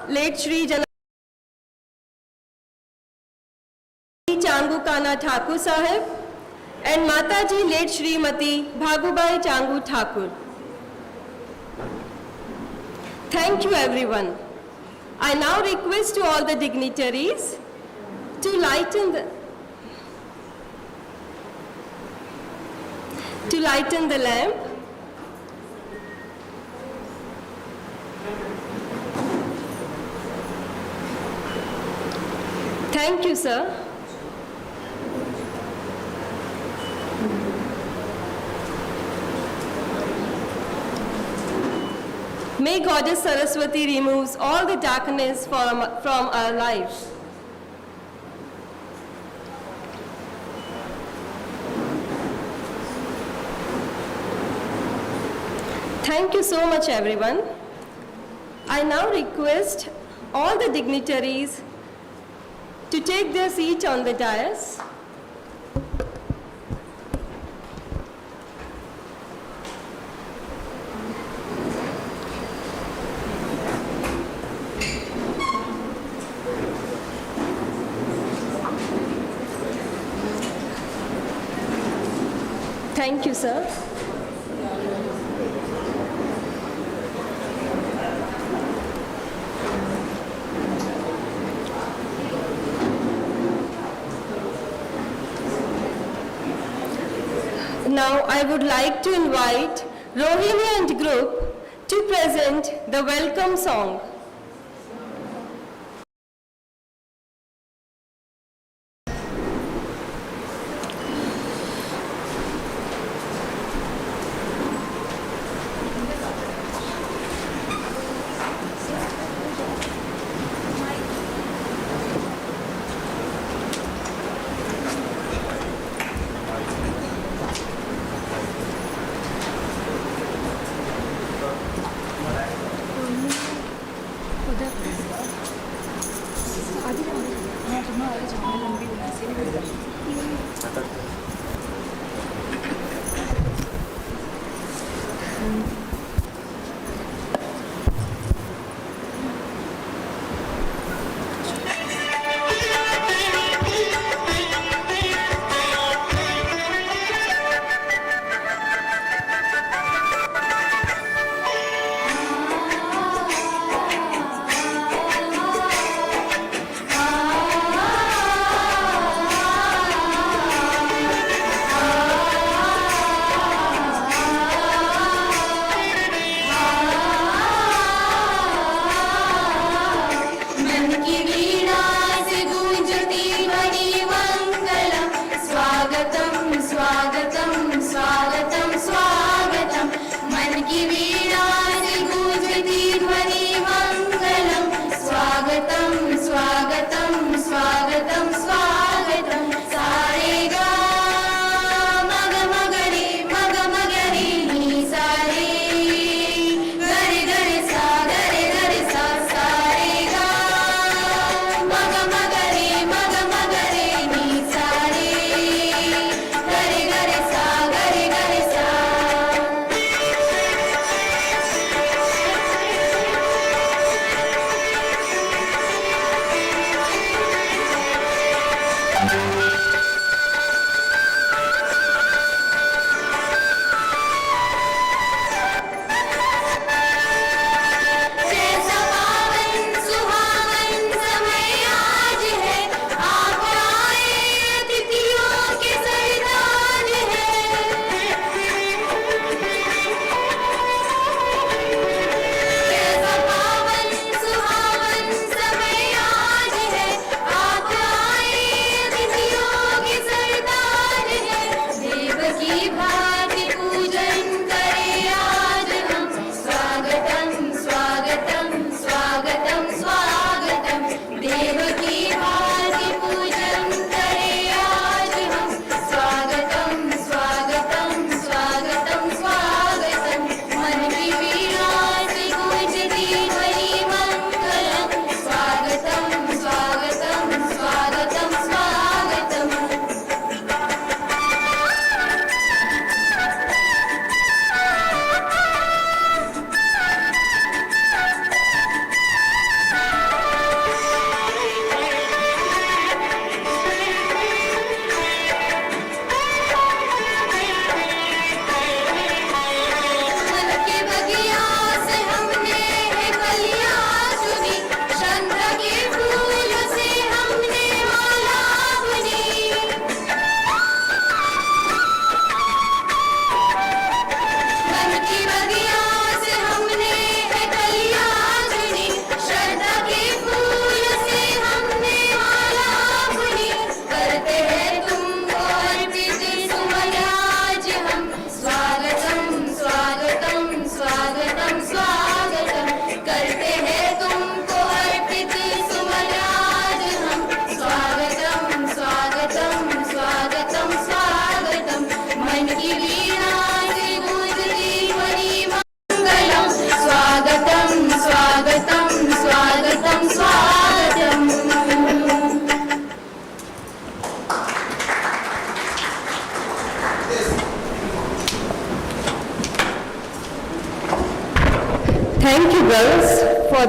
late Shri Changu Kana Thakur Sahib, and Mataji late Shrimati Bhagubai Changu Thakur. Thank you everyone. I now request to all the dignitaries to lighten the lamp. Thank you, sir. May Goddess Saraswati removes all the darkness from our lives. Thank you so much, everyone. I now request all the dignitaries to take their seat on the dais. Thank you, sir. Now I would like to invite Rohini and group to present the welcome song.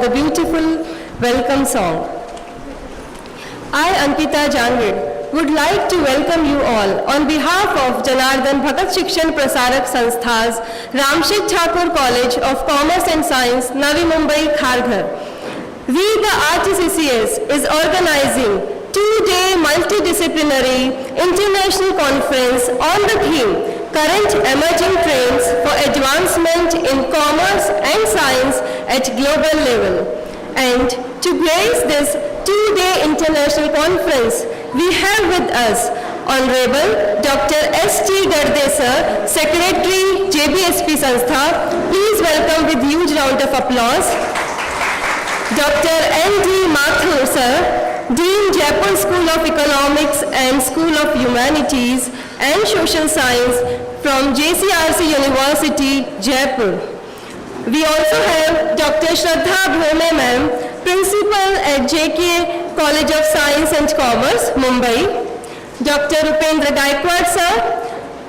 the beautiful welcome song. I, Ankita Jangid, would like to welcome you all on behalf of Janardhan Bhagat Shikshan Prasarak Sanstha's Ramshit Thakur College of Commerce and Science, Navi Mumbai, Kharghar. We, the RTCCS, is organizing two-day multidisciplinary international conference on the theme Current Emerging Trends for Advancement in Commerce and Science at Global Level. And to grace this two-day international conference, we have with us Honorable Dr. S.T. Gardesar, Secretary, JBSP Sanstha. Please welcome with huge round of applause. Dr. N.D. Mathur, sir, Dean, Jaipur School of Economics and School of Humanities and Social Science from JCRC University, Jaipur. We also have Dr. Shraddha Bhome ma'am, Principal at JK College of Science and Commerce, Mumbai. Dr. Upendra Gaikwad, sir,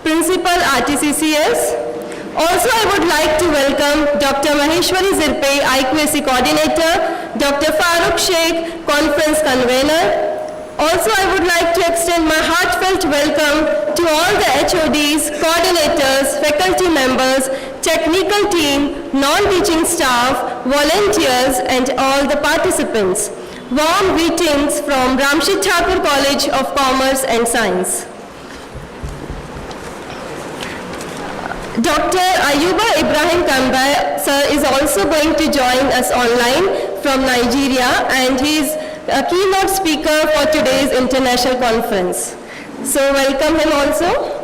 Principal RTCCS. Also, I would like to welcome Dr. Maheshwari Zirpe, IQAC Coordinator, Dr. Farooq Sheikh, Conference Convener. Also, I would like to extend my heartfelt welcome to all the HODs, coordinators, faculty members, technical team, non-teaching staff, volunteers, and all the participants. Warm greetings from Ramshit Thakur College of Commerce and Science. Dr. Ayuba Ibrahim Kamba, sir, is also going to join us online from Nigeria, and he is a keynote speaker for today's international conference. So welcome him also.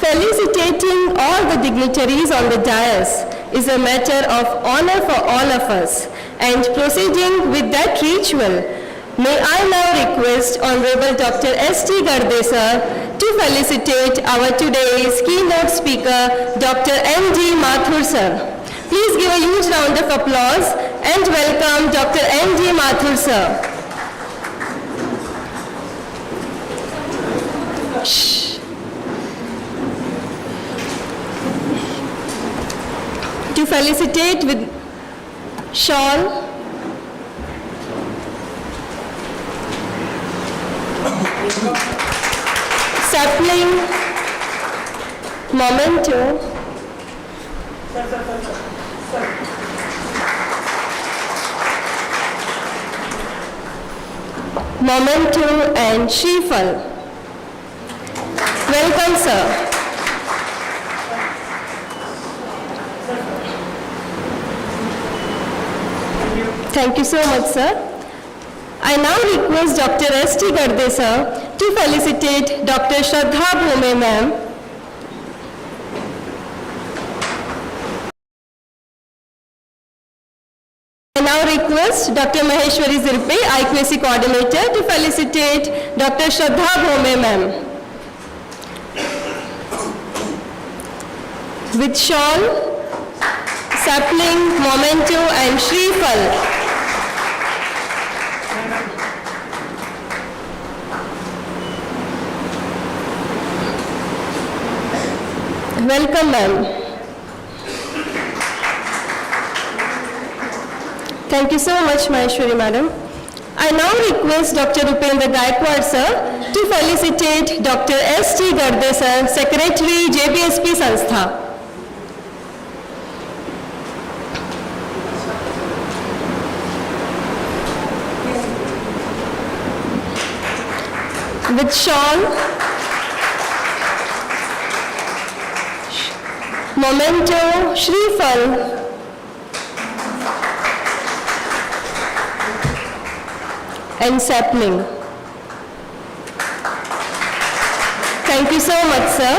Felicitating all the dignitaries on the dais is a matter of honor for all of us, and proceeding with that ritual, may I now request Honorable Dr. S.T. Gardesar to felicitate our today's keynote speaker, Dr. N.D. Mathur, sir. Please give a huge round of applause and welcome Dr. N.D. Mathur, sir. Shh. To felicitate with shawl, sapling, memento, and Shrifal. Welcome, sir. Thank you so much, sir. I now request Dr. S.T. Gardesar to felicitate Dr. Shraddha Bhome ma'am. I now request Dr. Maheshwari Zirpe, IQAC Coordinator, to felicitate Dr. Shraddha Bhome ma'am. With shawl, sapling, memento, and Shrifal. Welcome, ma'am. Thank you so much, Maheshwari madam. I now request Dr. Upendra Gaikwad, sir, to felicitate Dr. S.T. Gardesar, Secretary, JBSP Sanstha. With shawl, memento, Shrifal, and sapling. Thank you so much, sir.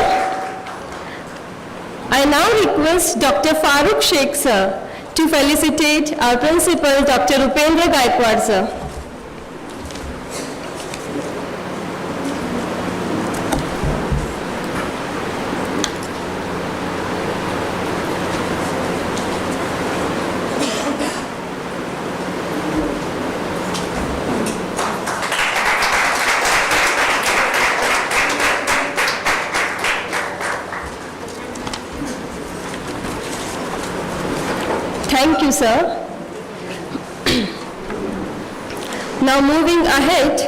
I now request Dr. Farooq Sheikh, sir, to felicitate our principal, Dr. Upendra Gaikwad, sir. Thank you, sir. Now moving ahead,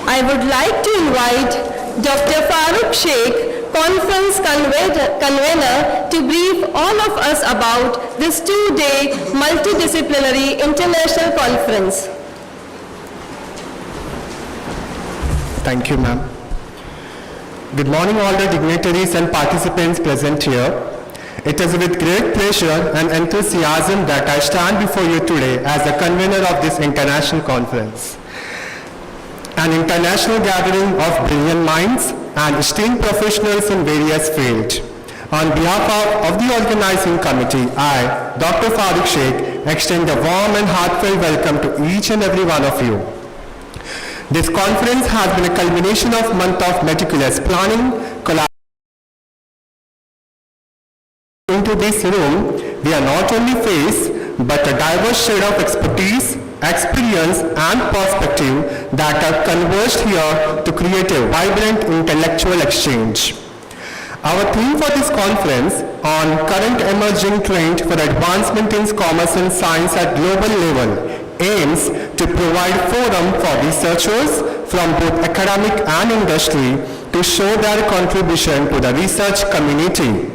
I would like to invite Dr. Farooq Sheikh, conference convener, to brief all of us about this two-day multidisciplinary international conference. Thank you, ma'am. Good morning, all the dignitaries and participants present here. It is with great pleasure and enthusiasm that I stand before you today as the convener of this international conference. An international gathering of brilliant minds and esteemed professionals in various fields. On behalf of the organizing committee, I, Dr. Farooq Sheikh, extend a warm and heartfelt welcome to each and every one of you. This conference has been a culmination of months of meticulous planning, collaboration. Into this room, we are not only face, but a diverse shade of expertise, experience and perspective that are converged here to create a vibrant intellectual exchange. Our theme for this conference on current emerging trend for advancement in commerce and science at global level aims to provide forum for researchers from both academic and industry to show their contribution to the research community.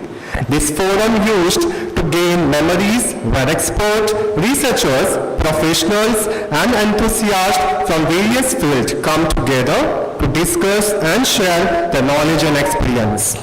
This forum used to gain memories where expert researchers, professionals and enthusiasts from various fields come together to discuss and share their knowledge and experience.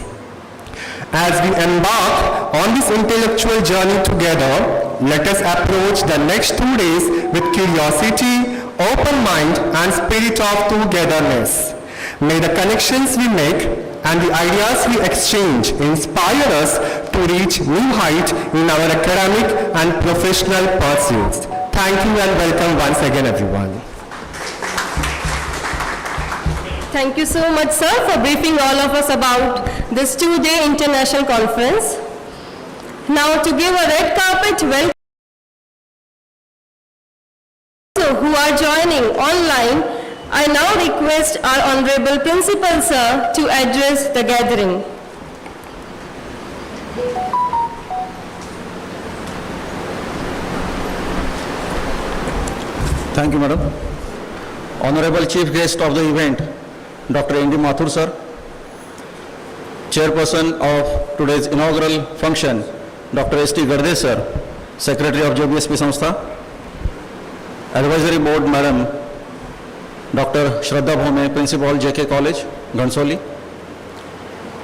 As we embark on this intellectual journey together, let us approach the next 2 days with curiosity, open mind and spirit of togetherness. May the connections we make and the ideas we exchange inspire us to reach new heights in our academic and professional pursuits. Thank you and welcome once again, everyone. Thank you so much, sir, for briefing all of us about this two-day international conference. Now, to give a red carpet welcome who are joining online, I now request our Honorable Principal, sir, to address the gathering. Thank you, Madam. Honorable Chief Guest of the event, Dr. N.D. Mathur, sir. Chairperson of today's inaugural function, Dr. S.T. Garde, sir, Secretary of JBSP Samstha. Advisory Board, Madam Dr. Shraddha Bhome, Principal, JK College, Ghansoli.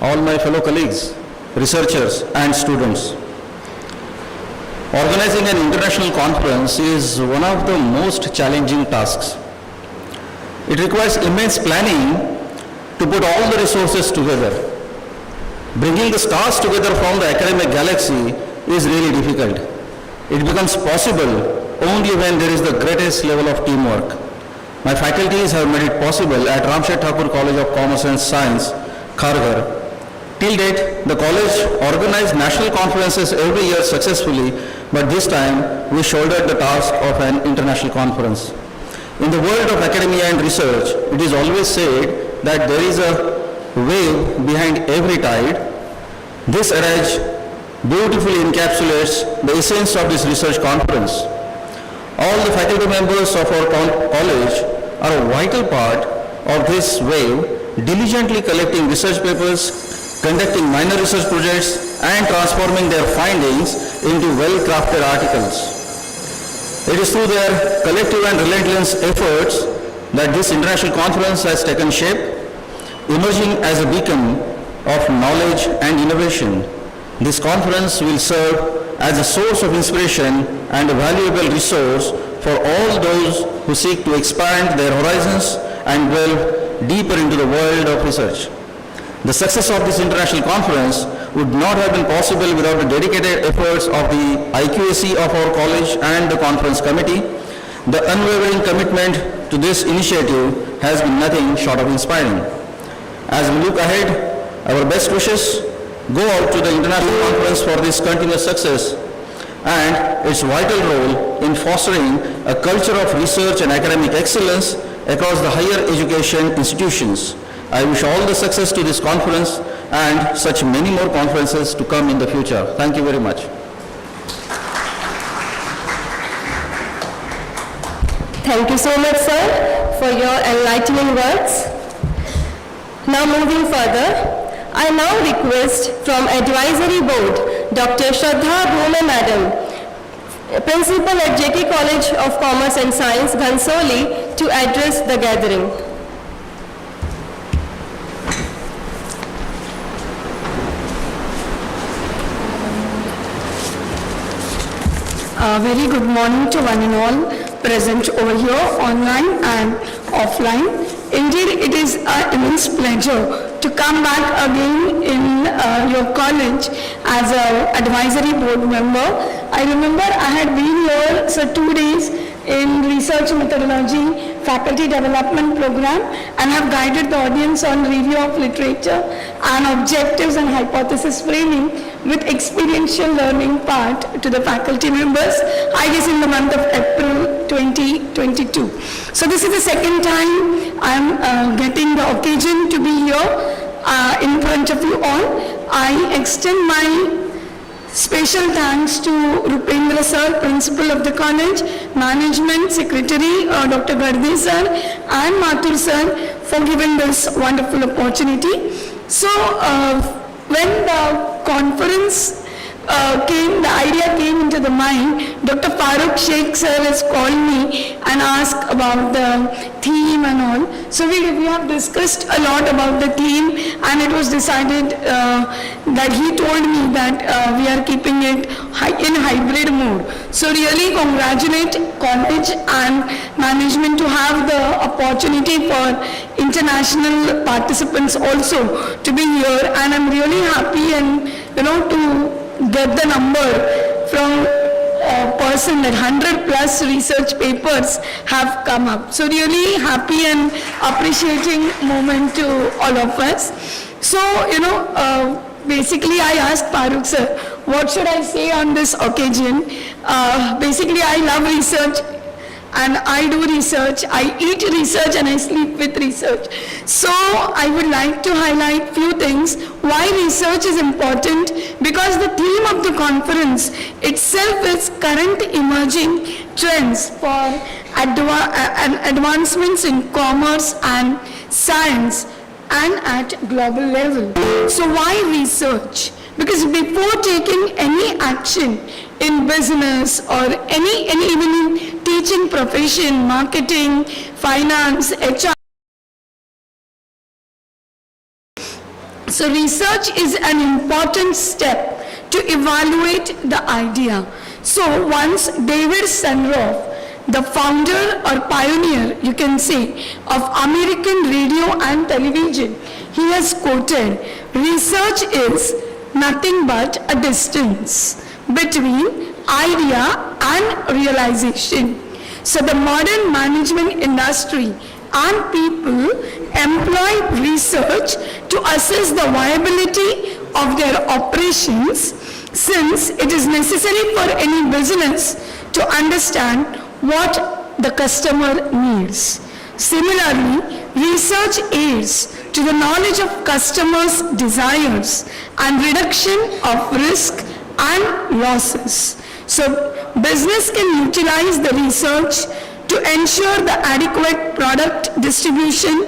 All my fellow colleagues, researchers and students. Organizing an international conference is one of the most challenging tasks. It requires immense planning to put all the resources together. Bringing the stars together from the academic galaxy is really difficult. It becomes possible only when there is the greatest level of teamwork. My faculties have made it possible at Ramshay Thakur College of Commerce and Science, Kharghar. Till date, the college organized national conferences every year successfully, but this time we shouldered the task of an international conference. In the world of academia and research, it is always said that there is a wave behind every tide. This adage beautifully encapsulates the essence of this research conference. All the faculty members of our college are a vital part of this wave, diligently collecting research papers, conducting minor research projects, and transforming their findings into well-crafted articles. It is through their collective and relentless efforts that this international conference has taken shape, emerging as a beacon of knowledge and innovation. This conference will serve as a source of inspiration and a valuable resource for all those who seek to expand their horizons and delve deeper into the world of research. The success of this international conference would not have been possible without the dedicated efforts of the IQAC of our college and the conference committee. The unwavering commitment to this initiative has been nothing short of inspiring. As we look ahead, our best wishes go out to the international conference for this continuous success and its vital role in fostering a culture of research and academic excellence across the higher education institutions. I wish all the success to this conference and such many more conferences to come in the future. Thank you very much. Thank you so much, sir, for your enlightening words. Now moving further, I now request from Advisory Board, Dr. Shraddha Bhume Madam, Principal at JK College of Commerce and Science, Ghansoli, to address the gathering. Very good morning to one and all present over here, online and offline. Indeed, it is an immense pleasure to come back again in your college as an advisory board member. I remember I had been here, so 2 days in research methodology faculty development program and have guided the audience on review of literature and objectives and hypothesis framing with experiential learning part to the faculty members, I guess in the month of April 2022. So this is the second time I'm getting the occasion to be here in front of you all. I extend my special thanks to Rupendra sir, principal of the college, management, secretary, Dr. Garde sir and Mathur sir for giving this wonderful opportunity. So when the conference came, the idea came into the mind, Dr. Farooq Sheikh sir has called me and asked about the theme and all. So we have discussed a lot about the theme and it was decided that he told me that we are keeping it in hybrid mode. So really congratulate college and management to have the opportunity for international participants also to be here, and I'm really happy and to get the number from a person that 100 plus research papers have come up. So really happy and appreciating moment to all of us. So, basically I asked Farooq sir, what should I say on this occasion? Basically I love research and I do research, I eat research and I sleep with research. So I would like to highlight few things why research is important, because the theme of the conference itself is current emerging trends for advancements in commerce and science and at global level. So why research? Because before taking any action in business or even in teaching profession, marketing, finance, HR, so research is an important step to evaluate the idea. So once David Sunroff, the founder or pioneer, you can say, of American radio and television, he has quoted, research is nothing but a distance between idea and realization. So the modern management industry and people employ research to assess the viability of their operations, since it is necessary for any business to understand what the customer needs. Similarly, research aids to the knowledge of customers' desires and reduction of risk and losses. So business can utilize the research to ensure the adequate product distribution,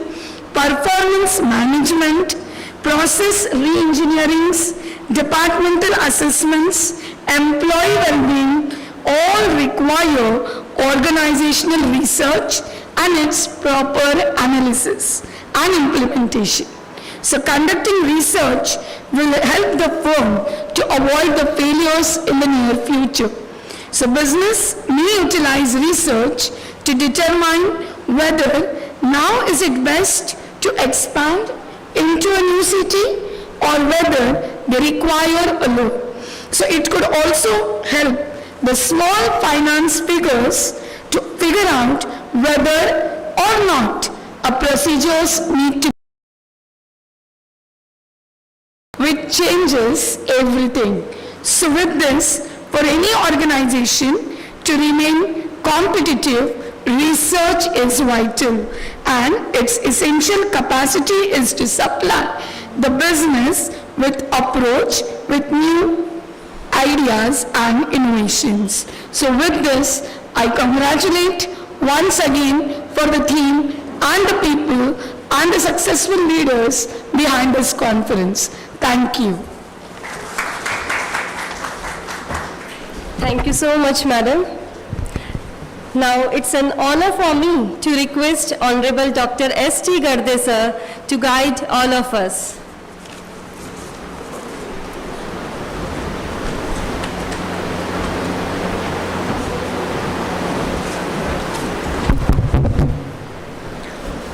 performance management, process re-engineerings, departmental assessments, employee well-being, all require organizational research and its proper analysis and implementation. So conducting research will help the firm to avoid the failures in the near future. So business may utilize research to determine whether now is it best to expand into a new city or whether they require a loan. So it could also help the small finance figures to figure out whether or not a procedures need to, which changes everything. So with this, for any organization to remain competitive, research is vital and its essential capacity is to supply the business with approach with new ideas and innovations. So with this, I congratulate once again for the theme and the people and the successful leaders behind this conference. Thank you. Thank you so much, madam. Now, it's an honor for me to request Honorable Dr. S.T. Garde sir to guide all of us.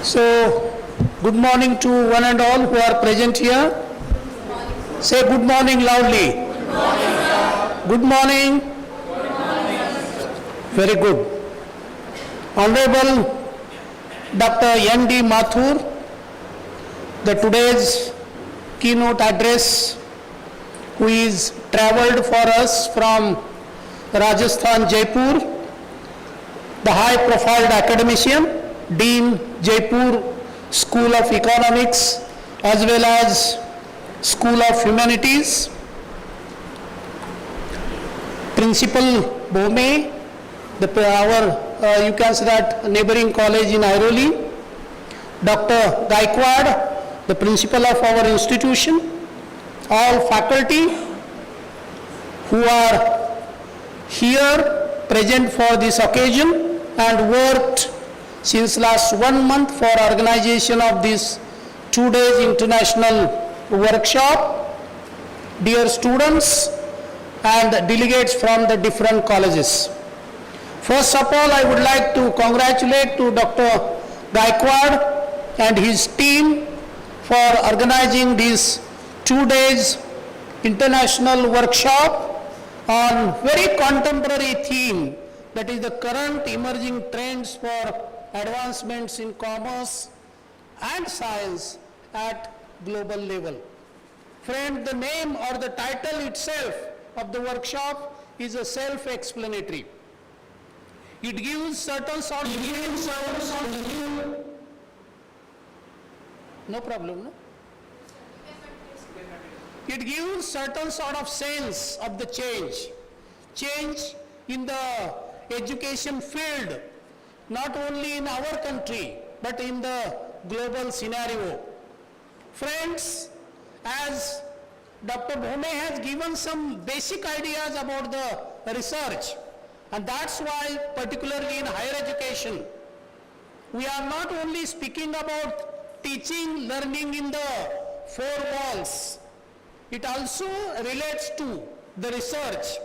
So, good morning to one and all who are present here. Say good morning loudly. Good morning, sir. Good morning. Good morning. Very good. Honorable Dr. N.D. Mathur, the today's keynote address, who is travelled for us from Rajasthan, Jaipur, the high-profile academician, Dean Jaipur School of Economics as well as School of Humanities, Principal Bhome, our you can say that neighboring college in Airoli, Dr. Gaikwad, the principal of our institution, all faculty who are here present for this occasion and worked since last 1 month for organization of this 2 days international workshop, dear students and delegates from the different colleges. First of all, I would like to congratulate to Dr. Gaikwad and his team for organizing this 2 days international workshop on very contemporary theme, that is the current emerging trends for advancements in commerce and science at global level. Friend, the name or the title itself of the workshop is a self-explanatory. It gives certain sort of no problem, no? It gives certain sort of sense of the change in the education field, not only in our country, but in the global scenario. Friends, as Dr. Bhome has given some basic ideas about the research, and that's why particularly in higher education, we are not only speaking about teaching, learning in the four walls. It also relates to the research,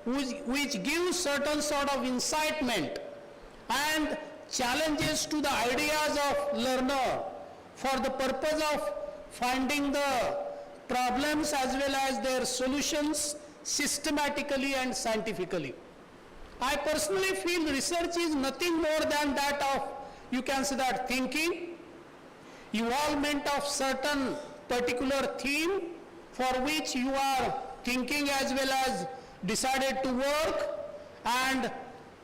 which gives certain sort of incitement and challenges to the ideas of learner for the purpose of finding the problems as well as their solutions systematically and scientifically. I personally feel research is nothing more than that of, you can say that, thinking, evolvement of certain particular theme for which you are thinking as well as decided to work, and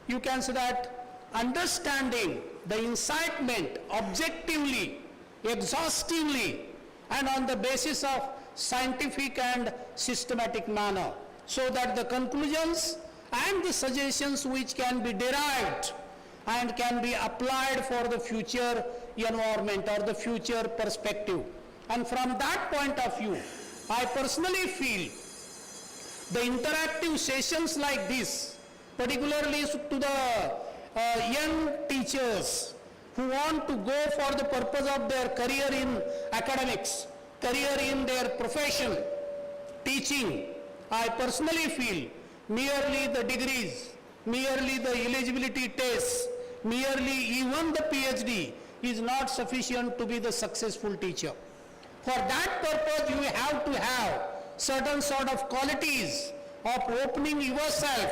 you can say that understanding the incitement objectively, exhaustively, and on the basis of scientific and systematic manner, so that the conclusions and the suggestions which can be derived and can be applied for the future environment or the future perspective. And from that point of view, I personally feel the interactive sessions like this, particularly to the young teachers who want to go for the purpose of their career in academics, career in their profession, teaching, I personally feel merely the degrees, merely the eligibility tests, merely even the PhD is not sufficient to be the successful teacher. For that purpose, you have to have certain sort of qualities of opening yourself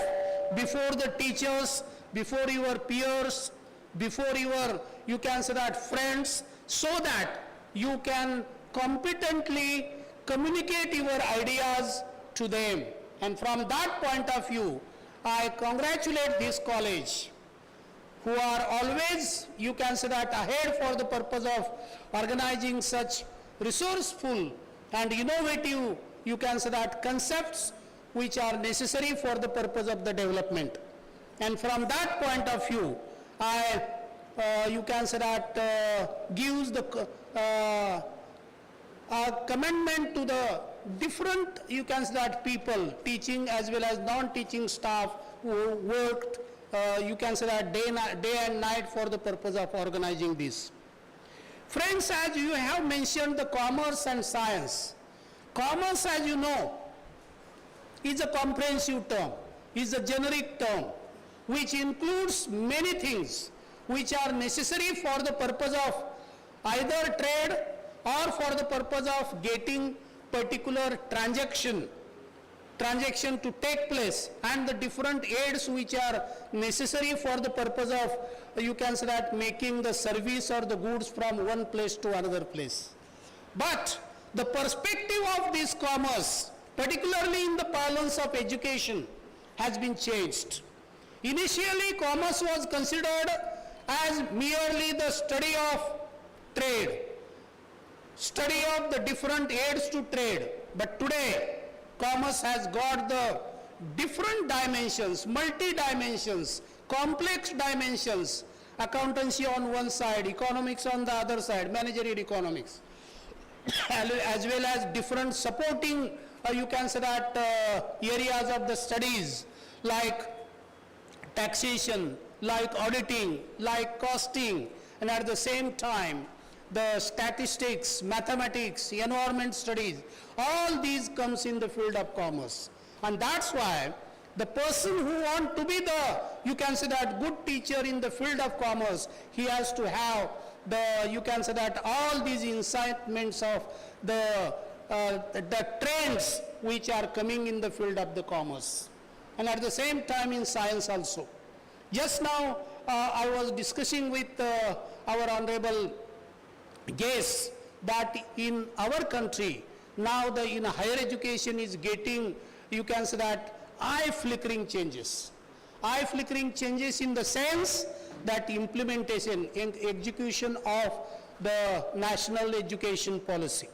before the teachers, before your peers, before your, you can say that, friends, so that you can competently communicate your ideas to them. And from that point of view, I congratulate this college, who are always, you can say that, ahead for the purpose of organizing such resourceful and innovative, you can say that, concepts which are necessary for the purpose of the development. And from that point of view, you can say that gives the commendment to the different, you can say that people, teaching as well as non-teaching staff who worked, you can say that day and night for the purpose of organizing this. Friends, as you have mentioned the commerce and science, commerce, as you know, is a comprehensive term, is a generic term, which includes many things which are necessary for the purpose of either trade or for the purpose of getting particular transaction to take place, and the different aids which are necessary for the purpose of, you can say that, making the service or the goods from one place to another place. But the perspective of this commerce, particularly in the parlance of education, has been changed. Initially, commerce was considered as merely the study of trade, study of the different aids to trade. But today, commerce has got the different dimensions, multi-dimensions, complex dimensions, accountancy on one side, economics on the other side, managerial economics, as well as different supporting, you can say that, areas of the studies like taxation, like auditing, like costing, and at the same time, the statistics, mathematics, environment studies, all these comes in the field of commerce. And that's why the person who wants to be the, you can say that, good teacher in the field of commerce, he has to have the, you can say that, all these incitements of the trends which are coming in the field of the commerce. And at the same time in science also. Just now I was discussing with our honorable guests that in our country, now in higher education is getting, you can say that, eye-flickering changes. Eye-flickering changes in the sense that implementation and execution of the national education policy,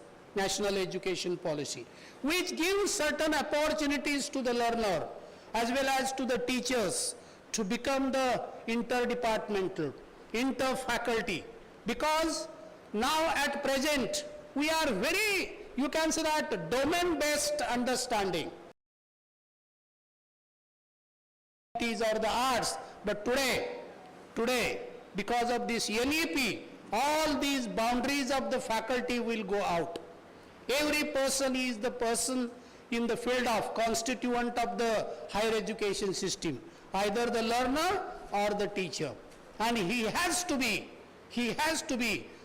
which gives certain opportunities to the learner as well as to the teachers to become the interdepartmental, inter-faculty, because now at present we are very, you can say that, domain-based understanding or the arts. But today, because of this NEP, all these boundaries of the faculty will go out. Every person is the person in the field of constituent of the higher education system, either the learner or the teacher. And he has to be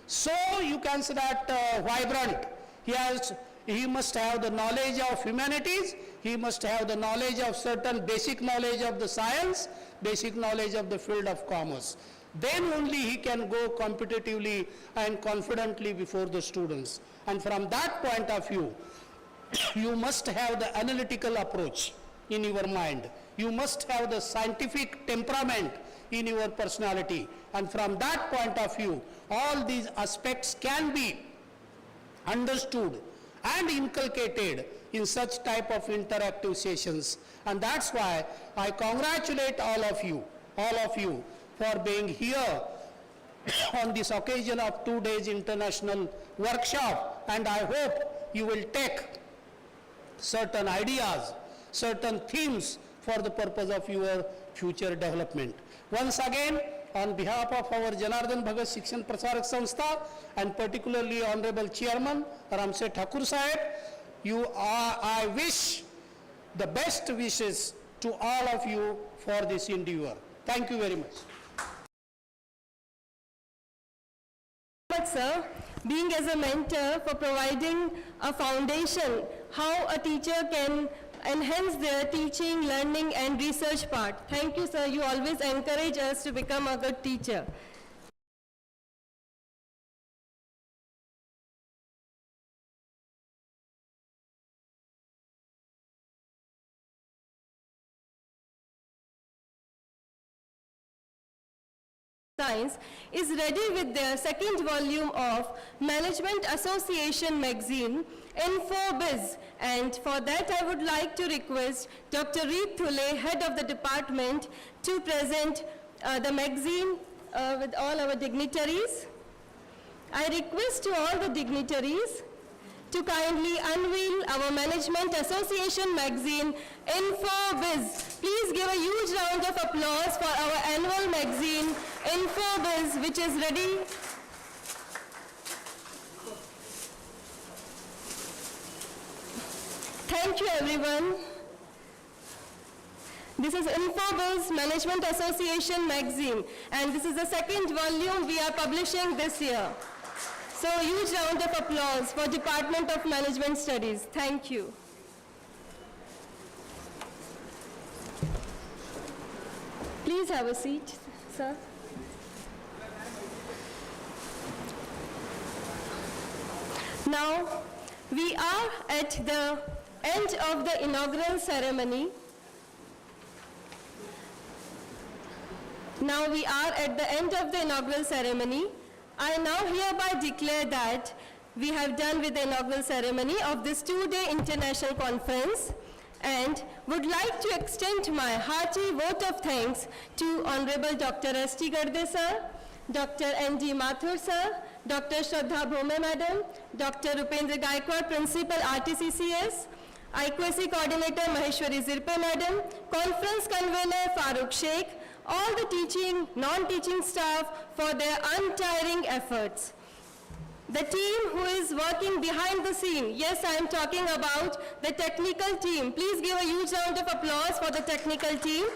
so, you can say that, vibrant. He must have the knowledge of humanities, he must have the knowledge of certain basic knowledge of the science, basic knowledge of the field of commerce. Then only he can go competitively and confidently before the students. And from that point of view, you must have the analytical approach in your mind. You must have the scientific temperament in your personality. And from that point of view, all these aspects can be understood and inculcated in such type of interactive sessions. And that's why I congratulate all of you for being here on this occasion of 2 days international workshop. And I hope you will take certain ideas, certain themes for the purpose of your future development. Once again, on behalf of our Janardhan Bhagat Shikshan Prasarak Sanstha and particularly Honorable Chairman Ramse Thakur Sahib, I wish the best wishes to all of you for this endeavor. Thank you very much. Sir, being as a mentor for providing a foundation how a teacher can enhance their teaching, learning and research part. Thank you, sir. You always encourage us to become a good teacher. Science is ready with their second volume of Management Association magazine, InfoBiz, and for that I would like to request Dr. Reet Thule, Head of the Department, to present the magazine with all our dignitaries. I request to all the dignitaries to kindly unveil our Management Association magazine, InfoBiz. Please give a huge round of applause for our annual magazine, InfoBiz, which is ready. Thank you, everyone. This is InfoBiz Management Association magazine, and this is the second volume we are publishing this year. So, huge round of applause for Department of Management Studies. Thank you. Please have a seat, sir. Now, we are at the end of the inaugural ceremony. Now we are at the end of the inaugural ceremony. I now hereby declare that we have done with the inaugural ceremony of this two-day international conference and would like to extend my hearty vote of thanks to Honorable Dr. S.T. Garde sir, Dr. N.D. Mathur sir, Dr. Shraddha Bhome madam, Dr. Rupendra Gaikwad, Principal RTCCS, IQAC Coordinator Maheshwari Zirpe madam, Conference Convener Farooq Sheikh, all the teaching, non-teaching staff for their untiring efforts. The team who is working behind the scene, yes, I am talking about the technical team. Please give a huge round of applause for the technical team.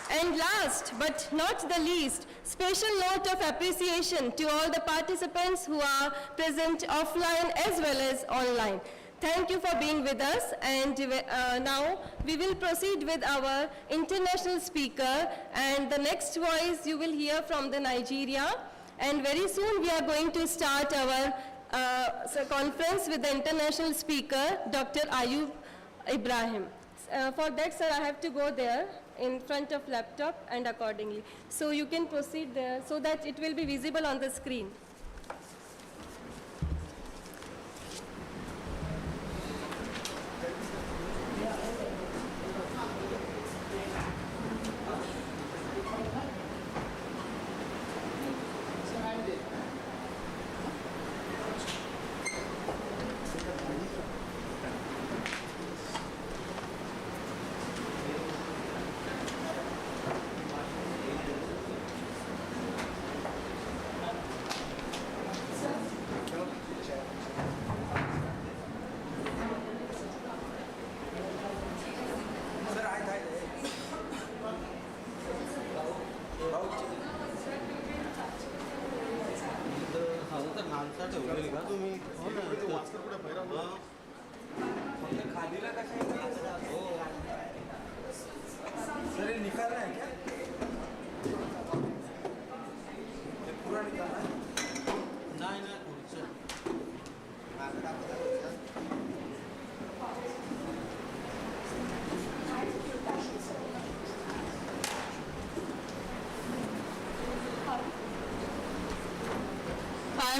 And last but not the least, special note of appreciation to all the participants who are present offline as well as online. Thank you for being with us, and now we will proceed with our international speaker, and the next voice you will hear from the Nigeria, and very soon we are going to start our conference with the international speaker, Dr. Ayub Ibrahim. For that, sir, I have to go there in front of laptop and accordingly. So you can proceed there so that it will be visible on the screen.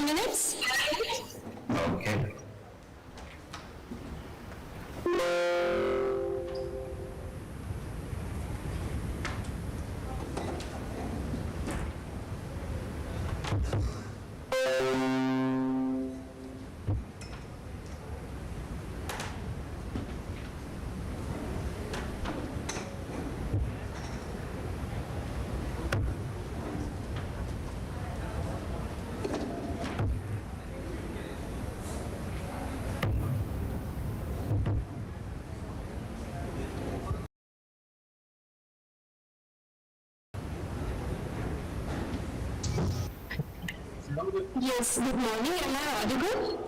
Minutes. Okay. Yes, good morning. Am I audible?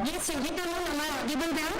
Yes, Sangeeta, am I audible now?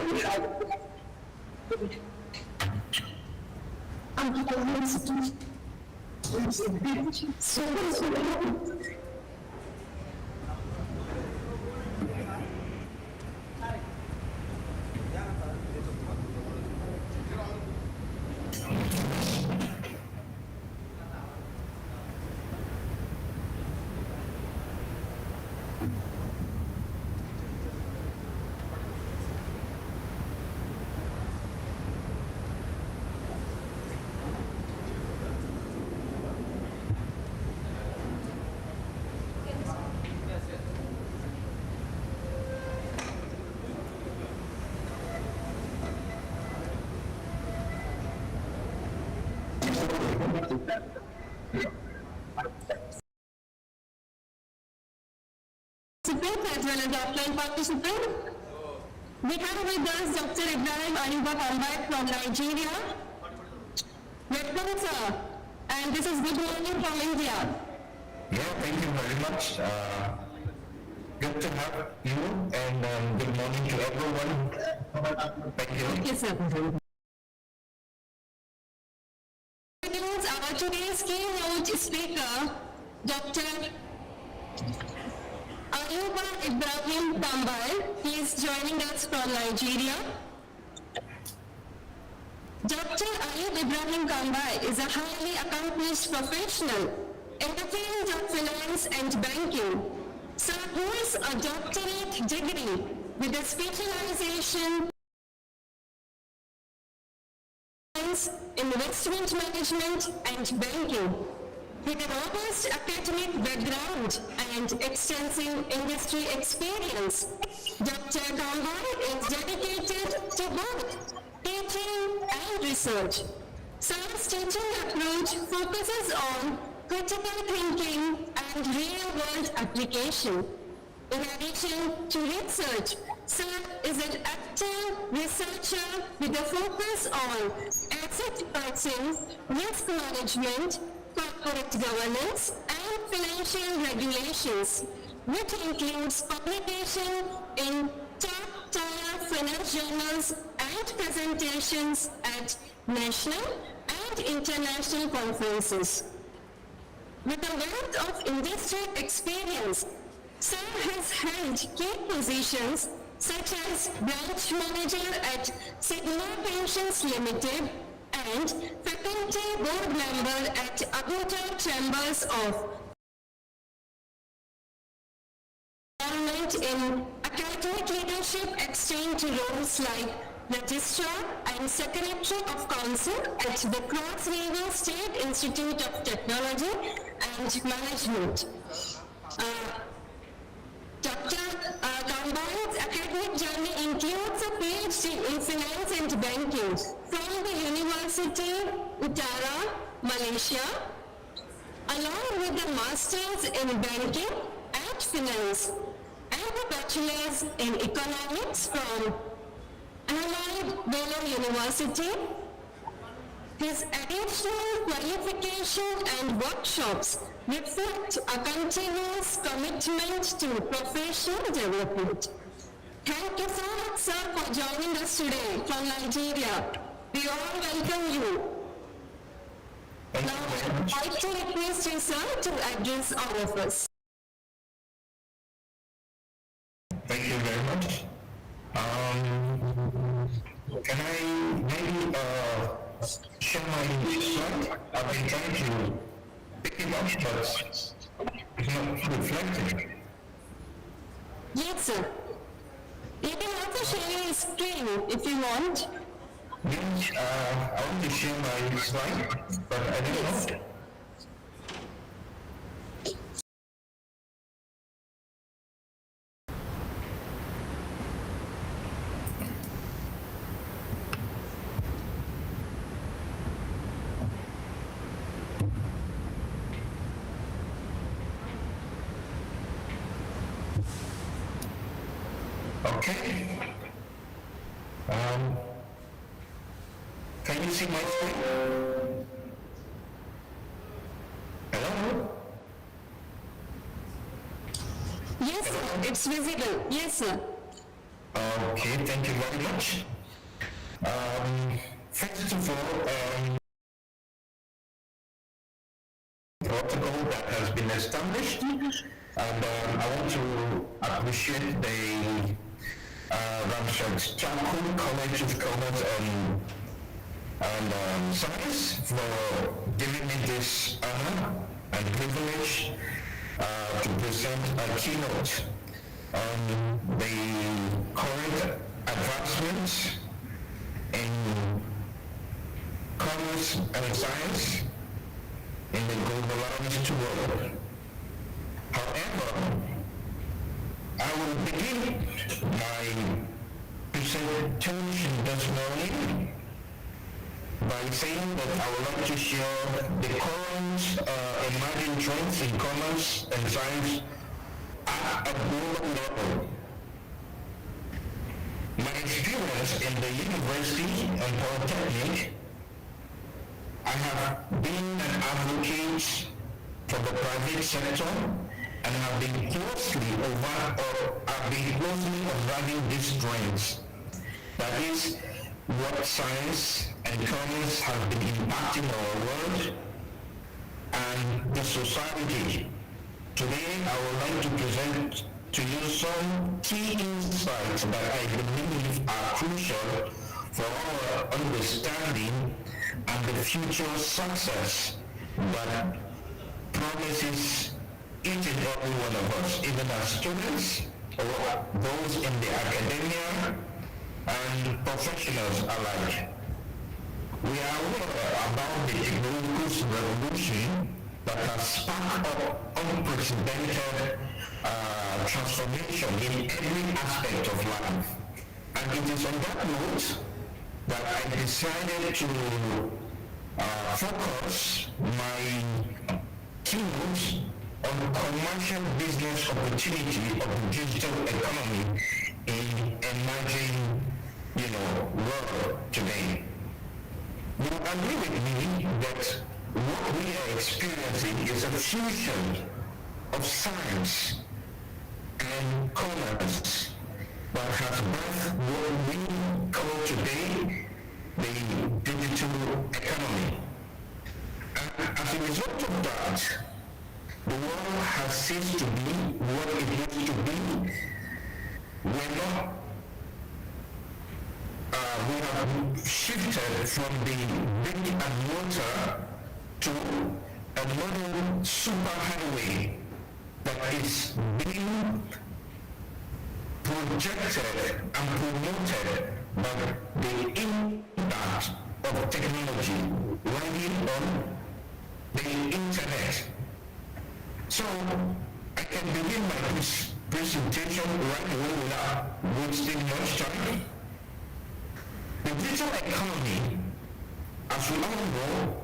Participant as well as offline participant. We have with us Dr. Ibrahim Ayuba Kambai from Nigeria. Welcome, sir. And this is good morning from India. Yeah, thank you very much. Good to have you, and good morning to everyone. Thank you. Yes, sir. Our today's keynote speaker, Dr. Ayuba Ibrahim Kambai. He is joining us from Nigeria. Dr. Ayub Ibrahim Kambai is a highly accomplished professional in the field of finance and banking. Sir holds a doctorate degree with a specialization in investment management and banking. With a robust academic background and extensive industry experience, Dr. Kambai is dedicated to both teaching and research. Science teaching approach focuses on critical thinking and real-world application. In addition to research, Sir is an active researcher with a focus on asset pricing, risk management, corporate governance, and financial regulations, which includes publication in top-tier finance journals and presentations at national and international conferences. With a wealth of industry experience, Sir has held key positions such as branch manager at Sigma Pensions Limited and faculty board member at Abuja Chambers of Government in academic leadership exchange roles like Registrar and Secretary of Council at the Cross River State Institute of Technology and Management. Dr. Kambai's academic journey includes a PhD in Finance and Banking from the University Utara, Malaysia, along with a Master's in Banking and Finance and a Bachelor's in Economics from Ahmad Bello University. His additional qualification and workshops reflect a continuous commitment to professional development. Thank you so much, sir, for joining us today from Nigeria. We all welcome you. Now, I'd like to request you, sir, to address all of us. Thank you very much. Can I maybe share my slide? I've been trying to pick it up, but it's not reflecting. Yes, sir. You can also share your screen if you want. Yes, I want to share my slide, but I don't know. Okay. Can you see my screen? Hello? Yes, sir. It's visible. Yes, sir. Okay, thank you very much. First of all, protocol that has been established, and I want to appreciate the Ramshad Charcoal College of Commerce and Science for giving me this honor and privilege to present a keynote on the current advancements in commerce and science in the globalized world. However, I will begin my presentation this morning by saying that I would like to share the current emerging trends in commerce and science at a global level. My experience in the university and polytechnic, I have been an advocate for the private sector and have been closely observing these trends. That is what science and commerce have been impacting our world and the society. Today, I would like to present to you some key insights that I believe are crucial for our understanding and the future success that promises each and every one of us, even as students or those in the academia and professionals alike. We are aware about the technological revolution that has sparked up unprecedented transformation in every aspect of life. And it is on that note that I decided to focus my keynote on commercial business opportunity of the digital economy in emerging, world today. You agree with me that what we are experiencing is a fusion of science and commerce that has birthed what we call today the digital economy. And as a result of that, the world has ceased to be what it used to be. We have shifted from the brick and mortar to a modern superhighway that is being projected and promoted by the impact of technology riding on the internet. So I can begin my presentation right away without wasting much time. The digital economy, as we all know,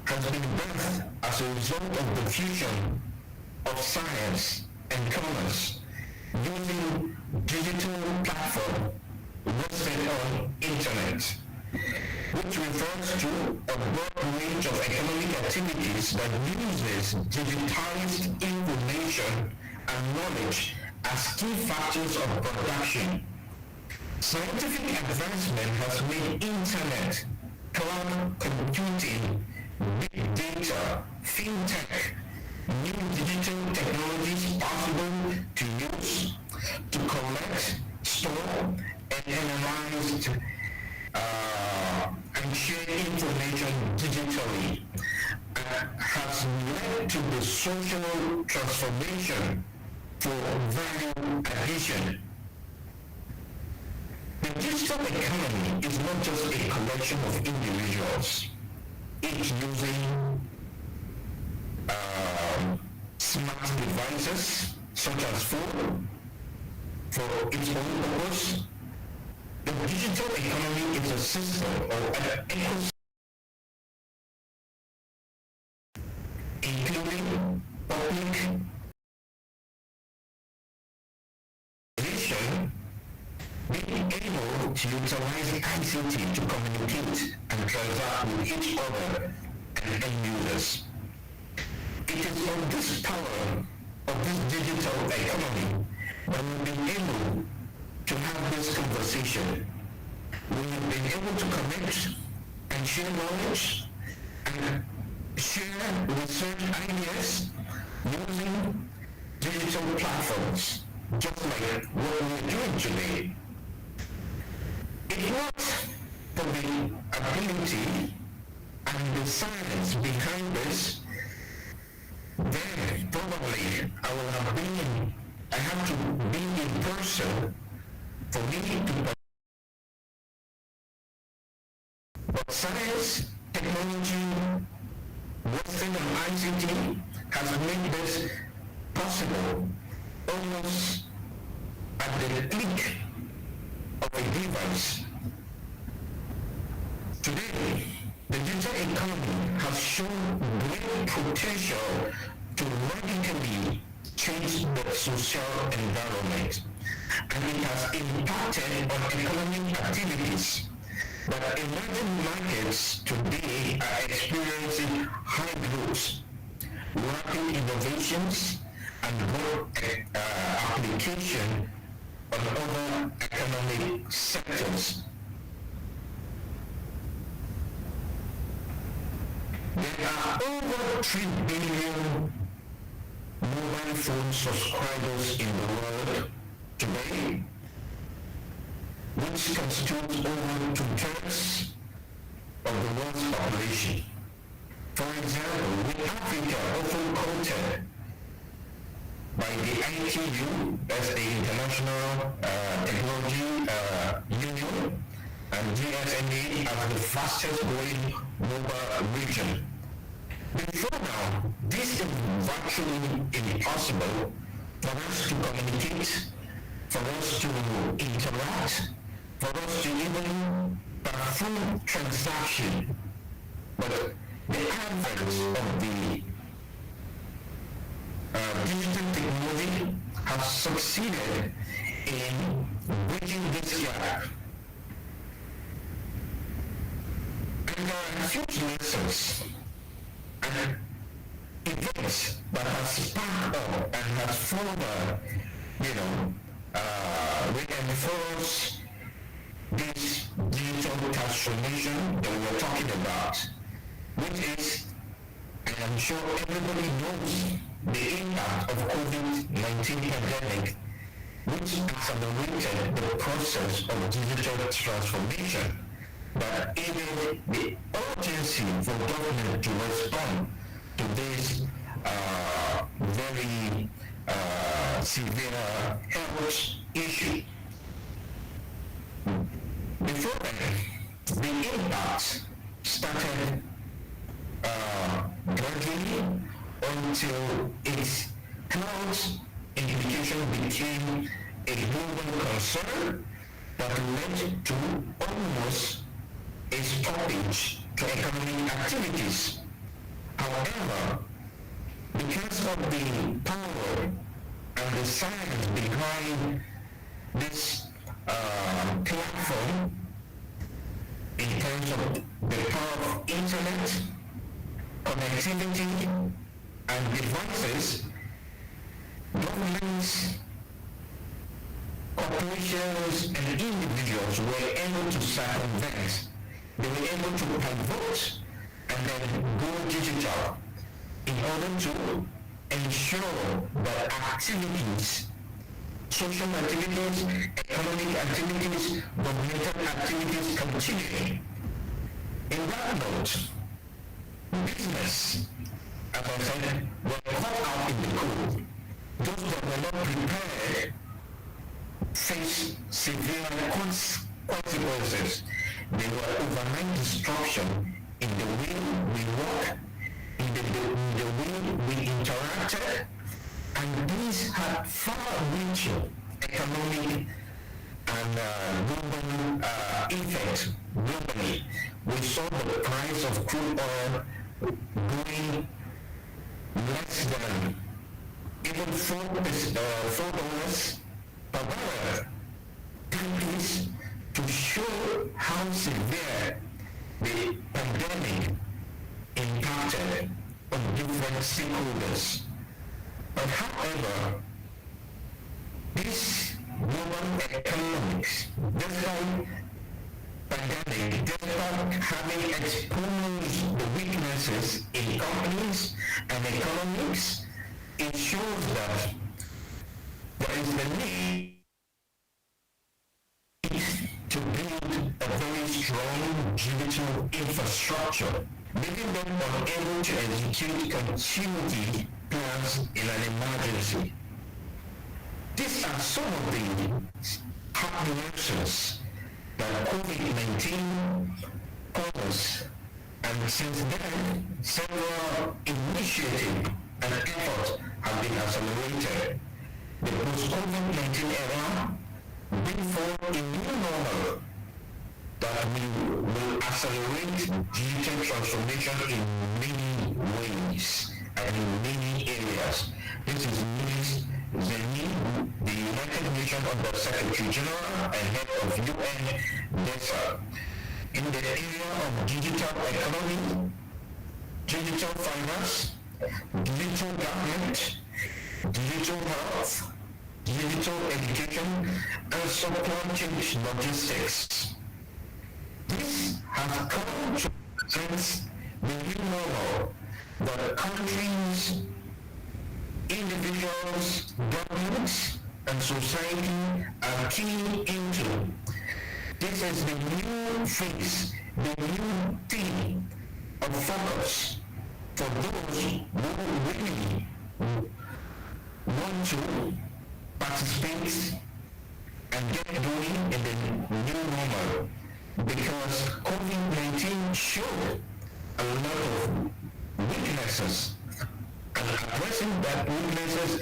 has been birthed as a result of the fusion of science and commerce using digital platform listed on internet, which refers to a broad range of economic activities that uses digitized information and knowledge as key factors of production. Scientific advancement has made internet, cloud computing, big data, fintech, new digital technologies possible to use, to collect, store, and analyze and share information digitally, has led to the social transformation for value addition. The digital economy is not just a collection of individuals. It's using smart devices such as phone for its own purpose. The digital economy is a system or an ecosystem including public being able to utilize ICT to communicate and transact with each other and end users. It is on this power of this digital economy that we've been able to have this conversation. We've been able to connect and share knowledge and share research ideas using digital platforms, just like what we're doing today. It was for the ability and the science behind this, then probably I would have been I have to be in person for me to. But science, technology, Western and ICT has made this possible almost at the click of a device. Today, the digital economy has shown great potential to radically change the social environment, and it has impacted on economic activities. But emerging markets today are experiencing high growth, rapid innovations, and broad application on other economic sectors. There are over 3 billion mobile phone subscribers in the world today, which constitutes over 2/3 of the world's population. For example, with Africa often quoted by the ITU as the International Technology Union and GSMA as the fastest growing mobile region. Before now, this is virtually impossible for us to communicate, for us to interact, for us to even perform transaction. But the advent of the digital technology has succeeded in bridging this gap. And there are huge lessons and events that have sparked up and has further, reinforced this digital transformation that we're talking about, which is, and I'm sure everybody knows, the impact of COVID-19 pandemic, which accelerated the process of digital transformation, but aided the urgency for government to respond to this very severe health issue. Before then, the impact started gradually until its health implication became a global concern that led to almost a stoppage to economic activities. However, because of the power and the science behind this platform, in terms of the power of internet, connectivity, and devices, governments, corporations, and individuals were able to circumvent. They were able to pivot and then go digital in order to ensure that activities, social activities, economic activities, governmental activities continue. In that note, business, as I said, were caught out in the cold. Those that were not prepared face severe consequences. There were overnight disruption in the way we work, in the way we interacted, and these had far-reaching economic and global effect globally. We saw the price of crude oil going less than even $4 per barrel. This to show how severe the pandemic impacted on different stakeholders. But however, this global economics, despite pandemic, despite having exposed the weaknesses in companies and economics, it shows that there is the need to build a very strong digital infrastructure, making them unable to execute continuity plans in an emergency. are some of the hard lessons that COVID-19 poses, and since then, several initiatives and efforts have been accelerated. The post-COVID-19 era bring forth a new normal that will accelerate digital transformation in many ways and in many areas. This is Louis Zeni, the United Nations Under Secretary General and Head of UN DESA. In the area of digital economy, digital finance, digital government, digital health, digital education, and supply chain logistics. This has come to present the new normal that countries, individuals, governments, and society are keying into. This is the new phase, the new theme of focus for those who really want to participate and get going in the new normal, because COVID-19 showed a lot of weaknesses, and addressing that weaknesses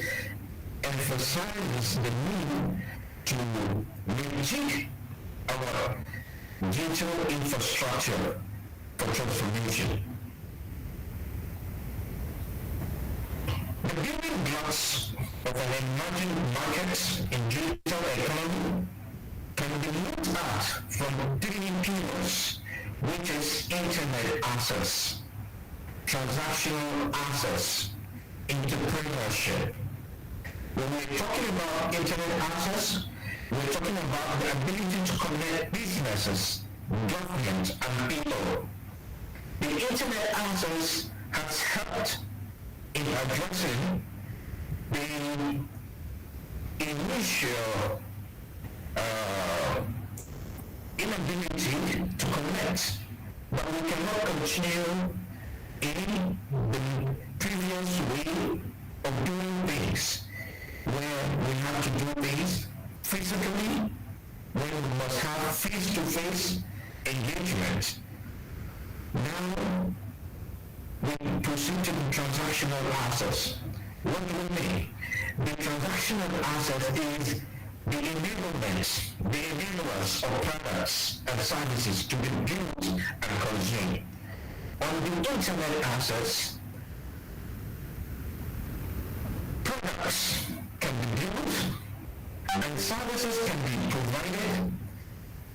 emphasizes the need to rejig our digital infrastructure for transformation. The building blocks of an emerging market in digital economy can be looked at from three pillars, which is internet access, transactional access, entrepreneurship. When we're talking about internet access, we're talking about the ability to connect businesses, government, and people. The internet access has helped in addressing the initial inability to connect, but we cannot continue in the previous way of doing things, where we have to do things physically, where we must have face-to-face engagement. Now, we proceed to the transactional access. What do we mean? The transactional access is the enablement, the enablers of products and services to be built and consumed. On the internet access, products can be built and services can be provided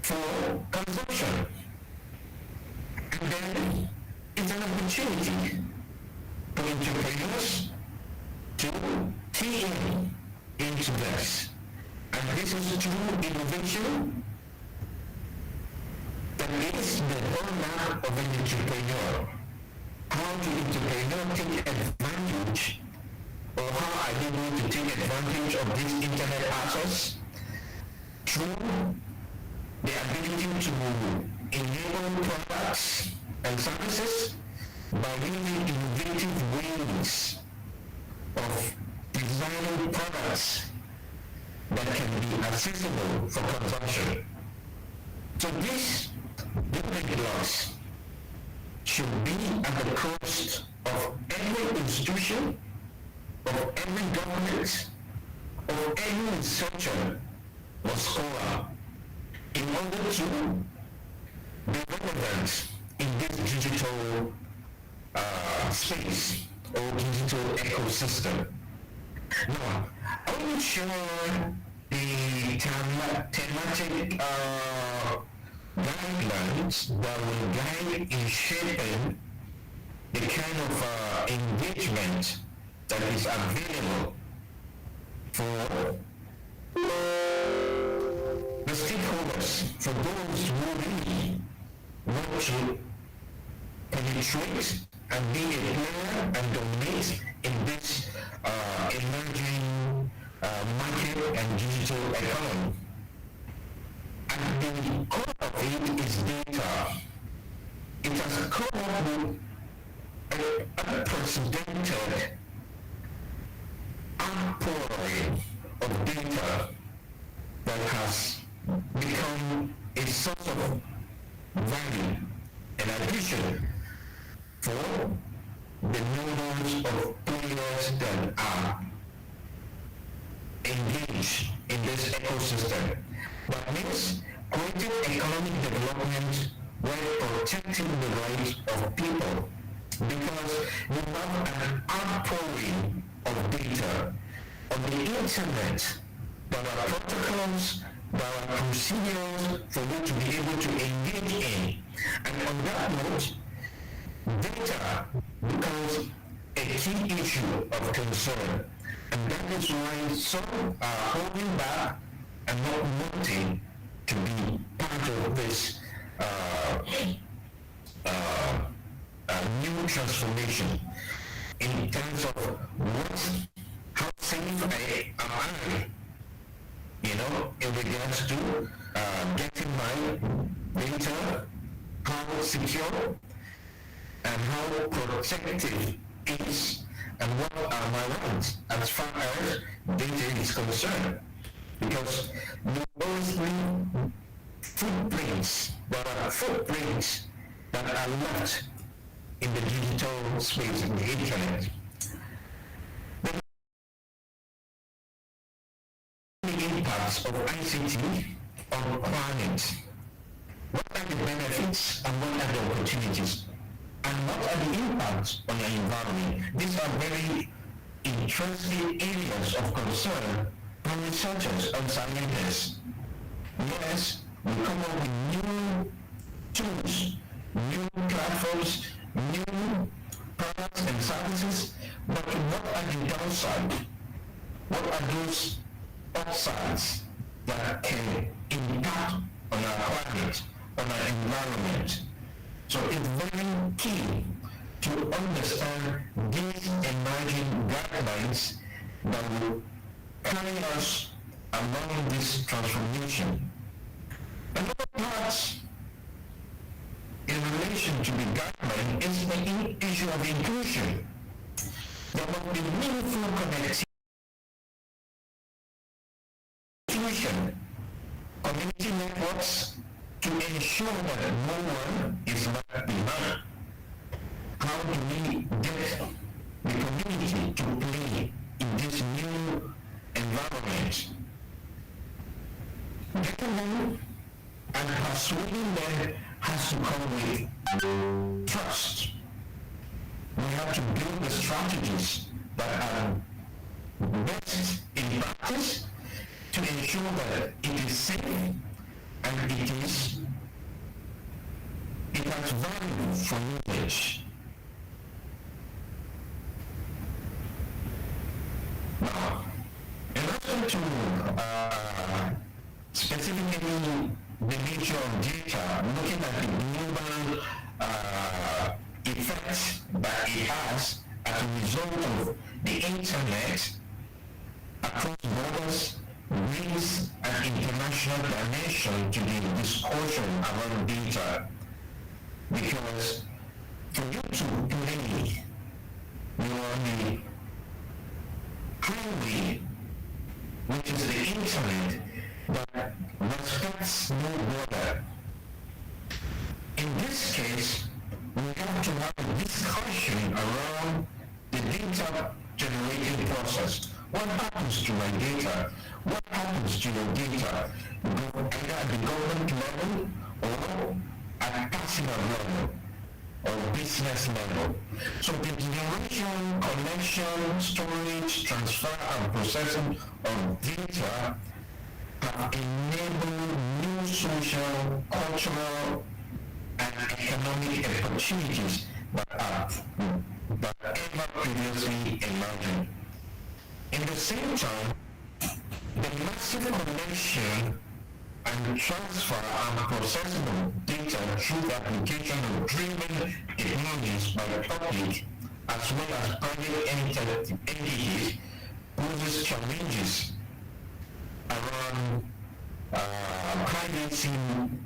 for consumption. And then it's an opportunity for entrepreneurs to key in into this. And this is through innovation that is the hallmark of an entrepreneur. How do entrepreneurs take advantage, or how are they going to take advantage of this internet access? Through the ability to enable products and services by using innovative ways of designing products that can be accessible for consumption. So these building blocks should be at the cost of every institution, of every government, of every researcher or scholar, in order to be relevant in this digital space or digital ecosystem. Now, I will share the thematic guidelines that will guide in shaping the kind of engagement that is available for the stakeholders, for those who really want to penetrate and be a player and dominate in this emerging market and digital economy. And the core of it is data. It has come up with an unprecedented outpouring of data that has become a source of value and addition for the numbers of players that are engaged in this ecosystem. That means creating economic development while protecting the rights of people, because you have an outpouring of data on the internet. There are protocols, there are procedures for you to be able to engage in. And on that note, data becomes a key issue of concern. And that is why some are holding back and not wanting to be part of this new transformation in terms of how safe am I, in regards to getting my data, how secure and how protective is, and what are my rights as far as data is concerned. Because you always need footprints, there are footprints that are left in the digital space, in the internet. The impacts of ICT on climate. What are the benefits and what are the opportunities? And what are the impacts on the environment? These are very interesting areas of concern for researchers and scientists. Yes, we come up with new tools, new platforms, new products and services, but what are the downsides? What are those upsides that can impact on our climate, on our environment? So it's very key to understand these emerging guidelines that will carry us along this transformation. Another part in relation to the guideline is the issue of inclusion. There must be meaningful connectivity, community networks, to ensure that no one is left behind. How do we get the community to play in this new environment? Getting them and persuading them has to come with trust. We have to build the strategies that are best in practice to ensure that it is safe and it has value for usage. Now, in relation to specifically the nature of data, looking at the global effects that it has as a result of the internet across borders, brings an international dimension to the discussion about data, because for you to play on the highway, which is the internet, that respects no border, in this case, we have to have a discussion around the data generating process. What happens to my data? What happens to your data? Either at the government level or at personal level or business level. So the generation, connection, storage, transfer, and processing of data have enabled new social, cultural, and economic opportunities that ever previously imagined. In the same time, the massive connection and transfer and processing of data through the application of driven technologies by public as well as private entities poses challenges around privacy,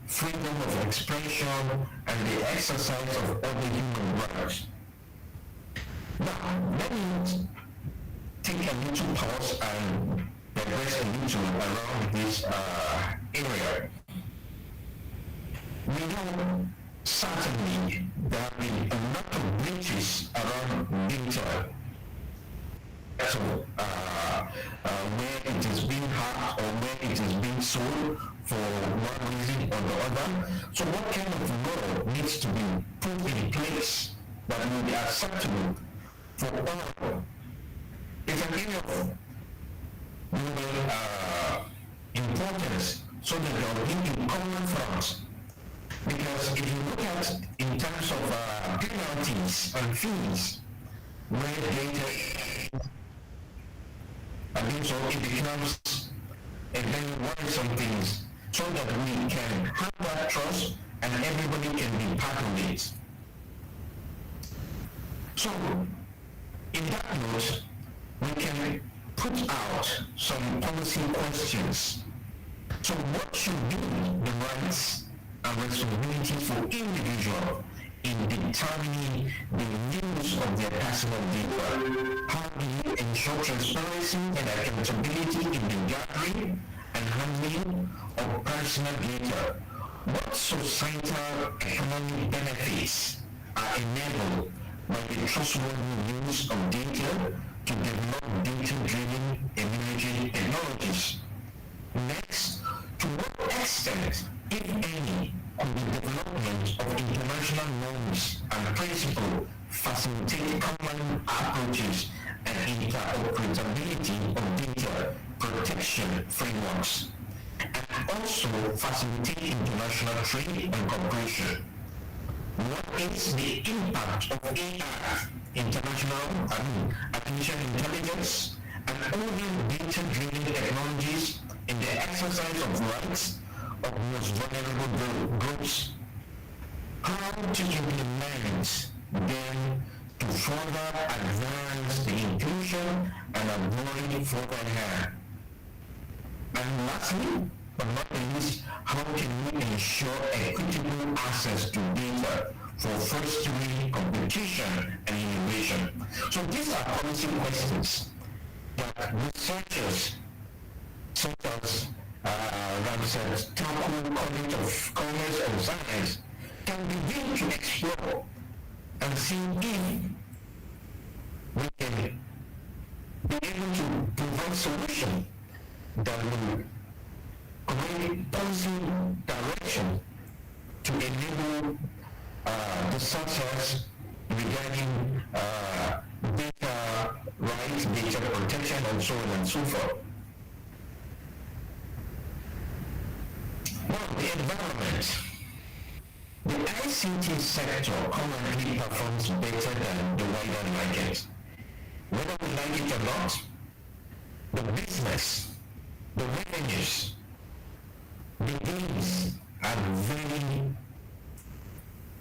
freedom of expression, and the exercise of other human rights. Now, let me take a little pause and digress a little around this area. We know certainly there have been a lot of breaches around data. So where it is being hacked or where it is being sold for one reason or the other. So what kind of law needs to be put in place that will be acceptable for all? It's an area of importance so that there will be a common front. Because if you look at in terms of penalties and fees, where data and so it becomes a very worrisome thing, so that we can have that trust and everybody can be part of it. So, in that note, we can put out some policy questions. So what should be the rights and responsibilities for individuals in determining the use of their personal data? How do you ensure transparency and accountability in the gathering and handling of personal data? What societal economic benefits are enabled by the trustworthy use of data to develop data-driven emerging technologies? Next, to what extent, if any, could the development of international norms and principles facilitate common approaches and interoperability of data protection frameworks, and also facilitate international trade and cooperation? What is the impact of AI, artificial intelligence, and other data-driven technologies in the exercise of rights of most vulnerable groups? How to implement them to further advance the inclusion and avoid further harm? And lastly, but not least, how can we ensure equitable access to data for fostering competition and innovation? So these are policy questions that researchers such as Ramsey Taku College of Commerce and Science can begin to explore and see if we can be able to provide solutions that will create policy direction to enable the success regarding data rights, data protection, and so on and so forth. Well, the environment. The ICT sector currently performs better than the wider market. Whether we like it or not, the business, the revenues, the gains are very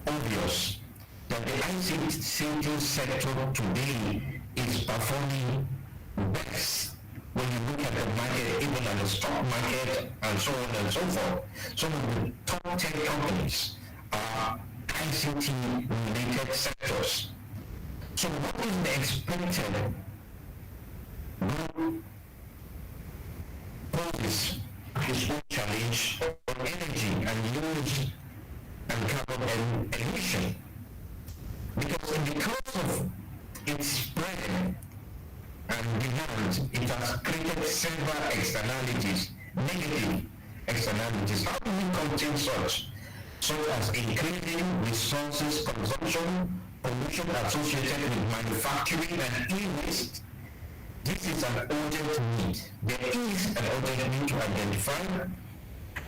obvious that the ICT sector today is performing best when you look at the market, even at the stock market, and so on and so forth. Some of the top 10 companies are ICT-related sectors. So what is the expected group poses its own challenge on energy and use and carbon emission? Because in the course of its spread and demand, it has created several externalities, negative externalities. How do we contain such as increasing resources consumption, pollution associated with manufacturing and e-waste? This is an urgent need. There is an urgent need to identify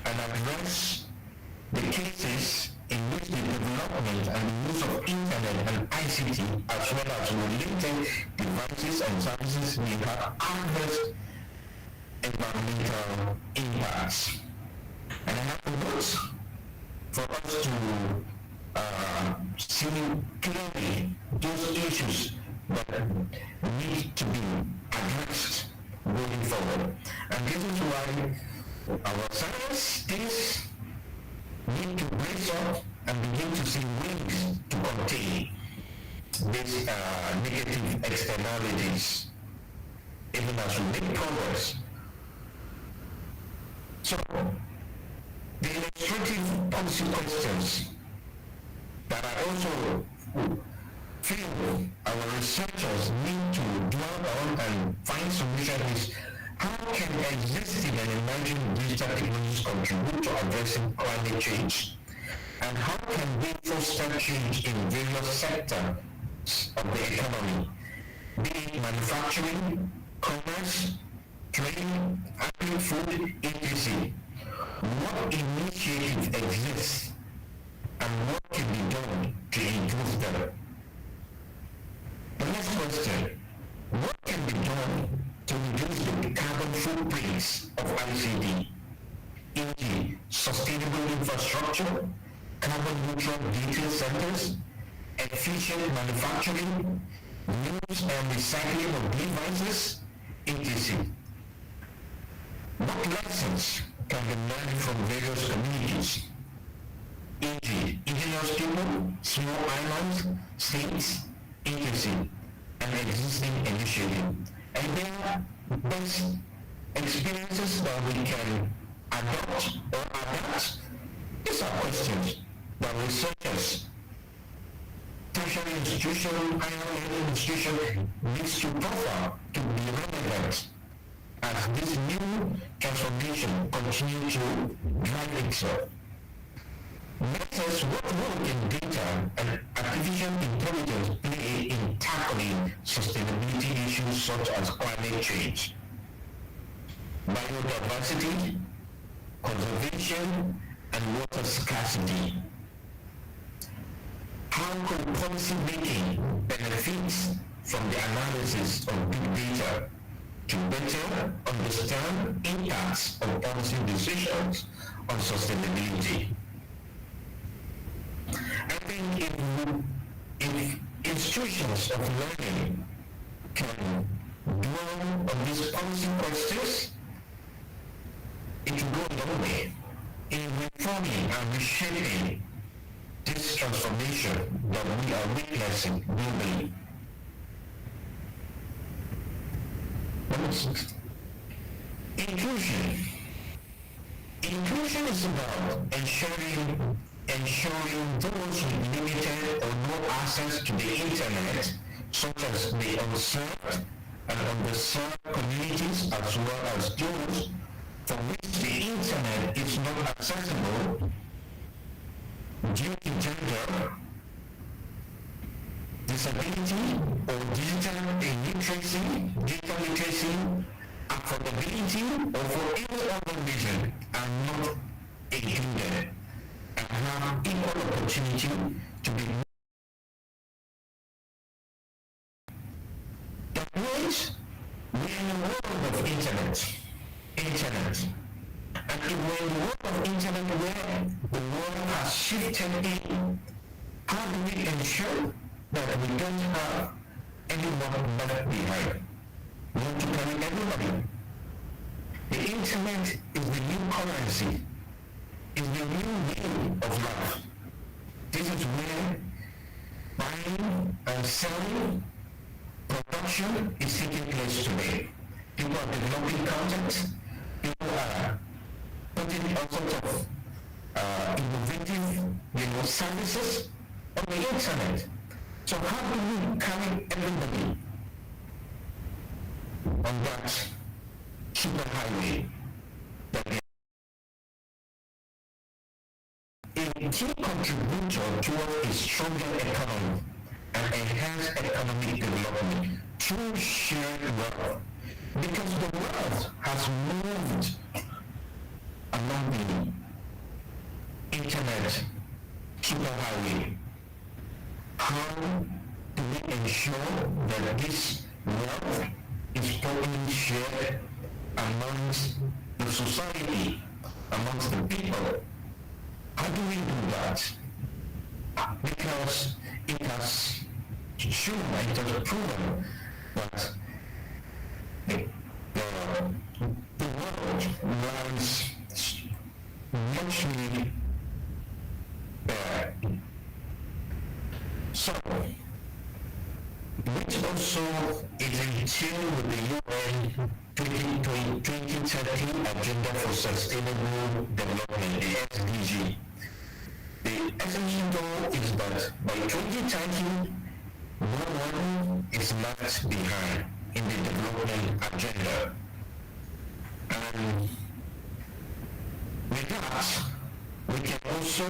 and address the cases in which the development and the use of internet and ICT as well as related devices and services may have adverse environmental impacts. And I have to note for us to see clearly those issues that need to be addressed going forward. And this is why our scientists need to brace up and begin to see ways to contain these negative externalities, even as we make progress So, the illustrative policy questions that I also feel our researchers need to dwell on and find solutions is how can existing and emerging digital technologies contribute to addressing climate change? And how can we foster change in various sectors of the economy, be it manufacturing, commerce, trade, agri-food, etc. What initiatives exist and what can be done to improve them? The next question, what can be done to reduce the carbon footprints of ICD, e.g. sustainable infrastructure, carbon neutral data centers, efficient manufacturing, use and recycling of devices, etc. What lessons can be learned from various communities, e.g. indigenous people, small islands, states, etc. and existing initiatives? And there are best experiences that we can adopt or adapt. These are questions that researchers, tertiary institution, higher learning institution needs to profile to be relevant as this new transformation continues to drive itself. Next is what role can data and artificial intelligence play in tackling sustainability issues such as climate change, biodiversity, conservation, and water scarcity? How can policy making benefit from the analysis of big data to better understand impacts of policy decisions on sustainability? I think if institutions of learning can dwell on these policy questions, it will go a long way in reforming and reshaping this transformation that we are witnessing globally. Inclusion. Inclusion is about ensuring those with limited or no access to the internet, such as the unserved and underserved communities, as well as those for which the internet is not accessible due to gender, disability, or digital illiteracy, digital literacy, affordability, or for any other reason are not included and have equal opportunity to be. That means we are in a world of internet. And if we're in a world of internet where the world has shifted in, how do we ensure that we don't have anyone left behind? We want to carry everybody. The internet is the new currency, is the new way of life. This is where buying and selling, production is taking place today. People are developing content, people are putting all sorts of innovative services on the internet. So how do we carry everybody on that superhighway that a key contributor towards a stronger economy and enhanced economic development through shared wealth? Because the wealth has moved along the internet superhighway. How do we ensure that this wealth is properly shared amongst the society, amongst the people? How do we do that? Because it has shown, it has proven that the world lies muchly so, which also is in tune with the UN 2030 Agenda for Sustainable Development, the SDG. The SDG goal is that by 2030, no one is left behind in the development agenda. And with that, we can also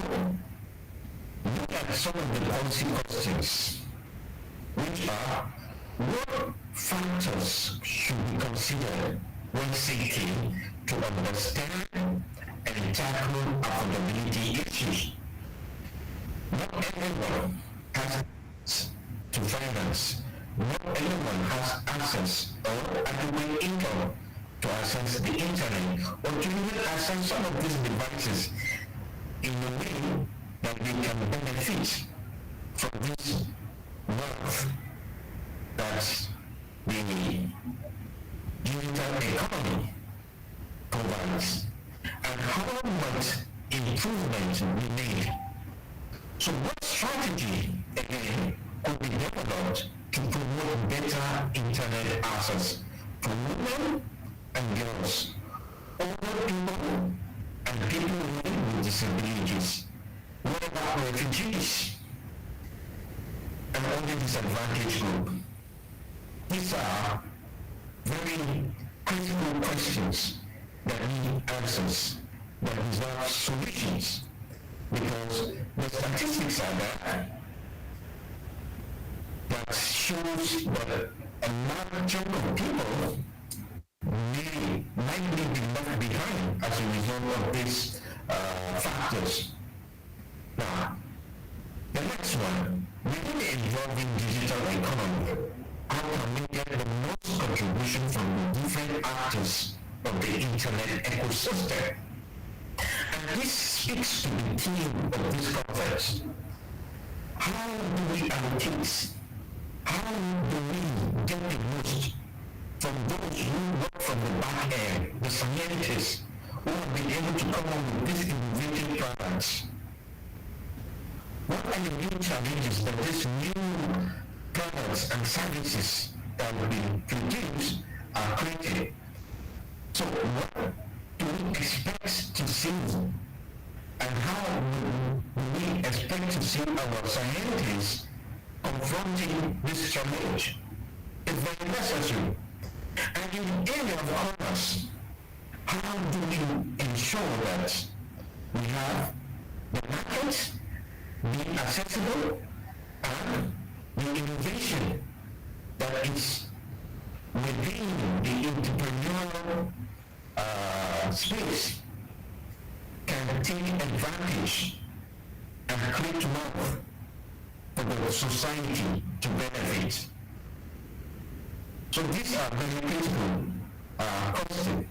look at some of the policy questions, which are: what factors should be considered when seeking to understand and tackle affordability issues? Not everyone has access to finance. Not everyone has access or adequate income to access the internet or to even access some of these devices in a way that they can benefit from this wealth that the digital economy provides, and how much improvement we need. So what strategy, again, could be developed to promote better internet access for women and girls, older people, and people living with disabilities? What about refugees and other disadvantaged groups? These are very critical questions that need answers, that deserve solutions, because the statistics are there that shows that a large chunk of people might be left behind as a result of these factors. Now, the next one, within the evolving digital economy, how can we get the most contribution from the different actors of the internet ecosystem? And this speaks to the theme of this conference. How do we allocate? How do we get the most from those who work from the back end, the scientists who have been able to come up with these innovative products? What are the new challenges that these new products and services that will be produced are created? So what do we expect to see, and how do we expect to see our scientists confronting this challenge? It's very necessary. And in the area of commerce, how do we ensure that we have the market being accessible and the innovation that is within the entrepreneurial space can take advantage and create wealth for the society to benefit? So these are very critical questions.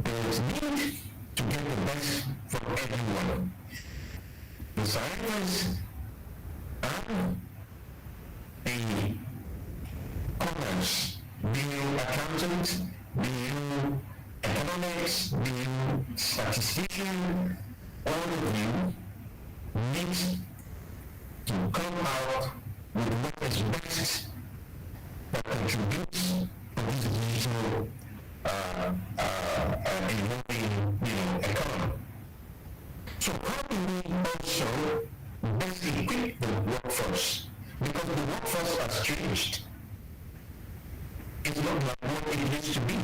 There is need to get the best from everyone. The scientists and the commerce, be you accountants, be you economics, be you statistician, all of you need to come out with what is best that contributes to this digital evolving economy. So how do we also best equip the workforce? Because the workforce has changed. It's not like what it used to be.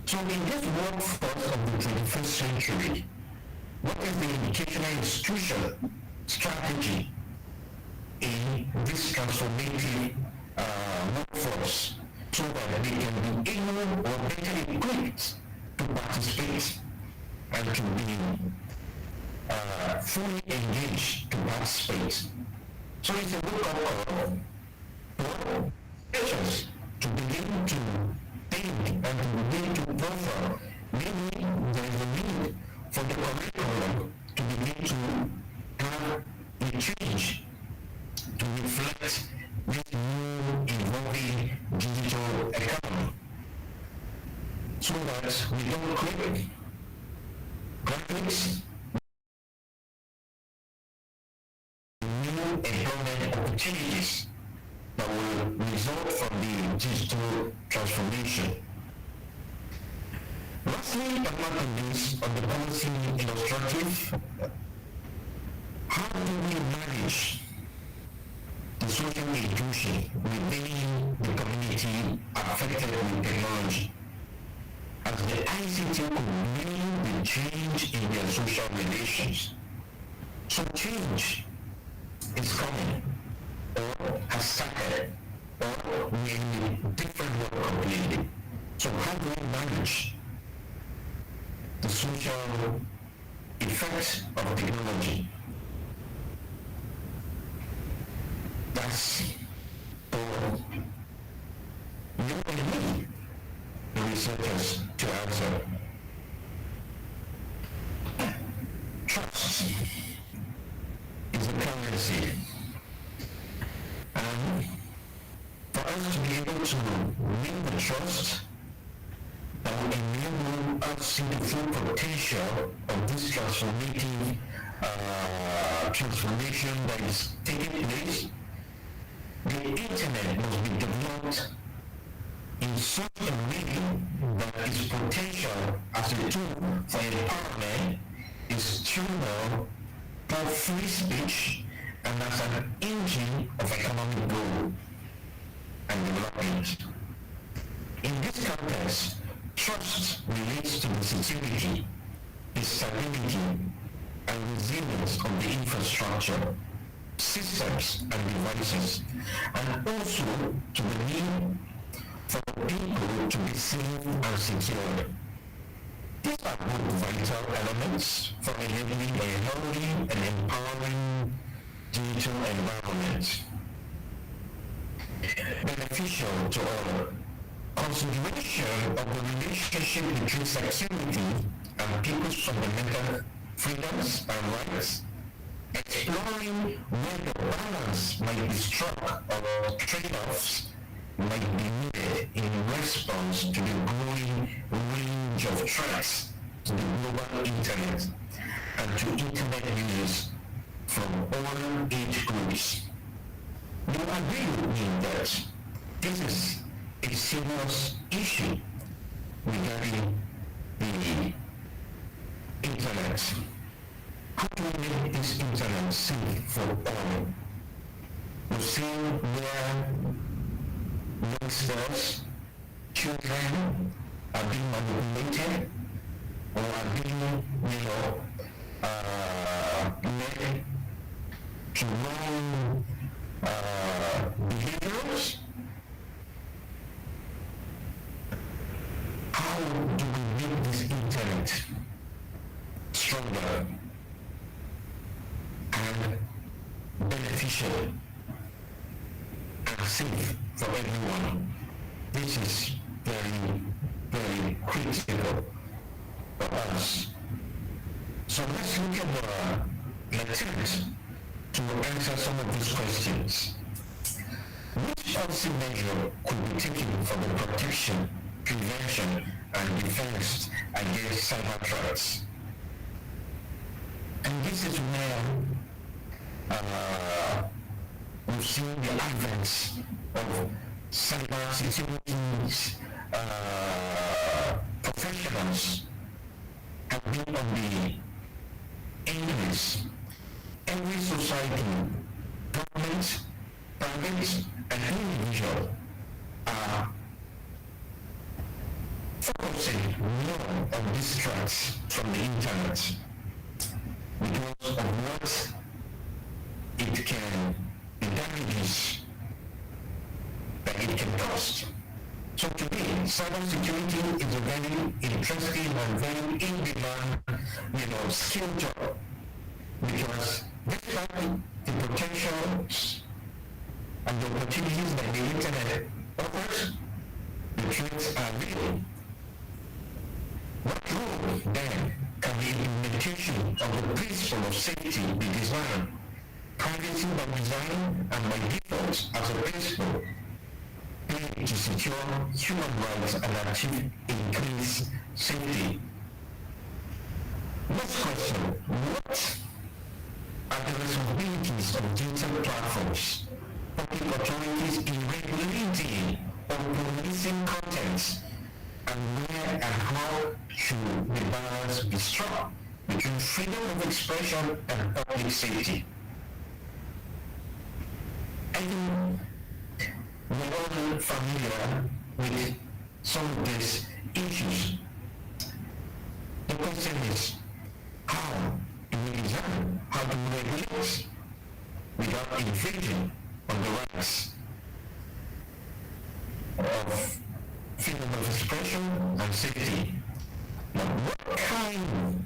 So in this workforce of the 21st century, what is the educational institution strategy in this transformative workforce so that they can be able or better equipped to participate and to be fully engaged to participate? So it's a wake-up call for teachers to begin to think and to begin to profile. Maybe there is a need for the curriculum to begin to have a change to reflect this new evolving digital economy, so that we don't create graduates employment opportunities that will result from the digital transformation. transformation. Lastly, but not the least, on the policy illustrative, how do we manage the social inclusion within the community affected with technology, as the ICT could bring the change in their social relations? So change is coming, or has started, or we're in a different world completely. So how do we manage the social effects of technology? That's for you and me, the researchers, to answer. Trust is a currency, and for us to be able to win the trust that will enable us to see the full potential of this transformative transformation that is taking place, the internet must be developed in such a way that its potential as a tool for empowerment is tunable for free speech and as an engine of economic growth and development. In this context, trust relates to the security, the stability, and resilience of the infrastructure, systems, and devices, and also to the need for people to be safe and secure. These are both vital elements for enabling a healthy and empowering digital environment. Beneficial to all. Consideration of the relationship between security and people's fundamental freedoms and rights, exploring where the balance might be struck or trade-offs might be needed in response to the growing range of threats to the global internet and to internet users from all age groups. You agree with me that this is a serious issue regarding the internet. How do we make this internet safe for all? We've seen where youngsters, children are being manipulated or are being, led to wrong behaviors. How do we make this internet stronger and beneficial and safe for everyone? This is very, very critical for us. So let's look at the attempt to answer some of these questions. Which policy measure could be taken for the protection, prevention, and defense against cyber threats? And this is where we've seen the advance of cyber security professionals have been on the increase. Every society, government, private, and individual are focusing more on these threats from the internet because of what it can, the damages that it can cost. So today, cybersecurity is a very interesting and very in-demand, skill job, because despite the potentials and the opportunities that the internet offers, the threats are real. What role then can the implementation of the principle of safety be designed? Privacy by design and by default as a principle play to secure human rights and achieve increased safety. Next question, what are the responsibilities of digital platforms, public authorities in regulating on policing contents and where and how should the balance be struck between freedom of expression and public safety. I think we're all familiar with some of these issues. The question is, how do we design, how do we regulate without infringing on the rights of freedom of expression and safety? Now, what kind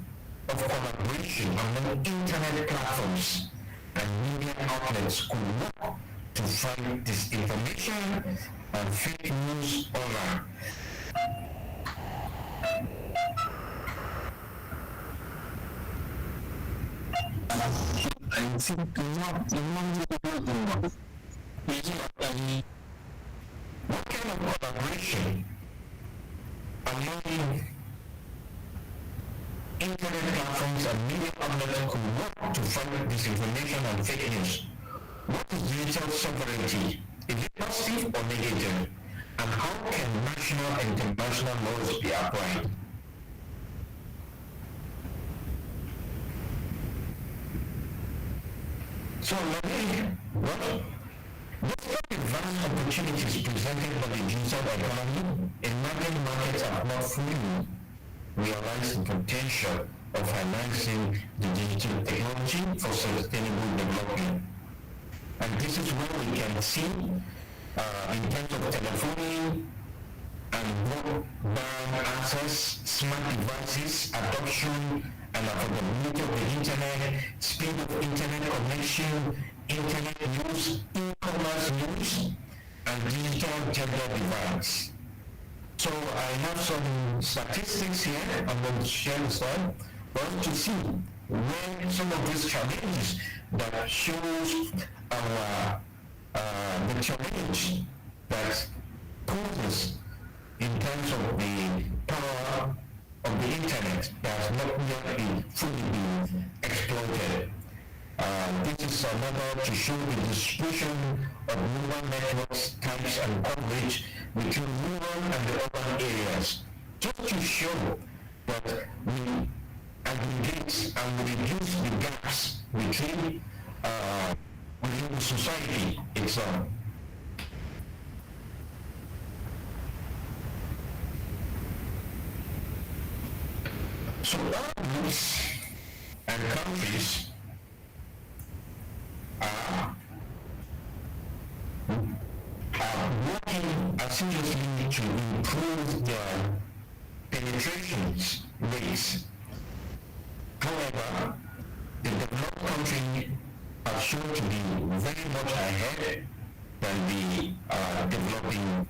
of collaboration among internet platforms and media outlets could work to fight disinformation and fake news online? I think what kind of collaboration among internet platforms and media outlets could work to fight disinformation and fake news? What is digital sovereignty? Is it positive or negative? And how can national and international laws be applied? So, despite the vast opportunities presented by the digital economy, emerging markets have not fully realized the potential of harnessing the digital technology for sustainable development. And this is where we can see in terms of telephoning and broadband access, smart devices, adoption and affordability of the internet, speed of internet connection, internet use, e-commerce use, and digital gender divides. So I have some statistics here I'm going to share with them for us to see where some of these challenges that shows our the challenge that poses in terms of the power of the internet that has not yet been fully been exploited. This is another to show the distribution of mobile networks types and coverage between rural and the urban areas, just to show that we aggregate and we reduce the gaps between within the society itself. So all groups and countries are working assiduously to improve their penetration rates. However, the developed countries are shown to be very much ahead than the developing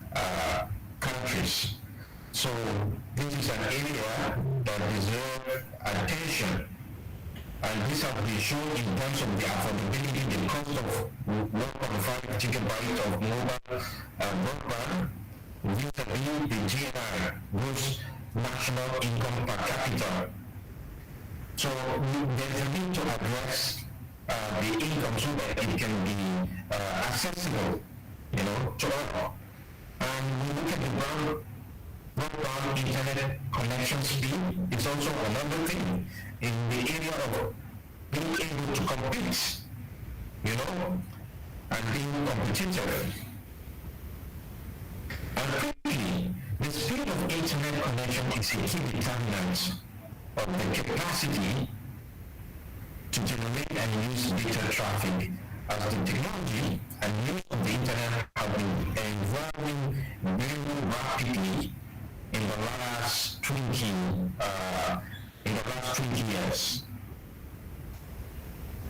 countries. So this is an area that deserves attention. And this has been shown in terms of the affordability, the cost of 1.5 gigabytes of mobile broadband vis-a-vis the GNI, gross national income per capita. So there's a need to address the income so that it can be accessible, to all. And we look at the broadband internet connection speed. It's also another thing in the area of being able to compete, and being competitive. And quickly, the speed of internet connection is a key determinant of the capacity to generate and use data traffic, as the technology and use of the internet have been evolving very rapidly in the last 20 years.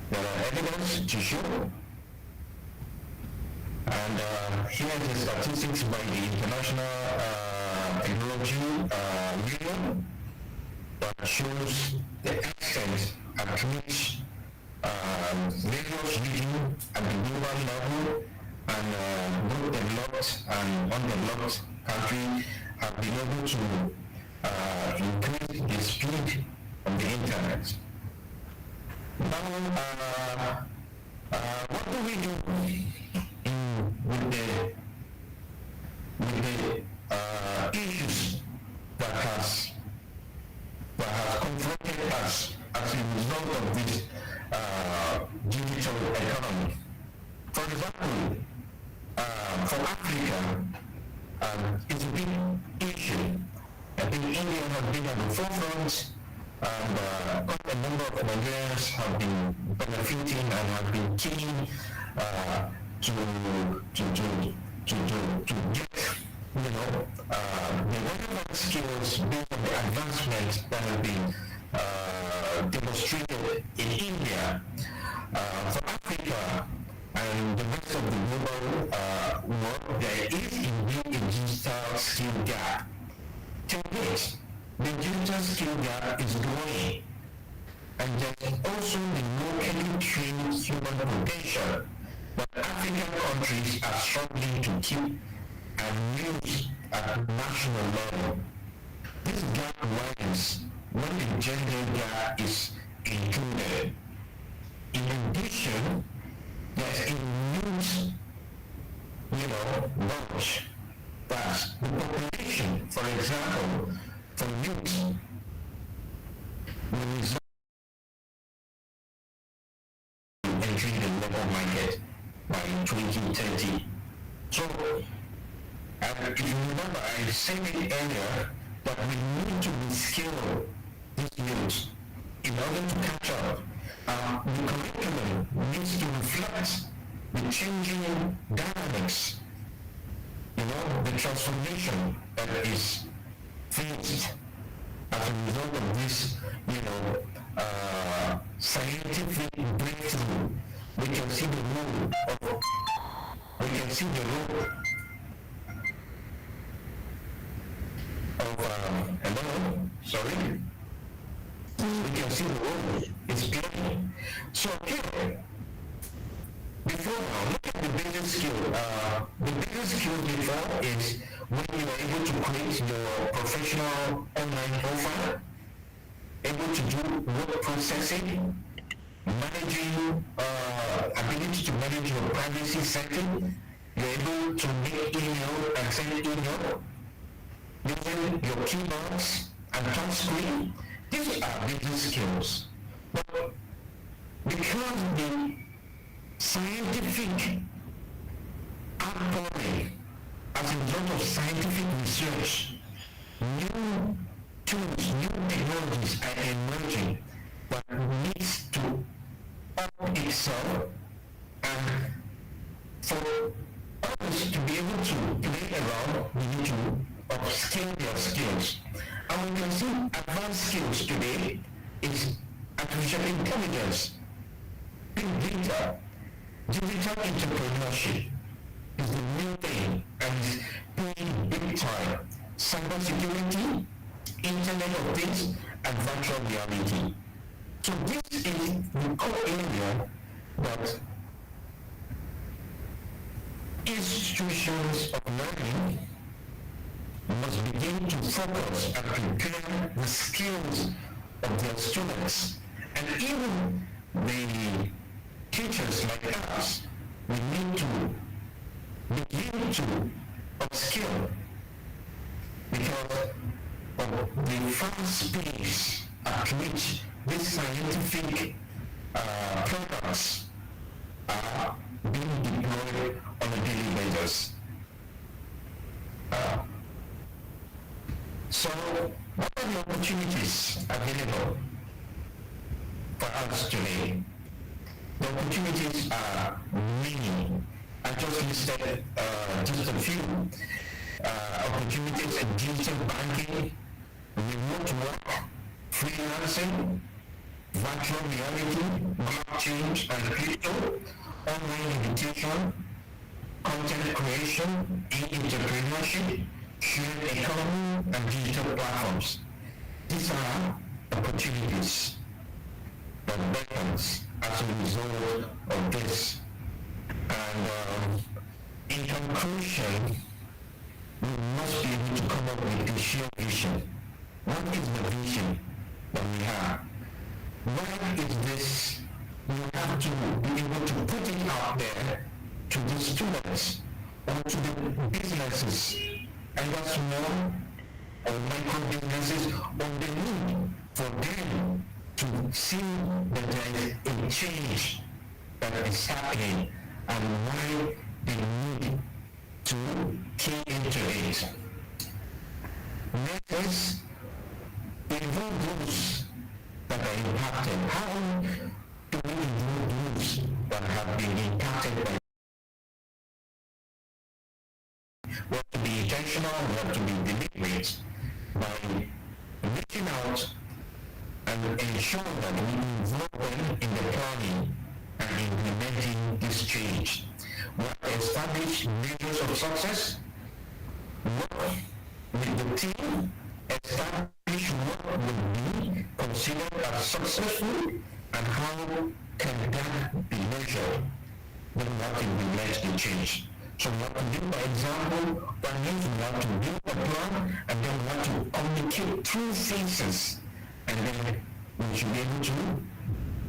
There are evidence to show, and here are the statistics by the International Technology Union that shows the extent at which various regions at the global level and both developed and undeveloped countries have been able to increase the speed of the internet. Now, what do we do with the with the issues that has confronted us as a result of this digital economy. For example, for Africa, it's a big issue. I think India has been at the forefront, and quite a number of Nigerians have been benefiting and have been keen to get, the relevant skills based on the advancements that have been demonstrated in India. For Africa and the rest of the global world, there is indeed a digital skill gap. To this, the digital skill gap is growing, and there is also the locally trained human potential that African countries are struggling to keep and use at national level. This gap widens when the gender gap is included. In addition, there's a huge, knowledge that the population, for example, for youth, will result in entering the labor market by 2030. So, if you remember, I said it earlier that we need to reskill these youth in order to catch up. The curriculum needs to reflect the changing dynamics, the transformation that is faced as a result of this, scientific breakthrough. We can see the role we can see the role it's playing. So here, before now, look at the basic skill. The basic skill before is when you are able to create your professional online profile, able to do word processing, managing, ability to manage your privacy setting, you're able to make email and send email, using your keyboards and touch screen. These are basic skills. But because the scientific outpouring as a result of scientific research, new tools, new technologies are emerging that needs to up itself, and for others to be able to play around, we need to upskill their skills. And we can see advanced skills today is artificial intelligence, big data, digital entrepreneurship is the new thing and is paying big time. Cybersecurity, Internet of Things, and virtual reality. So this is the core area that institutions of learning must begin to focus and prepare the skills of their students. And even the teachers like us, we need to begin to upskill because of the fast pace at which these scientific products are being deployed on a daily basis. So, what are the opportunities available for us today? The opportunities are many. I just listed just a few. Opportunities in digital banking, remote work, freelancing, virtual reality, blockchain and crypto, online education, content creation, e-entrepreneurship, shared economy, and digital platforms. These are opportunities that beckons as a result of this. And in conclusion, we must be able to come up with a shared vision. What is the vision that we have? Why is this? We have to be able to put it out there to the students onto the businesses and the small or micro businesses on the need for them to see that there is a change that is happening and why they need to key into it. Next is involve those that are impacted. How do we involve those that have been impacted by? We have to be intentional, we have to be deliberate by reaching out and ensure that we involve them in the planning and implementing this change. We have to establish measures of success, work with the team, establish what would be considered as successful and how can that be measured. Then we have to implement the change. So we have to do, by example, that means we have to build a plan and then we have to communicate through phases, and then we should be able to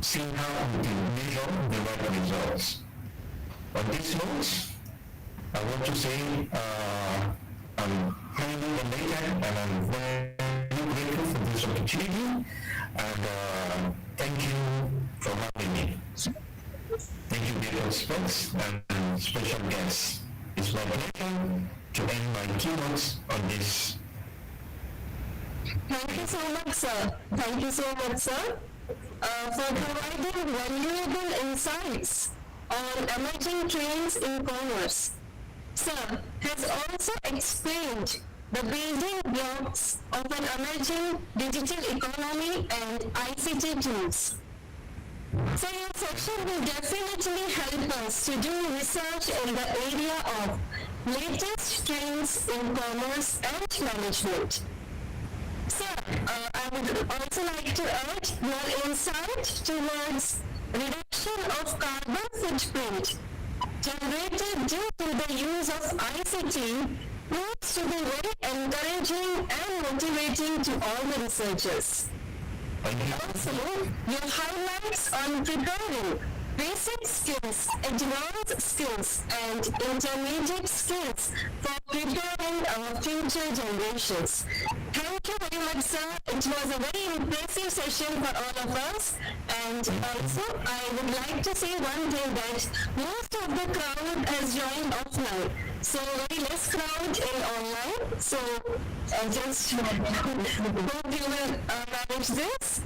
see how we can measure the right results. On this note, I want to say I'm highly elated and I'm very grateful for this opportunity, and thank you for having me. Thank you, dear participants and special guests. It's my pleasure to end my keynotes on this. Thank you so much, sir. Thank you so much, sir, for providing valuable insights on emerging trends in commerce. Sir has also explained the building blocks of an emerging digital economy and ICT tools. So your section will definitely help us to do research in the area of latest trends in commerce and management. Sir, I would also like to add your insight towards reduction of carbon footprint generated due to the use of ICT proves to be very encouraging and motivating to all the researchers. Also, your highlights on preparing basic skills, advanced skills, and intermediate skills for preparing our future generations. Thank you very much, sir. It was a very impressive session for all of us. And also, I would like to say one thing, that most of the crowd has joined offline. So very less crowd in online. So just hope you will manage this.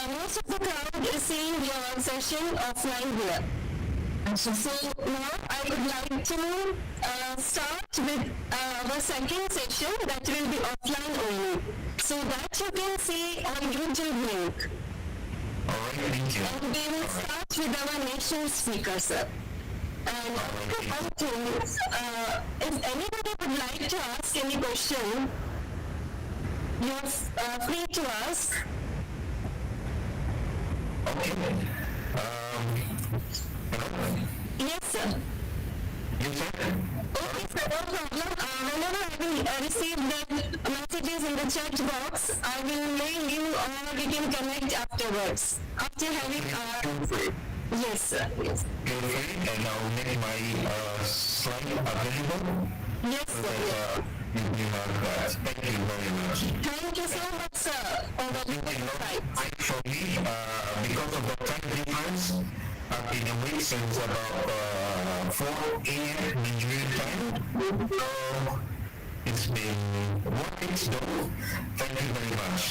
Most of the crowd is seeing your session offline here. So now I would like to start with the second session that will be offline only. So that you can see on YouTube link. Alright, thank you. And we will start with our national speaker, sir. And one thing, if anybody would like to ask any question, you're free to ask. Okay. Yes, sir. You said? Okay, sir, no problem. Whenever I will receive the messages in the chat box, I will mail you, or we can connect afterwards. After having Feel free. Yes, sir. Yes. Feel free, and I'll make my slide available. Yes, So sir. that you have that. Thank you very much. Thank you so much, sir, for the insight. Actually, because of the time difference, I've been awake since about 4 a.m. Nigerian time. So it's been 1 week though. Thank you very much.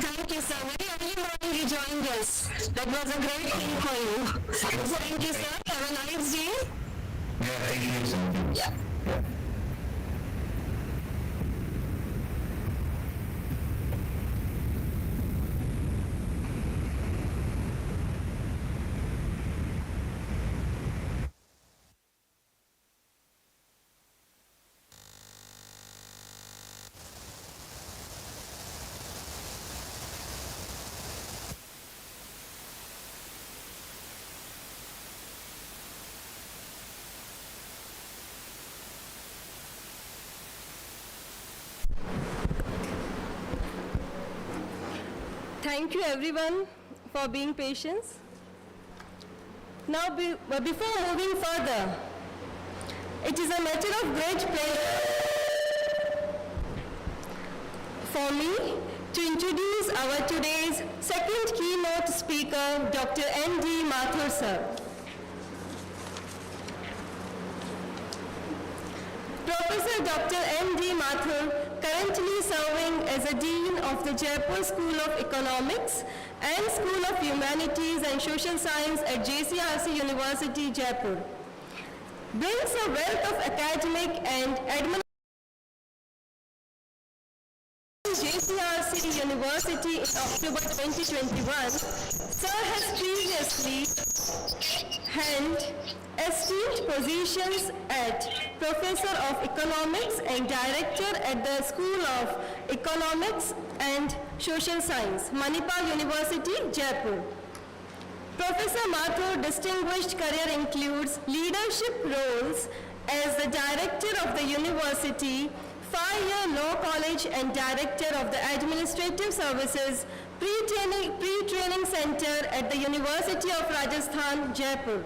Thank you, sir. Very early morning you joined us. That was a great thing for you. Thank you, sir. Have a nice day. Yeah, thank you so much. Yeah. Thank you everyone for being patient. Now, before moving further, It is a matter of great pleasure for me to introduce our today's second keynote speaker, Dr. N.D. Mathur sir. Professor Dr. N.D. Mathur, currently serving as a Dean of the Jaipur School of Economics and School of Humanities and Social Science at JCRC University, Jaipur, brings a wealth of academic and administrative JCRC University in October 2021. Sir has previously held esteemed positions at Professor of Economics and Director at the School of Economics and Social Science, Manipal University, Jaipur. Professor Mathur's distinguished career includes leadership roles as the Director of the University, 5-year Law College and Director of the Administrative Services Pre-Training Center at the University of Rajasthan, Jaipur.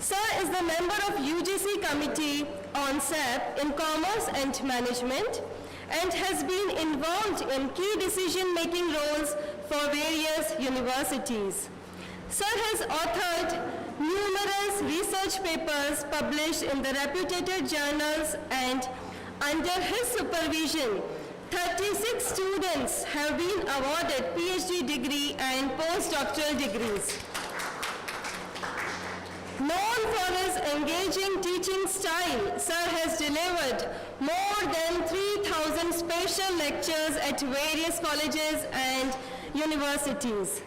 Sir is the member of UGC Committee on SAP in Commerce and Management and has been involved in key decision-making roles for various universities. Sir has authored numerous research papers published in the reputed journals, and under his supervision, 36 students have been awarded PhD degree and postdoctoral degrees. Known for his engaging teaching style, Sir has delivered more than 3,000 special lectures at various colleges and universities.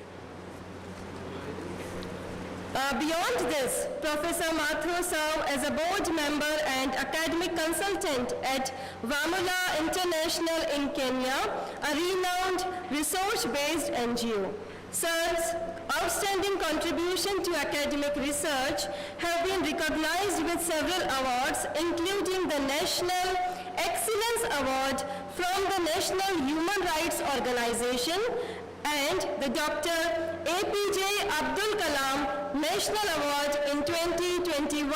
Beyond this, Professor Mathur served as a board member and academic consultant at Wamula International in Kenya, a renowned research-based NGO. Sir's outstanding contribution to academic research have been recognized with several awards, including the National Excellence Award from the National Human Rights Organization and the Dr. APJ Abdul Kalam National Award in 2021.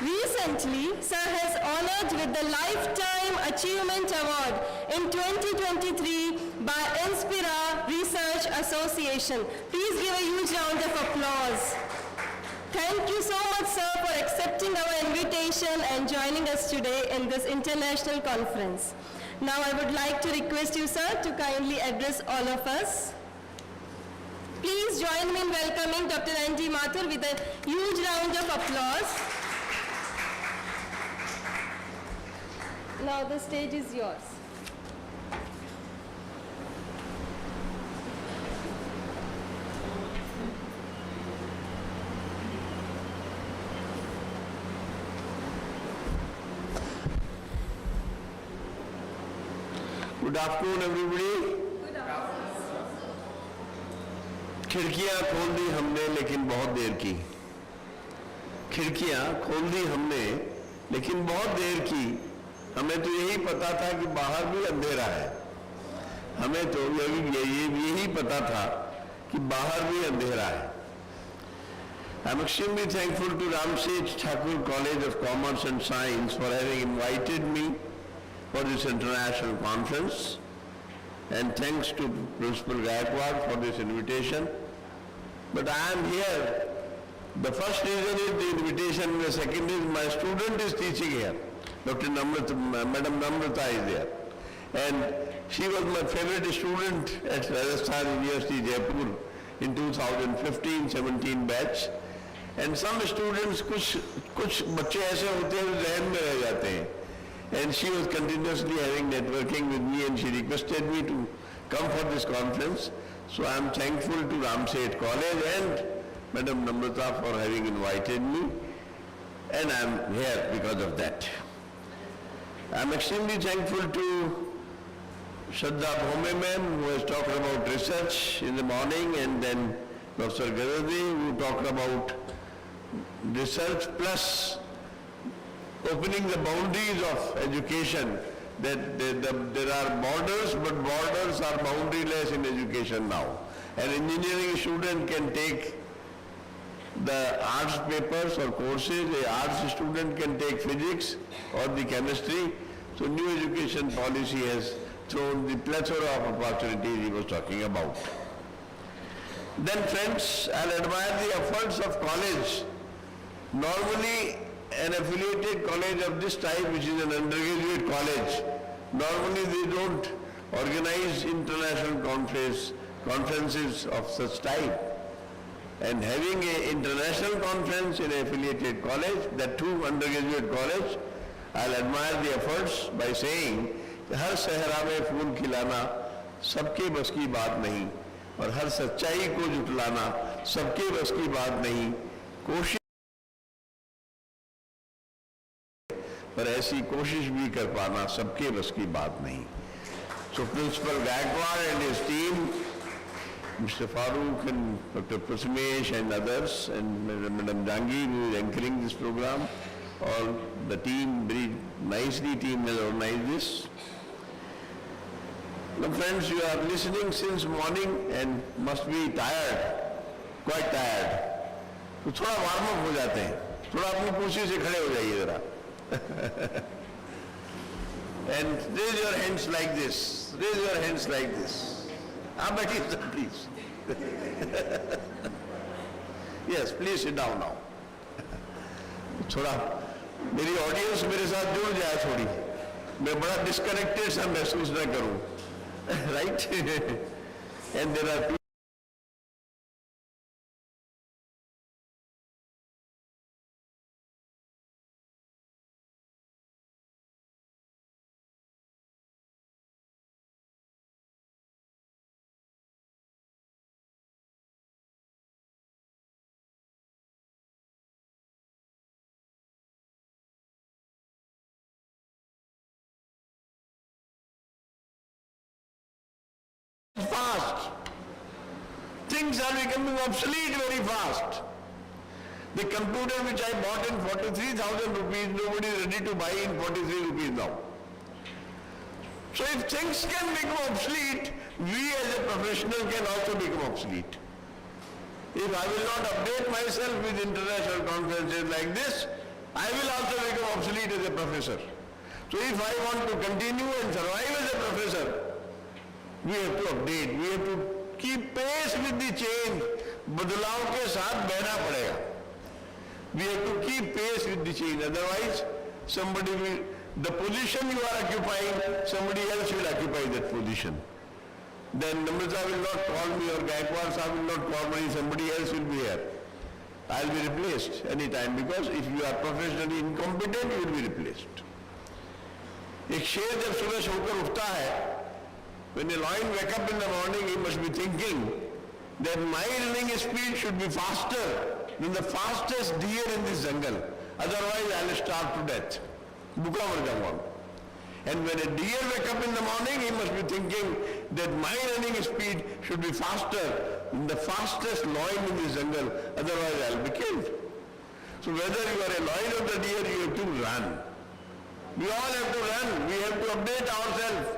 Recently, Sir has honored with the Lifetime Achievement Award in 2023 by Inspira Research Association. Please give a huge round of applause. Thank you so much, sir, for accepting our invitation and joining us today in this international conference. Now I would like to request you, sir, to kindly address all of us. Please join me in welcoming Dr. N.D. Mathur with a huge round of applause. Now the stage is yours. Good afternoon, everybody. खिड़कियां खोल दी हमने लेकिन बहुत देर की. खिड़कियां खोल दी हमने लेकिन बहुत देर की. हमें तो यही पता था कि बाहर भी अंधेरा है. हमें तो यही पता था कि बाहर भी अंधेरा है. I'm extremely thankful to Ramsey Thakur College of Commerce and Science for having invited me for this international conference, and thanks to Principal Gaikwad for this invitation. But I am here. The first reason is the invitation, the second is my student is teaching here. Dr. Namrata, Madam Namrata is there. And she was my favorite student at Rajasthan University, Jaipur in 2015-17 batch. And some students, कुछ बच्चे ऐसे होते हैं जो जहन में रह जाते हैं. And she was continuously having networking with me, and she requested me to come for this conference. So I am thankful to Ramsey College and Madam Namrata for having invited me, and I am here because of that. I am extremely thankful to Shraddha Bhome ma'am, who has talked about research in the morning, and then Professor Gadade, who talked about research plus opening the boundaries of education, that there are borders, but borders are boundaryless in education now. An engineering student can take the arts papers or courses. The arts student can take physics or the chemistry. So new education policy has thrown the plethora of opportunities he was talking about. Then friends, I'll admire the efforts of college. Normally an affiliated college of this type, which is an undergraduate college, normally they don't organize international conferences of such type. And having an international conference in an affiliated college, that too undergraduate college, I'll admire the efforts by saying हर सहरा में फूल खिलाना सबके बस की बात नहीं और हर सच्चाई को जुटलाना सबके बस की बात नहीं, कोशिश पर ऐसी कोशिश भी कर पाना सबके बस की बात नहीं. So Principal Gaikwad and his team, Mr. Farooq and Dr. Prasmesh and others, and Madam Jangi who is anchoring this program, all the team, very nicely team has organized this. Now friends, you are listening since morning and must be tired, quite tired. तो थोड़ा warm up हो जाते हैं, थोड़ा अपनी कुर्सी से खड़े हो जाइए जरा. And raise your hands like this. Raise your hands like this. बैठिए please. Yes, please sit down now. थोड़ा मेरी ऑडियंस मेरे साथ जुड़ जाए थोड़ी, मैं बड़ा डिस्कनेक्टेड सा महसूस न करूं. Right? And there are people fast. Things are becoming obsolete very fast. The computer which I bought in 43,000 rupees, nobody is ready to buy in 43 rupees now. So if things can become obsolete, we as a professional can also become obsolete. If I will not update myself with international conferences like this, I will also become obsolete as a professor. So if I want to continue and survive as a professor, we have to update, we have to keep pace with the change. बदलाव के साथ बहना पड़ेगा. We have to keep pace with the change. Otherwise, somebody will, the position you are occupying, somebody else will occupy that position. Then Namrata will not call me or Gaikwad Sahib will not call me, somebody else will be here. I will be replaced anytime because if you are professionally incompetent, you will be replaced. एक शेर जब सुबह सोकर उठता है, when a lion wake up in the morning, he must be thinking that my running speed should be faster than the fastest deer in this jungle. Otherwise, I will starve to death. Bhuka mar jaunga. And when a deer wake up in the morning, he must be thinking that my running speed should be faster than the fastest lion in this jungle. Otherwise, I will be killed. So whether you are a lion or the deer, you have to run. We all have to run. We have to update ourselves.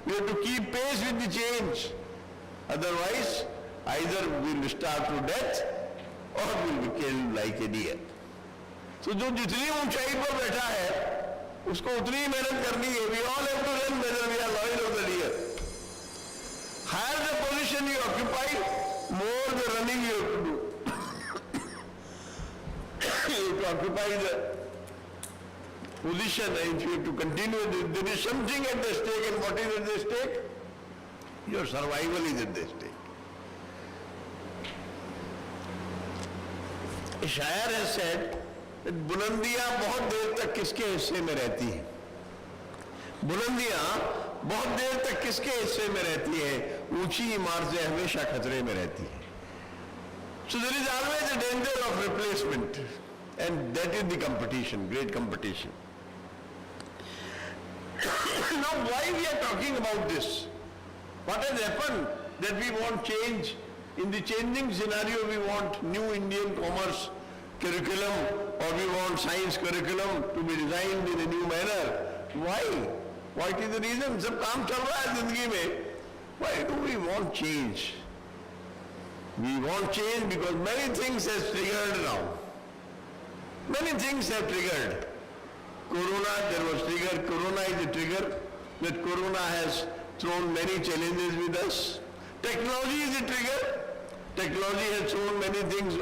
We have to keep pace with the change. Otherwise, either we will starve to death or we will be killed like a deer. So जो जितनी ऊंचाई पर बैठा है, उसको उतनी ही मेहनत करनी है. We all have to run whether we are lion or the deer. Higher the position you occupy, more the running you have to do. You have to occupy the position, and if you have to continue, there is something at the stake, and what is at the stake? Your survival is at the stake. A शायर has said that बुलंदियां बहुत देर तक किसके हिस्से में रहती हैं? बुलंदियां बहुत देर तक किसके हिस्से में रहती हैं? ऊंची इमारतें हमेशा खतरे में रहती हैं. So there is always a danger of replacement, and that is the competition, great competition. Now why we are talking about this? What has happened that we want change? In the changing scenario, we want new Indian commerce curriculum, or we want science curriculum to be designed in a new manner. Why? What is the reason? सब काम चल रहा है जिंदगी में. Why do we want change? We want change because many things have triggered now. Many things have triggered. Corona, there was trigger. Corona is a trigger. That Corona has thrown many challenges with us. Technology is a trigger. Technology has thrown many things.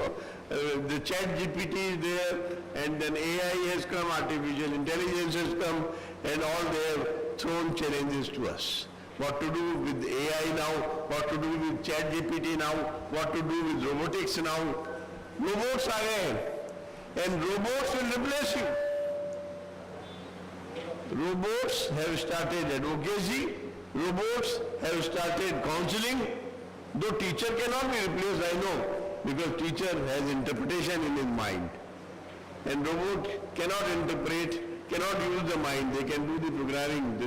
The chat GPT is there, and then AI has come, artificial intelligence has come, and all they have thrown challenges to us. What to do with AI now, what to do with chat GPT now, what to do with robotics now. Robots are there, and robots will replace you. Robots have started advocacy, robots have started counseling, though teacher cannot be replaced, I know, because teacher has interpretation in his mind. And robot cannot interpret, cannot use the mind, they can do the programming,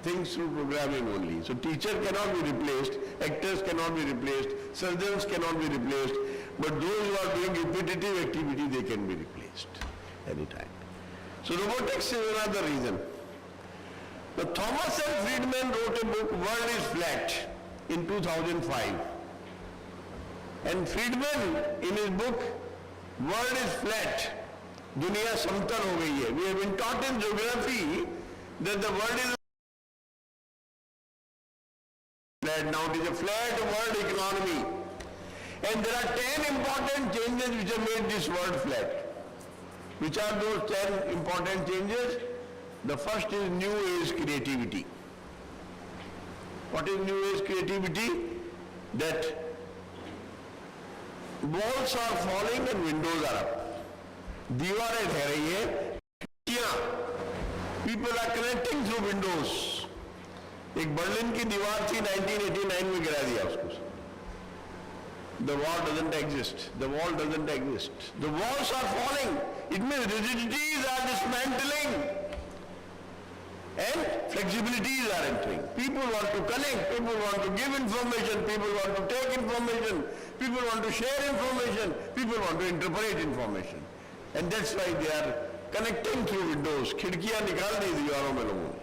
things through programming only. So teacher cannot be replaced, actors cannot be replaced, surgeons cannot be replaced, but those who are doing repetitive activity, they can be replaced anytime. So robotics is another reason. Now, Thomas and Friedman wrote a book, World is Flat, in 2005. And Friedman, in his book, World is Flat, Dunia Samtal ho gayi hai. We have been taught in geography that the world is flat. Now it is a flat world economy. And there are 10 important changes which have made this world flat. Which are those 10 important changes? The first is new age creativity. What is new age creativity? That walls are falling and windows are up. दीवारें ठह रही है, people are connecting through windows. एक Berlin की दीवार थी 1989 में गिरा दिया उसको. The wall doesn't exist. The wall doesn't exist. The walls are falling. It means rigidities are dismantling and flexibilities are entering. People want to connect. People want to give information. People want to take information. People want to share information. People want to interpret information. And that's why they are connecting through windows. खिड़कियां निकाल दी दीवारों में लोगों ने.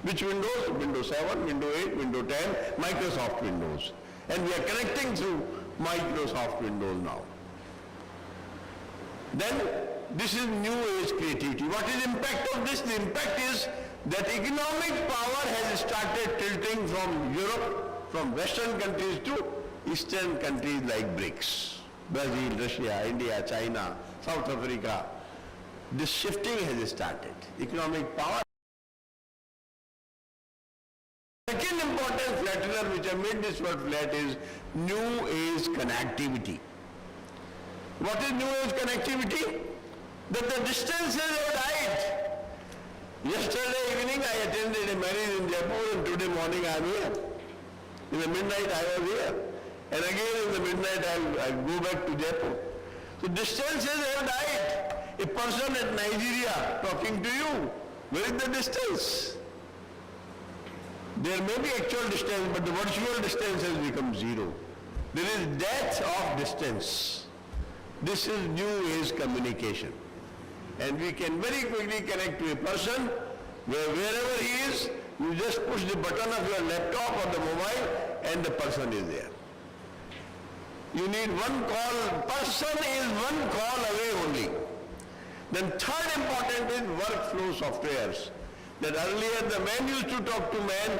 Which windows? Windows 7, Windows 8, Windows 10, Microsoft Windows. And we are connecting through Microsoft Windows now. Then this is new age creativity. What is the impact of this? The impact is that economic power has started tilting from Europe, from Western countries to Eastern countries like BRICS. Brazil, Russia, India, China, South Africa. This shifting has started. Economic power. Second important flattener which have made this world flat is new age connectivity. What is new age connectivity? That the distances have died. Yesterday evening I attended a marriage in Jaipur and today morning I am here. In the midnight I was here. And again in the midnight I go back to Jaipur. So distances have died. A person at Nigeria talking to you, where is the distance? There may be actual distance, but the virtual distance has become zero. There is death of distance. This is new age communication. And we can very quickly connect to a person wherever he is, you just push the button of your laptop or the mobile and the person is there. You need one call, person is one call away only. Then third important is workflow softwares. That earlier the man used to talk to man,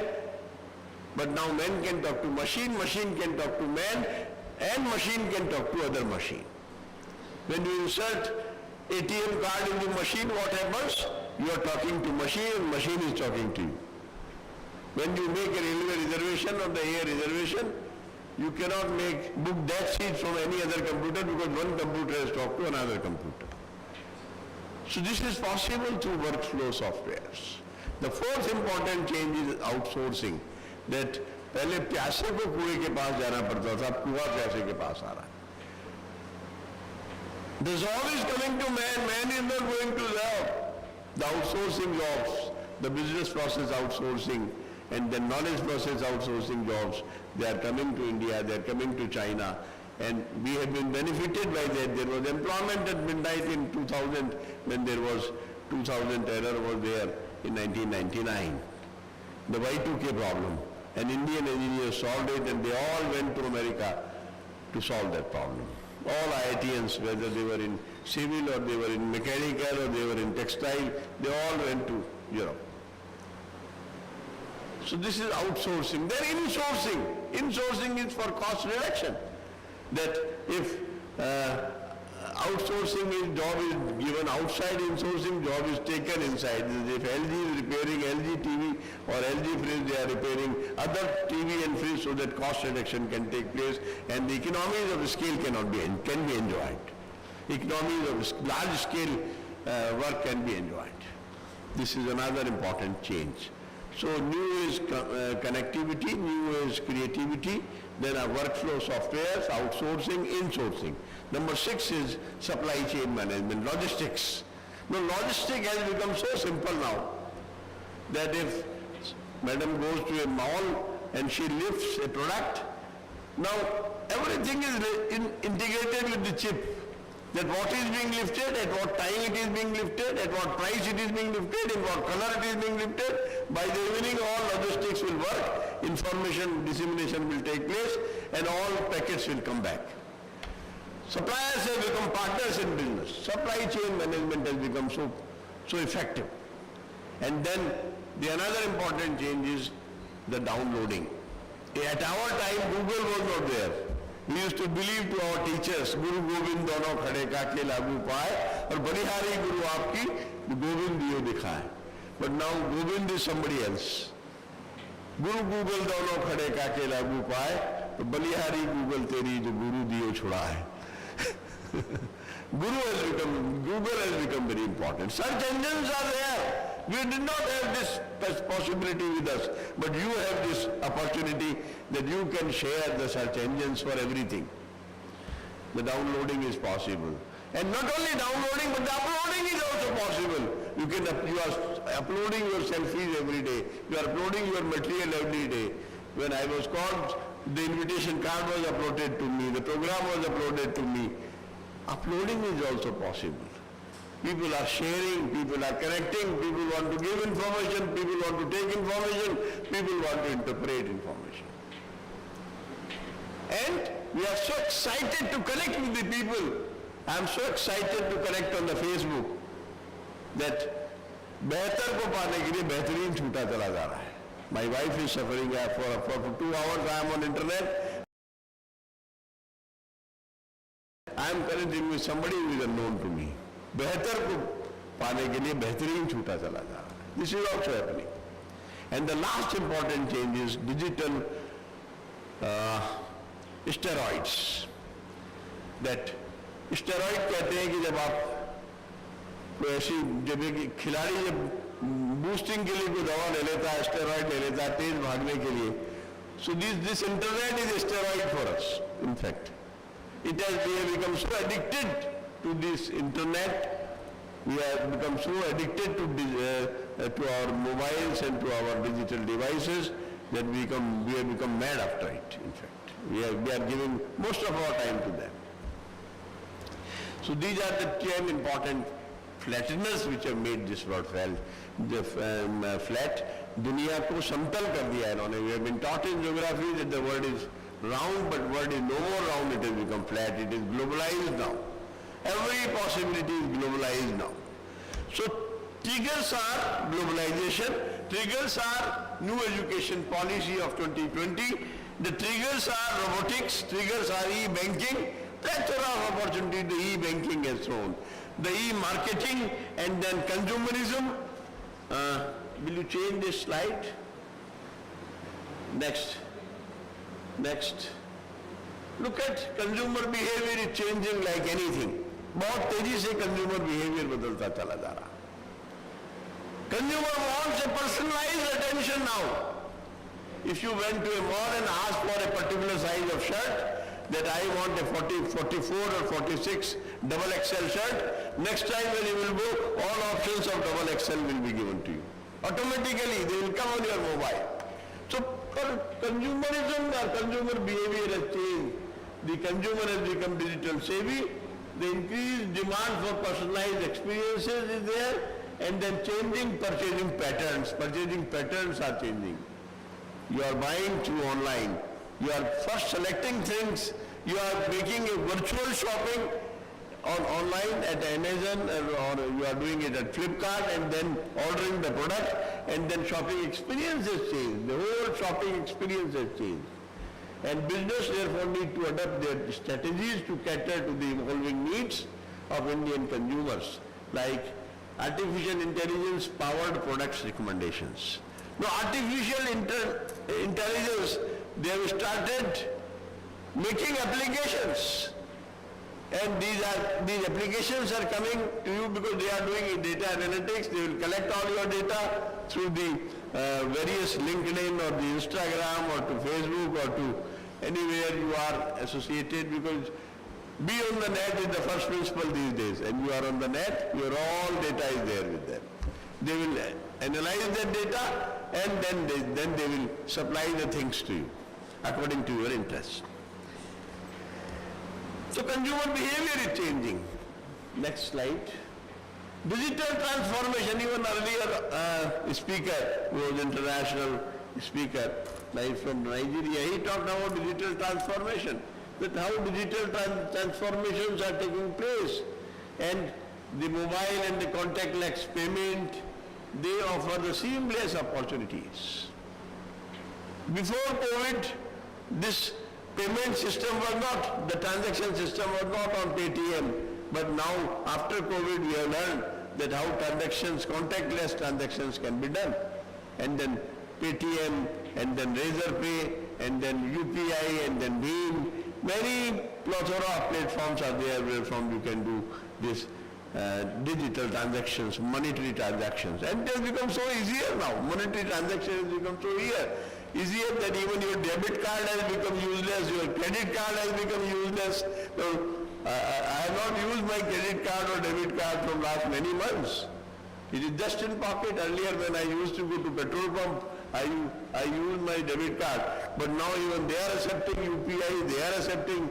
but now man can talk to machine, machine can talk to man, and machine can talk to other machine. When you insert ATM card in the machine, what happens? You are talking to machine and machine is talking to you. When you make a railway reservation or the air reservation, you cannot book that seat from any other computer because one computer has talked to another computer. So this is possible through workflow softwares. The fourth important change is outsourcing. That पहले प्यासे को कुएं के पास जाना पड़ता था, अब कुआं प्यासे के पास आ रहा है. The job is coming to man, man is not going to job. The outsourcing jobs, the business process outsourcing, and the knowledge process outsourcing jobs, they are coming to India, they are coming to China, and we have been benefited by that. There was employment at midnight in 2000 when there was 2000 terror was there in 1999. The Y2K problem. And Indian engineers solved it and they all went to America to solve that problem. All IITians, whether they were in civil or they were in mechanical or they were in textile, they all went to Europe. So this is outsourcing. Then insourcing. Insourcing is for cost reduction. That if outsourcing is job is given outside, insourcing job is taken inside. If LG is repairing LG TV or LG fridge, they are repairing other TV and fridge so that cost reduction can take place and the economies of scale can be enjoyed. Economies of large scale work can be enjoyed. This is another important change. So new is connectivity, new is creativity, then our workflow softwares, outsourcing, insourcing. Number 6 is supply chain management, logistics. Now logistics has become so simple now that if madam goes to a mall and she lifts a product, now everything is integrated with the chip. That what is being lifted, at what time it is being lifted, at what price it is being lifted, in what color it is being lifted. By the evening all logistics will work, information dissemination will take place and all packets will come back. Suppliers have become partners in business. Supply chain management has become so effective. And then the another important change is the downloading. At our time Google was not there. We used to believe to our teachers, Guru Govind dono khade kaake lagu paaye, aur balihari Guru aapki Govind diyo dikhaye. But now Govind is somebody else. Guru Google dono khade kaake lagu paaye, to balihari Google teri jo Guru diyo chhuda hai. Google has become very important. Search engines are there. We did not have this possibility with us, but you have this opportunity that you can share the search engines for everything. The downloading is possible. And not only downloading, but the uploading is also possible. You are uploading your selfies every day. You are uploading your material every day. When I was called, the invitation card was uploaded to me, the program was uploaded to me. Uploading is also possible. People are sharing, people are connecting, people want to give information, people want to take information, people want to interpret information. And we are so excited to connect with the people. I am so excited to connect on the Facebook that बेहतर को पाने के लिए बेहतरीन छूटा चला जा रहा है. My wife is suffering for 2 hours. I am on internet. I am connecting with somebody who is unknown to me. बेहतर को पाने के लिए बेहतरीन छूटा चला जा रहा है. This is also happening. And the last important change is digital steroids. That steroid कहते हैं कि जब आप कोई ऐसी जब एक खिलाड़ी जब बूस्टिंग के लिए कोई दवा ले लेता है, स्टेरॉइड ले लेता है तेज भागने के लिए. So this internet is a steroid for us. In fact, we have become so addicted to this internet. We have become so addicted to our mobiles and to our digital devices that we have become mad after it. In fact, we are giving most of our time to them. So these are the 10 important flatteners which have made this world flat. दुनिया को समतल कर दिया इन्होंने. We have been taught in geography that the world is round, but world is no more round. It has become flat. It is globalized now. Every possibility is globalized now. So triggers are globalization. Triggers are new education policy of 2020. The triggers are robotics. Triggers are e-banking. Plethora of opportunity the e-banking has thrown. The e-marketing and then consumerism. Will you change this slide? Next. Look at consumer behavior is changing like anything. बहुत तेजी से consumer behavior बदलता चला जा रहा. Consumer wants a personalized attention now. If you went to a mall and asked for a particular size of shirt, that I want a 44 or 46 double XL shirt, next time when you will go, all options of double XL will be given to you. Automatically, they will come on your mobile. So, consumerism or consumer behavior has changed. The consumer has become digital savvy. The increased demand for personalized experiences is there, and then changing purchasing patterns. Purchasing patterns are changing. You are buying through online. You are first selecting things You are making a virtual shopping online at Amazon, or you are doing it at Flipkart and then ordering the product, and then shopping experience has changed. The whole shopping experience has changed. And business therefore need to adapt their strategies to cater to the evolving needs of Indian consumers, like artificial intelligence powered products recommendations. Now artificial intelligence, they have started making applications, and these applications are coming to you because they are doing data analytics. They will collect all your data through the various LinkedIn or the Instagram or to Facebook or to anywhere you are associated, because be on the net is the first principle these days, and you are on the net, your all data is there with them. They will analyze that data, and then they will supply the things to you according to your interest. So consumer behavior is changing. Next slide. Digital transformation. Even earlier speaker, who was international speaker, like from Nigeria, he talked about digital transformation, that how digital transformations are taking place, and the mobile and the contactless payment, they offer the seamless opportunities. Before COVID, this payment system was not, the transaction system was not on Paytm, but now after COVID we have learned that how transactions, contactless transactions can be done, and then Paytm, and then Razorpay, and then UPI, and then Beam. Many plethora of platforms are there where from you can do this digital transactions, monetary transactions, and they have become so easier now. Monetary transactions have become so easier that even your debit card has become useless, your credit card has become useless. So, I have not used my credit card or debit card from last many months. It is just in pocket. Earlier when I used to go to petrol pump, I used my debit card, but now even they are accepting UPI, they are accepting,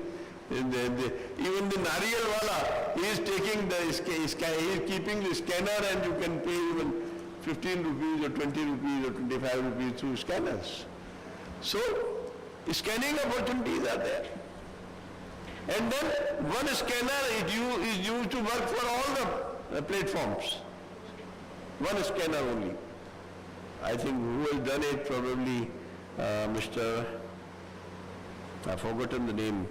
even the Nariyal wala, he is taking the, he is keeping the scanner, and you can pay even 15 rupees or 20 rupees or 25 rupees through scanners. So, scanning opportunities are there. And then one scanner is used to work for all the platforms. One scanner only. I think who has done it, probably Mr. I've forgotten the name.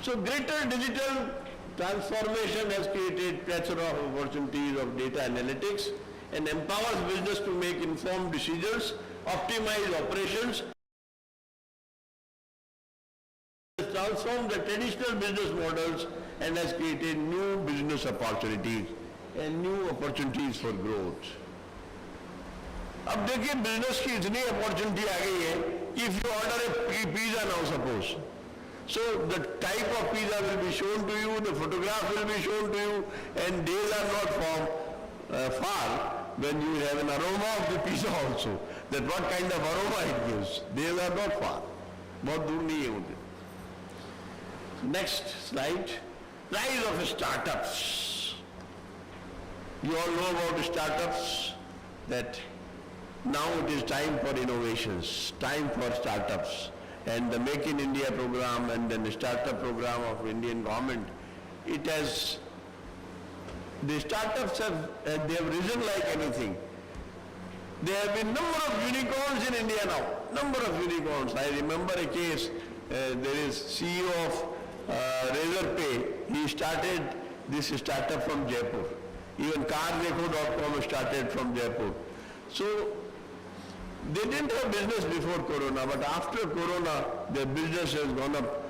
So greater digital transformation has created plethora of opportunities of data analytics and empowers business to make informed decisions, optimize operations, transform the traditional business models, and has created new business opportunities and new opportunities for growth. अब देखिए business की इतनी opportunity आ गई है कि if you order a pizza now suppose, so the type of pizza will be shown to you, the photograph will be shown to you, and days are not far when you have an aroma of the pizza also, that what kind of aroma it gives. Days are not far. बहुत दूर नहीं है उनके. Next slide. Rise of startups. You all know about startups, that now it is time for innovations, time for startups, and the Make in India program and then the startup program of Indian government, it has, the startups have, they have risen like anything. There have been number of unicorns in India now, number of unicorns. I remember a case, there is CEO of Razorpay, he started this startup from Jaipur. Even Kharghar.com started from Jaipur. So they didn't have business before Corona, but after Corona, their business has gone up.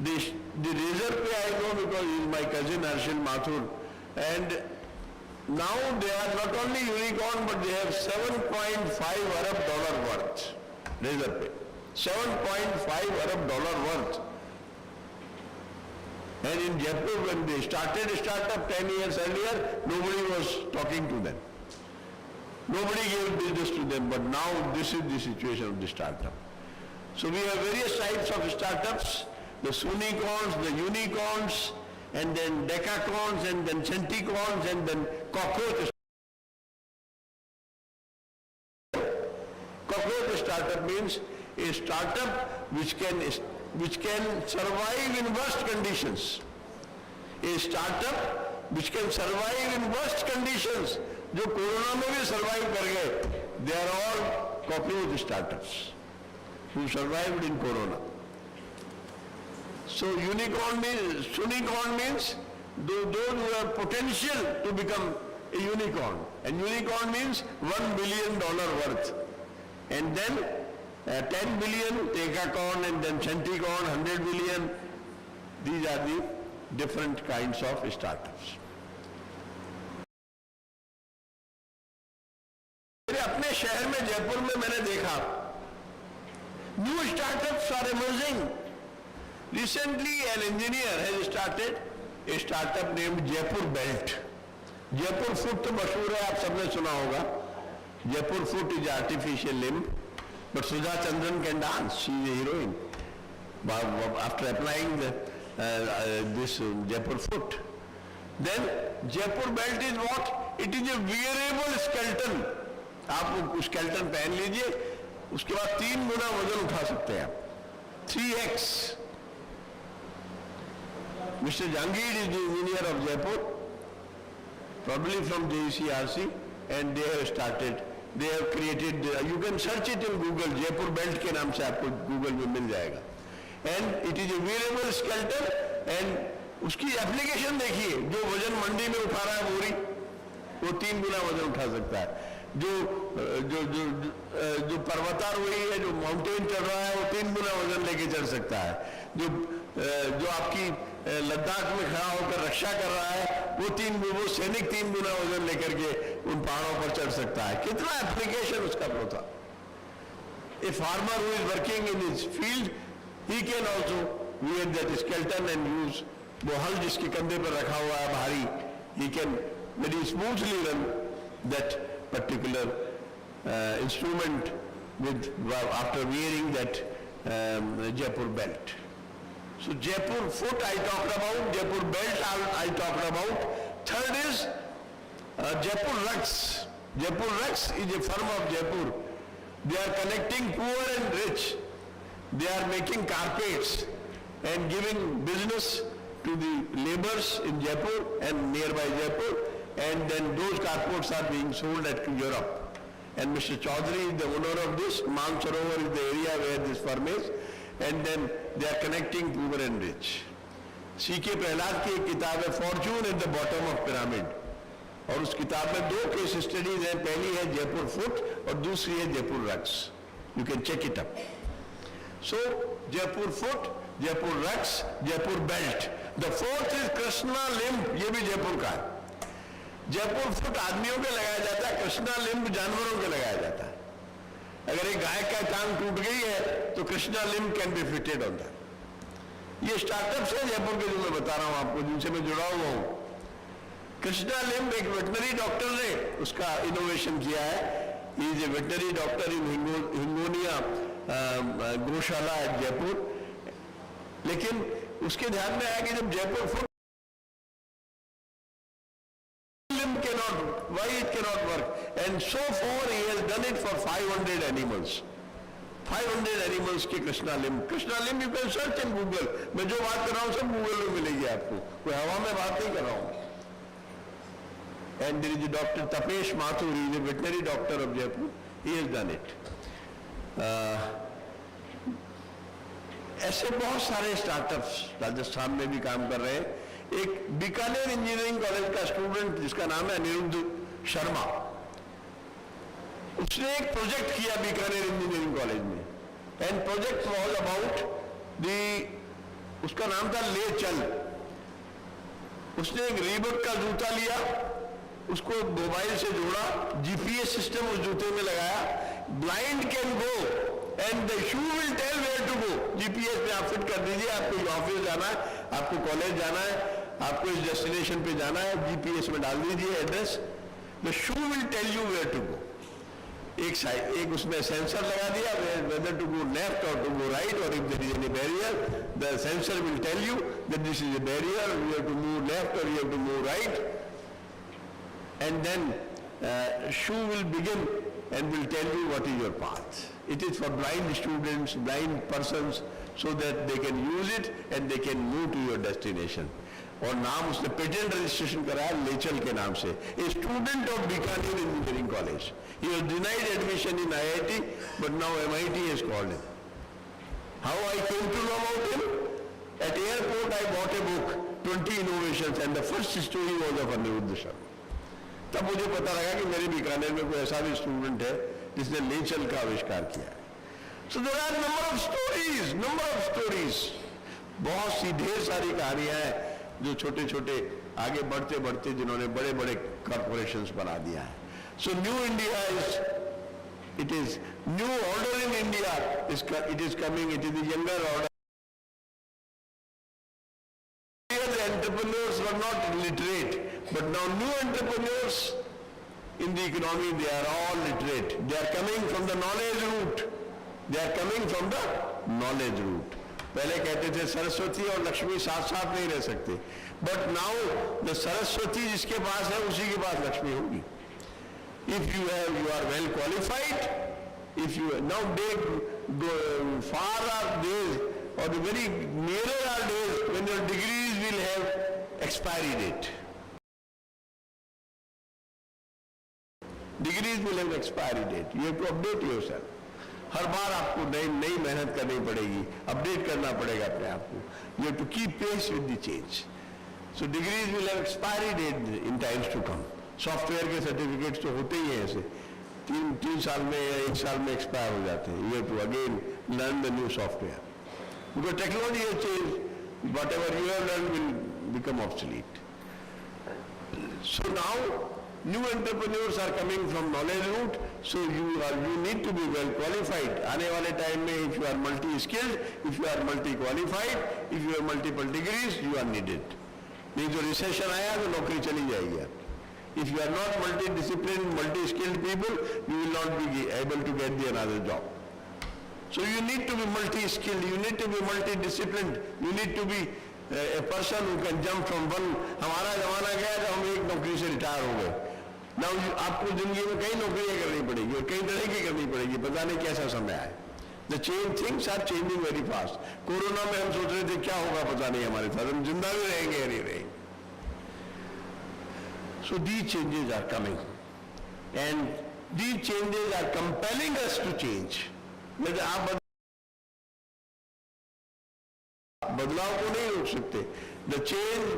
The Razorpay I know because he is my cousin Arshil Mathur, and now they are not only unicorn, but they have $7.5 Arab worth. Razorpay, $7.5 Arab worth. And in Jaipur, when they started a startup 10 years earlier, nobody was talking to them. Nobody gave business to them, but now this is the situation of the startup. So we have various types of startups, the Sunicorns, the Unicorns, and then Decacorns, and then Centicorns, and then Cockroach. Cockroach startup means a startup which which can survive in worst conditions. A startup which can survive in worst conditions, जो corona में भी survive कर गए, they are all cockroach startups who survived in corona. So unicorn means those who have potential to become a unicorn, and unicorn means $1 billion worth, and then 10 billion decacorn, and then centicorn, 100 billion. These are the different kinds of startups. मेरे अपने शहर में जयपुर में मैंने देखा new startups are emerging. Recently an engineer has started a startup named Jaipur Belt. Jaipur foot तो मशहूर है, आप सबने सुना होगा. Jaipur foot is artificial limb, but Sudha Chandran can dance. She is a heroine. After applying this Jaipur foot, then Jaipur Belt is what? It is a wearable skeleton. आप वो skeleton पहन लीजिए, उसके बाद 3 गुना वजन उठा सकते हैं, 3x. Mr. Jangir is the engineer of Jaipur, probably from JCRC, and they have started, they have created, you can search it in Google, Jaipur Belt के नाम से आपको Google में मिल जाएगा. And it is a wearable skeleton, and उसकी application देखिए, जो वजन मंडी में उठा रहा है बोरी, वो 3 गुना वजन उठा सकता है. जो पर्वतारोही है, जो माउंटेन चढ़ रहा है, वो 3 गुना वजन लेके चढ़ सकता है. जो आपकी लद्दाख में खड़ा होकर रक्षा कर रहा है, वो सैनिक 3 गुना वजन लेकर के उन पहाड़ों पर चढ़ सकता है. कितना एप्लीकेशन उसका होता. A farmer who is working in his field, he can also wear that skeleton and use वो हल जिसके कंधे पर रखा हुआ है भारी, he can very smoothly run that particular instrument after wearing that Jaipur belt. So Jaipur foot I talked about, Jaipur belt I talked about. Third is Jaipur rugs. Jaipur rugs is a firm of Jaipur. They are connecting poor and rich. They are making carpets and giving business to the laborers in Jaipur and nearby Jaipur, and then those carports are being sold at Europe. And Mr. Chaudhary is the owner of this. Mansarovar is the area where this firm is, and then they are connecting poor and rich. C.K. Prahlad की एक किताब है Fortune at the Bottom of Pyramid, और उस किताब में 2 case studies हैं. पहली है जयपुर फुट और दूसरी है Jaipur rugs. You can check it up. So Jaipur foot, Jaipur rugs, Jaipur belt. The fourth is Krishna limb. ये भी जयपुर का है. जयपुर फुट आदमियों के लगाया जाता है, कृष्णा लिम्ब जानवरों के लगाया जाता है. अगर एक गाय का टांग टूट गई है तो Krishna limb can be fitted on that. ये स्टार्टअप्स है जयपुर के जो मैं बता रहा हूं आपको, जिनसे मैं जुड़ा हुआ हूं. कृष्णा लिम्ब एक वेटनरी डॉक्टर ने उसका इनोवेशन किया है. He is a veterinary doctor in Hingonia gaushala at Jaipur. लेकिन उसके ध्यान में आया कि जब Jaipur foot limb cannot, why it cannot work, and so far he has done it for 500 animals. 500 animals के Krishna limb. Krishna limb you can search in Google. मैं जो बात कर रहा हूँ सब Google में मिलेगी आपको, कोई हवा में बात नहीं कर रहा हूँ. And there is a Dr. Tapesh Mathur, he is a veterinary doctor of Jaipur. He has done it. ऐसे बहुत सारे स्टार्टअप्स राजस्थान में भी काम कर रहे हैं. एक बीकानेर इंजीनियरिंग कॉलेज का स्टूडेंट जिसका नाम है अनिरुद्ध शर्मा, उसने एक प्रोजेक्ट किया बीकानेर इंजीनियरिंग कॉलेज में. एंड प्रोजेक्ट वाज अबाउट उसका नाम था ले चल. उसने एक रीबॉक का जूता लिया, उसको मोबाइल से जोड़ा, जीपीएस सिस्टम उस जूते में लगाया. Blind can go and the shoe will tell where to go. GPS में आप फिट कर दीजिए, आपको ऑफिस जाना है, आपको कॉलेज जाना है, आपको इस डेस्टिनेशन पे जाना है, जीपीएस में डाल दीजिए address. The shoe will tell you where to go. एक उसमें सेंसर लगा दिया, वेदर टू गो लेफ्ट और टू गो राइट, और if there is any barrier the sensor will tell you that this is a barrier, you have to move left और you have to move right. And then shoe will begin and will tell you what is your path. It is for blind students, blind persons, so that they can use it and they can move to your destination. और नाम उसने patent registration कराया लेचल के नाम से. A student of Bikaner Engineering College. He was denied admission in IIT, but now MIT has called him. How I came to know about him? At airport I bought a book, 20 Innovations, and the first story was of Aniruddha Sharma. तब मुझे पता लगा कि मेरे बीकानेर में कोई ऐसा भी स्टूडेंट है जिसने लेचल का आविष्कार किया है. So there are number of stories. बहुत सी ढेर सारी कहानियां हैं जो छोटे छोटे आगे बढ़ते बढ़ते जिन्होंने बड़े बड़े कॉर्पोरेशंस बना दिया है. So new India is new order in India it is coming. It is the younger order. The entrepreneurs were not literate, but now new entrepreneurs in the economy, they are all literate. They are coming from the knowledge route. पहले कहते थे सरस्वती और लक्ष्मी साथ साथ नहीं रह सकते, but now the Saraswati जिसके पास है उसी के पास लक्ष्मी होगी. If you are well qualified, if you now far are days or the very nearer are days when your degrees will have expiry date. Degrees will have expiry date. You have to update yourself. हर बार आपको नई मेहनत करनी पड़ेगी, update करना पड़ेगा अपने आप को. You have to keep pace with the change. So degrees will have expiry date in times to come. Software के सर्टिफिकेट्स तो होते ही हैं ऐसे, तीन साल में या 1 साल में एक्सपायर हो जाते हैं. You have to again learn the new software. Because technology has changed, whatever you have learned will become obsolete. So now new entrepreneurs are coming from knowledge route, so you need to be well qualified. आने वाले time में if you are multi-skilled, if you are multi-qualified, if you have multiple degrees, you are needed. नहीं जो recession आया तो नौकरी चली जाएगी. If you are not multi-disciplined, multi-skilled people, you will not be able to get another job. So you need to be multi-skilled, you need to be multi-disciplined, you need to be a person who can jump from one. हमारा जमाना क्या है, हम एक नौकरी से retire हो गए. Now आपको जिंदगी में कई नौकरियां करनी पड़ेगी और कई तरह की करनी पड़ेगी, पता नहीं कैसा समय आए. The things are changing very fast. Corona में हम सोच रहे थे क्या होगा पता नहीं हमारे साथ, हम जिंदा भी रहेंगे या नहीं रहेंगे. So these changes are coming, and these changes are compelling us to change. यदि आप बदलाव को नहीं रोक सकते. The change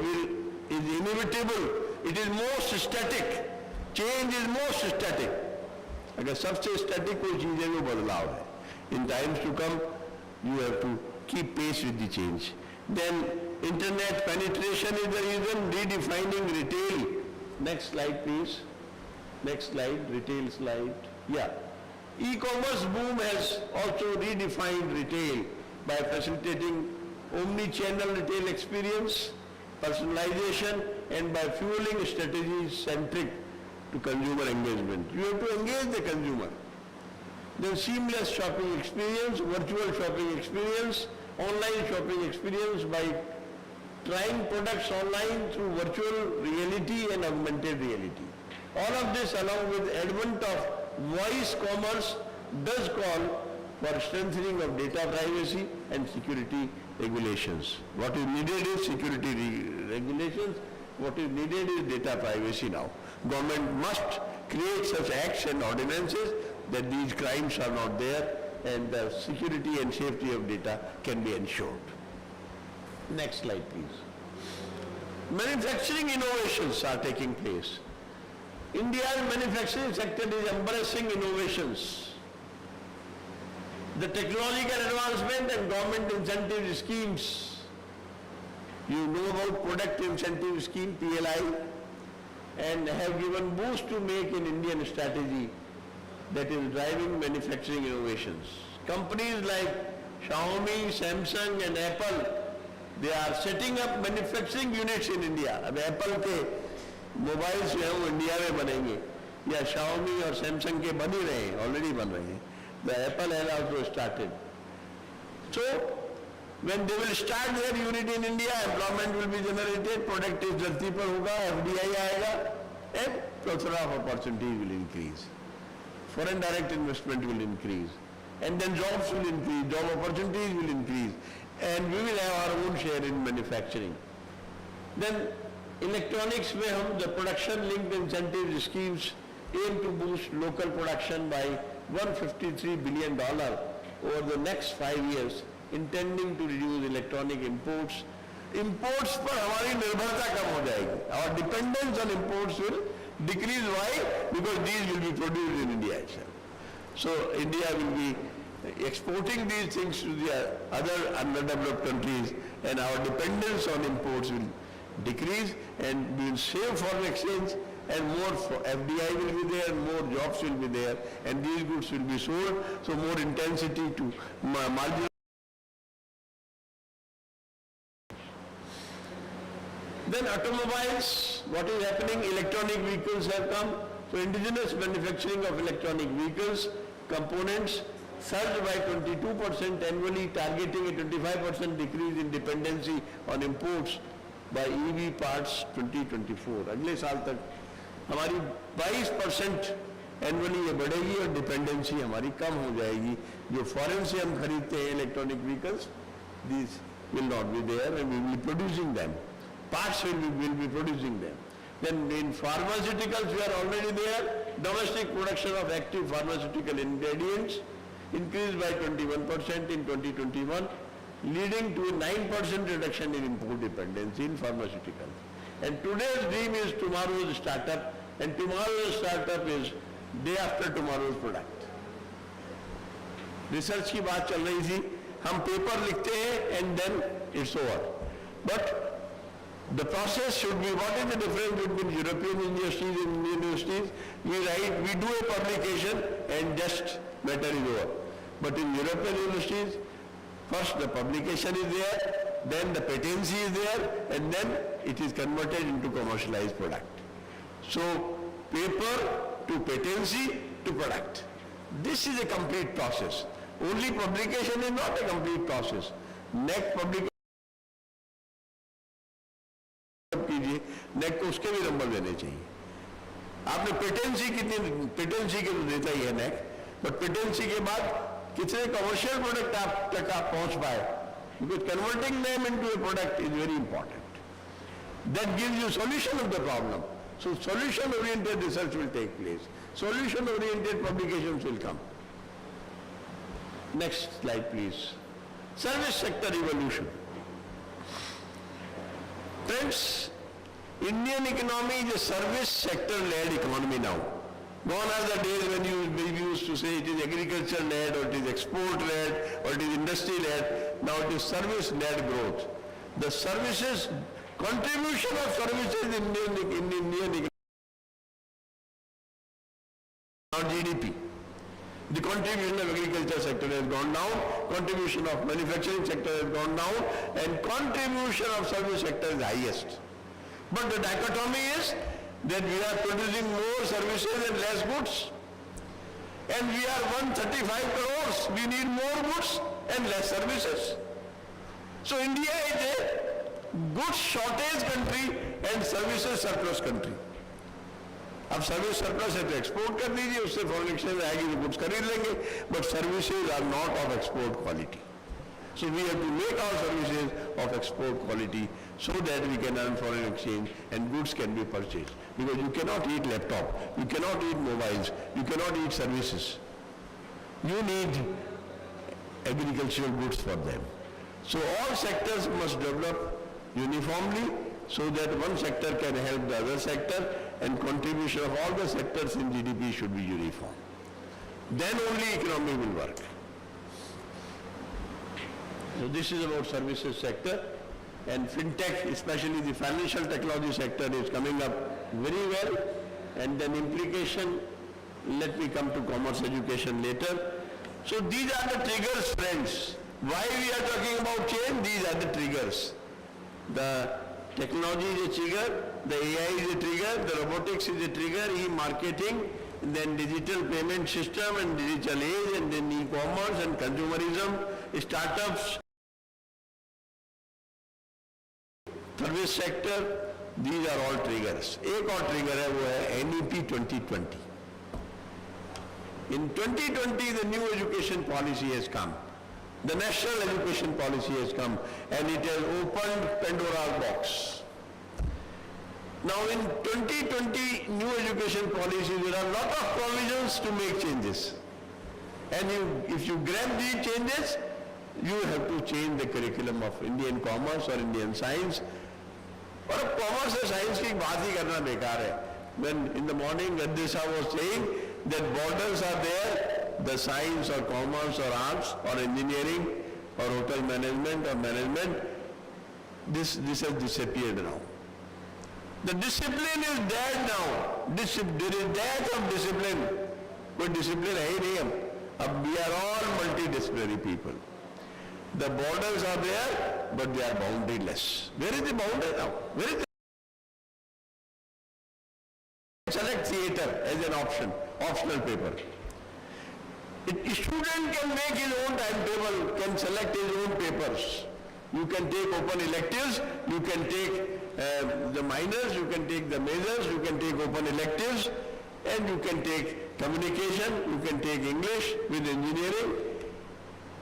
is inevitable. It is most static. Change is most static. अगर सबसे static कोई चीज है वो बदलाव है. In times to come, you have to keep pace with the change. Then internet penetration is the reason redefining retail. Next slide, please. Next slide, retail slide. Yeah. E-commerce boom has also redefined retail by facilitating omni-channel retail experience, personalization, and by fueling strategies centric to consumer engagement. You have to engage the consumer. Then seamless shopping experience, virtual shopping experience, online shopping experience by trying products online through virtual reality and augmented reality. All of this along with advent of voice commerce does call for strengthening of data privacy and security regulations. What is needed is security regulations, what is needed is data privacy now. Government must create such acts and ordinances that these crimes are not there and the security and safety of data can be ensured. Next slide, please. Manufacturing innovations are taking place. India's manufacturing sector is embracing innovations. The technological advancement and government incentive schemes. You know about product incentive scheme, PLI, and have given boost to make in Indian strategy that is driving manufacturing innovations. Companies like Xiaomi, Samsung and Apple, they are setting up manufacturing units in India. अब Apple के mobile जो है वो India में बनेंगे या Xiaomi और Samsung के बन ही रहे हैं, ऑलरेडी बन रहे हैं. The Apple has also started. So when they will start their unit in India, employment will be generated, product is धरती पर होगा, FDI आएगा, and plethora of opportunities will increase. Foreign direct investment will increase. and then jobs will increase, job opportunities will increase, and we will have our own share in manufacturing. Then electronics में हम the production linked incentive schemes aim to boost local production by $153 billion over the next 5 years, intending to reduce electronic imports. Imports पर हमारी निर्भरता कम हो जाएगी. Our dependence on imports will decrease. Why? Because these will be produced in India itself. So India will be exporting these things to the other underdeveloped countries, and our dependence on imports will decrease, and we will save foreign exchange, and more FDI will be there, more jobs will be there, and these goods will be sold, so more intensity to marginal. Then automobiles, what is happening? Electronic vehicles have come. So indigenous manufacturing of electronic vehicles, components surged by 22% annually, targeting a 25% decrease in dependency on imports by EV parts 2024. अगले साल तक हमारी 22% annually ये बढ़ेगी और dependency हमारी कम हो जाएगी. जो फॉरेन से हम खरीदते हैं electronic vehicles, these will not be there, and we will be producing them. Parts will be producing them. Then in pharmaceuticals we are already there. Domestic production of active pharmaceutical ingredients increased by 21% in 2021, leading to a 9% reduction in import dependency in pharmaceuticals. And today's dream is tomorrow's startup, and tomorrow's startup is day after tomorrow's product. Research की बात चल रही थी, हम paper लिखते हैं and then it's over. But the process should be, what is the difference between European universities and Indian universities? We do a publication and just matter is over. But in European universities, first the publication is there, then the patency is there, and then it is converted into commercialized product. So paper to patency to product. This is a complete process. Only publication is not a complete process. Next publication कीजिए, नेक को उसके भी number देने चाहिए. आपने patency कितनी, patency के तो देता ही है नेक, बट पेटेंसी के बाद कितने कमर्शियल प्रोडक्ट आप तक आप पहुंच पाए, because converting them into a product is very important. That gives you solution of the problem. So solution oriented research will take place, solution oriented publications will come. Next slide please. Service sector evolution. Friends, Indian economy is a service sector-led economy now. Gone are the days when we used to say it is agriculture-led, or it is export-led, or it is industry-led. Now it is service-led growth. The services, contribution of services in Indian economy, not GDP. The contribution of agriculture sector has gone down, contribution of manufacturing sector has gone down, and contribution of service sector is highest. But the dichotomy is that we are producing more services and less goods. And we are 135 crores, we need more goods and less services. So India is a goods shortage country and services surplus country. अब service surplus है तो export कर दीजिए, उससे foreign exchange आएगी तो goods खरीद लेंगे, but services are not of export quality. So we have to make our services of export quality so that we can earn foreign exchange and goods can be purchased. Because you cannot eat laptop, you cannot eat mobiles, you cannot eat services. You need agricultural goods for them. So all sectors must develop uniformly so that one sector can help the other sector, and contribution of all the sectors in GDP should be uniform. Then only economy will work. So this is about services sector, and fintech, especially the financial technology sector, is coming up very well. And then implication, let me come to commerce education later. So these are the triggers, friends. Why we are talking about change? These are the triggers. The technology is a trigger, the AI is a trigger, the robotics is a trigger, e-marketing, then digital payment system and digital age, and then e-commerce and consumerism, startups, service sector, these are all triggers. एक और trigger है, वो है NEP 2020. In 2020, the new education policy has come. The national education policy has come, and it has opened Pandora's box. Now in 2020 new education policy, there are a lot of provisions to make changes. And if you grab these changes, you have to change the curriculum of Indian commerce or Indian science. और commerce और science की बात ही करना बेकार है. When in the morning Gadisha was saying that borders are there, the science or commerce or arts or engineering or hotel management or management, this has disappeared now. The discipline is dead now. There is death of discipline. कोई discipline है ही नहीं हम. अब we are all multidisciplinary people. The borders are there, but they are boundaryless. Where is the boundary now? Where is the select theatre as an option, optional paper. A student can make his own timetable, can select his own papers. You can take open electives, you can take the minors, you can take the majors, you can take open electives, and you can take communication, you can take English with engineering.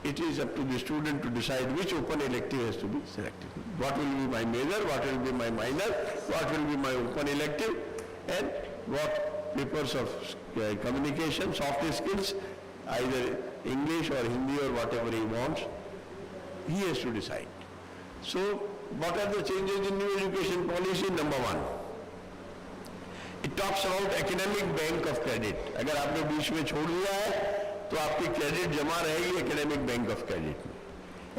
It is up to the student to decide which open elective has to be selected. What will be my major, what will be my minor, what will be my open elective, and what papers of communication, soft skills, either English or Hindi or whatever he wants, he has to decide. So, what are the changes in new education policy? Number one, it talks about academic bank of credit. अगर आपने बीच में छोड़ दिया है, तो आपकी credit जमा रहेगी academic bank of credit में.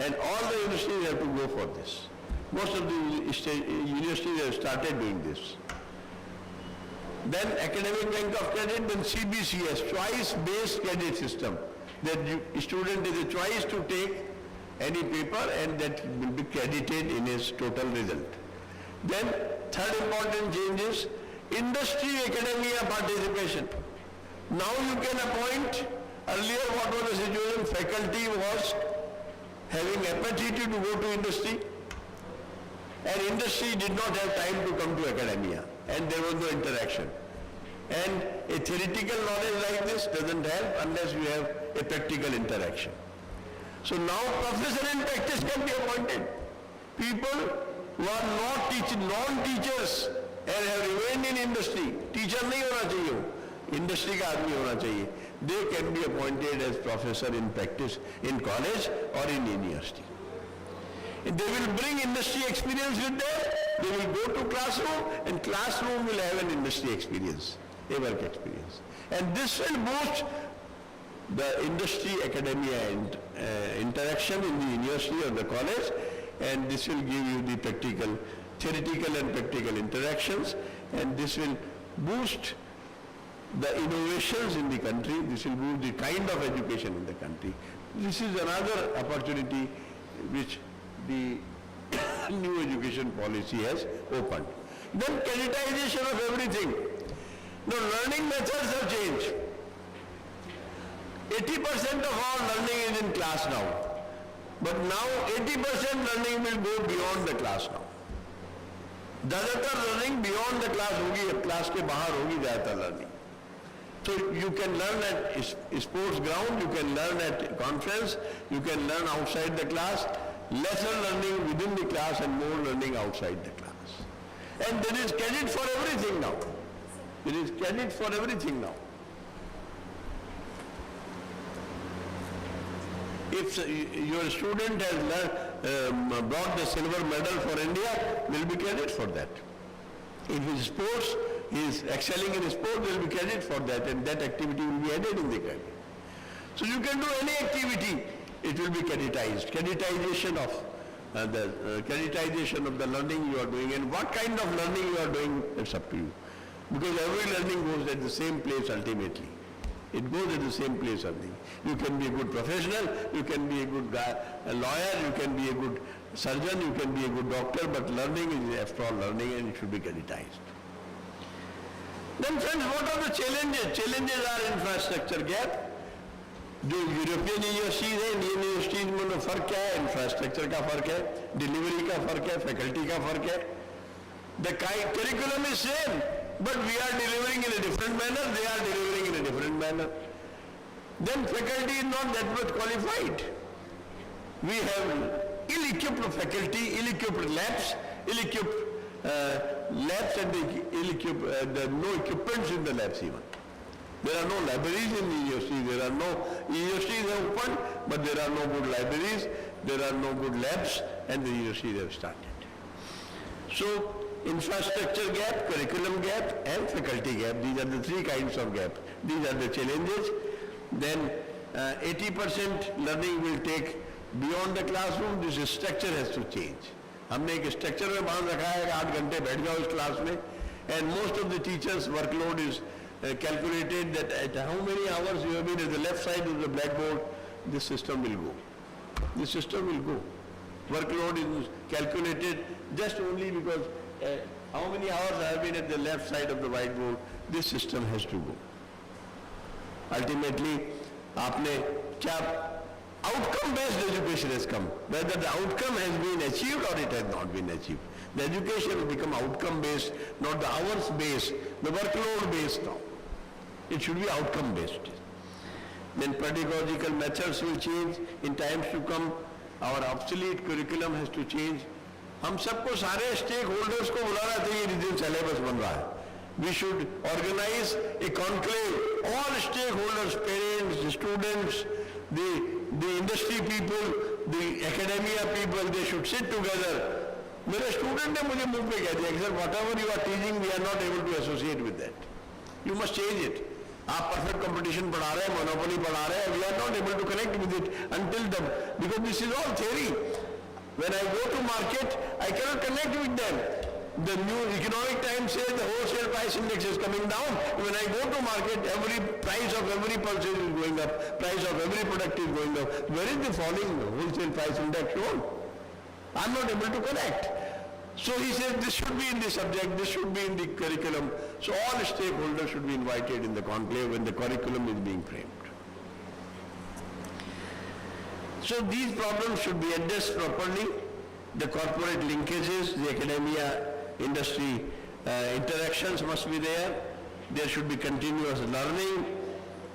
And all the universities have to go for this. Most of the universities have started doing this. Then academic bank of credit, then CBCS, choice-based credit system. That student is a choice to take any paper and that will be credited in his total result. Then third important change is industry academia participation. Now you can appoint, earlier what was the situation, faculty was having apathy to go to industry and industry did not have time to come to academia and there was no interaction. And a theoretical knowledge like this doesn't help unless you have a practical interaction. So now professor in practice can be appointed. People who are not non-teachers and have remained in industry, teacher नहीं होना चाहिए वो, industry का आदमी होना चाहिए. They can be appointed as professor in practice in college or in university. They will bring industry experience with them. They will go to classroom and classroom will have an industry experience, a work experience. And this will boost the industry academia and interaction in the university or the college, and this will give you the practical, theoretical and practical interactions, and this will boost the innovations in the country. This will boost the kind of education in the country. This is another opportunity which the new education policy has opened. Then creditization of everything. Now learning methods have changed. 80% of all learning is in class now. But now 80% learning will go beyond the class now. ज़्यादातर learning beyond the class होगी, class के बाहर होगी ज़्यादातर learning. So you can learn at sports ground, you can learn at conference, you can learn outside the class, lesser learning within the class and more learning outside the class. And there is credit for everything now. There is credit for everything now. If your student has brought the silver medal for India, there will be credit for that. If his sports, he is excelling in sport, there will be credit for that, and that activity will be added in the credit. So you can do any activity, it will be creditized. Creditization of the learning you are doing, and what kind of learning you are doing, it's up to you. Because every learning goes at the same place ultimately. It goes at the same place only. You can be a good professional, you can be a good guy, a lawyer, you can be a good surgeon, you can be a good doctor, but learning is after all learning and it should be creditized. Then friends, what are the challenges? Challenges are infrastructure gap. जो European universities है, Indian universities में फर्क क्या है? Infrastructure का फर्क है, delivery का फर्क है, फैकल्टी का फर्क है. The curriculum is same, but we are delivering in a different manner, they are delivering in a different manner. then faculty is not that much qualified. We have ill-equipped faculty, ill-equipped labs, and no equipments in the labs even. There are no libraries in the university. There are no universities have opened, but there are no good libraries. There are no good labs, and the universities have started. So, infrastructure gap, curriculum gap, and faculty gap. These are the three kinds of gap. These are the challenges. Then 80% learning will take beyond the classroom. This structure has to change. हमने एक structure में बांध रखा है कि 8 घंटे बैठ जाओ इस क्लास में, and most of the teachers' workload is calculated that at how many hours you have been at the left side of the blackboard, this system will go. This system will go. Workload is calculated just only because how many hours I have been at the left side of the whiteboard, this system has to go. Ultimately, आपने क्या outcome-based education has come. Whether the outcome has been achieved or it has not been achieved. The education will become outcome-based, not the hours-based, the workload-based now. It should be outcome-based. Then pedagogical methods will change. In times to come, our obsolete curriculum has to change. हम सबको सारे stakeholders को बुलाना चाहिए जिस syllabus बन रहा है. We should organize a conclave. All stakeholders, parents, students, the industry people, the academia people, they should sit together. मेरे student ने मुझे मुंह पे कह दिया कि sir, whatever you are teaching, we are not able to associate with that. You must change it. आप perfect competition पढ़ा रहे हैं, monopoly पढ़ा रहे हैं, we are not able to connect with it because this is all theory. When I go to market, I cannot connect with them. The new Economic Times says the wholesale price index is coming down. When I go to market, every price of every purchase is going up, price of every product is going up. Where is the falling wholesale price index shown? I'm not able to connect. So he says this should be in the subject, this should be in the curriculum. So all stakeholders should be invited in the conclave when the curriculum is being framed. So these problems should be addressed properly. The corporate linkages, the academia industry interactions must be there. There should be continuous learning,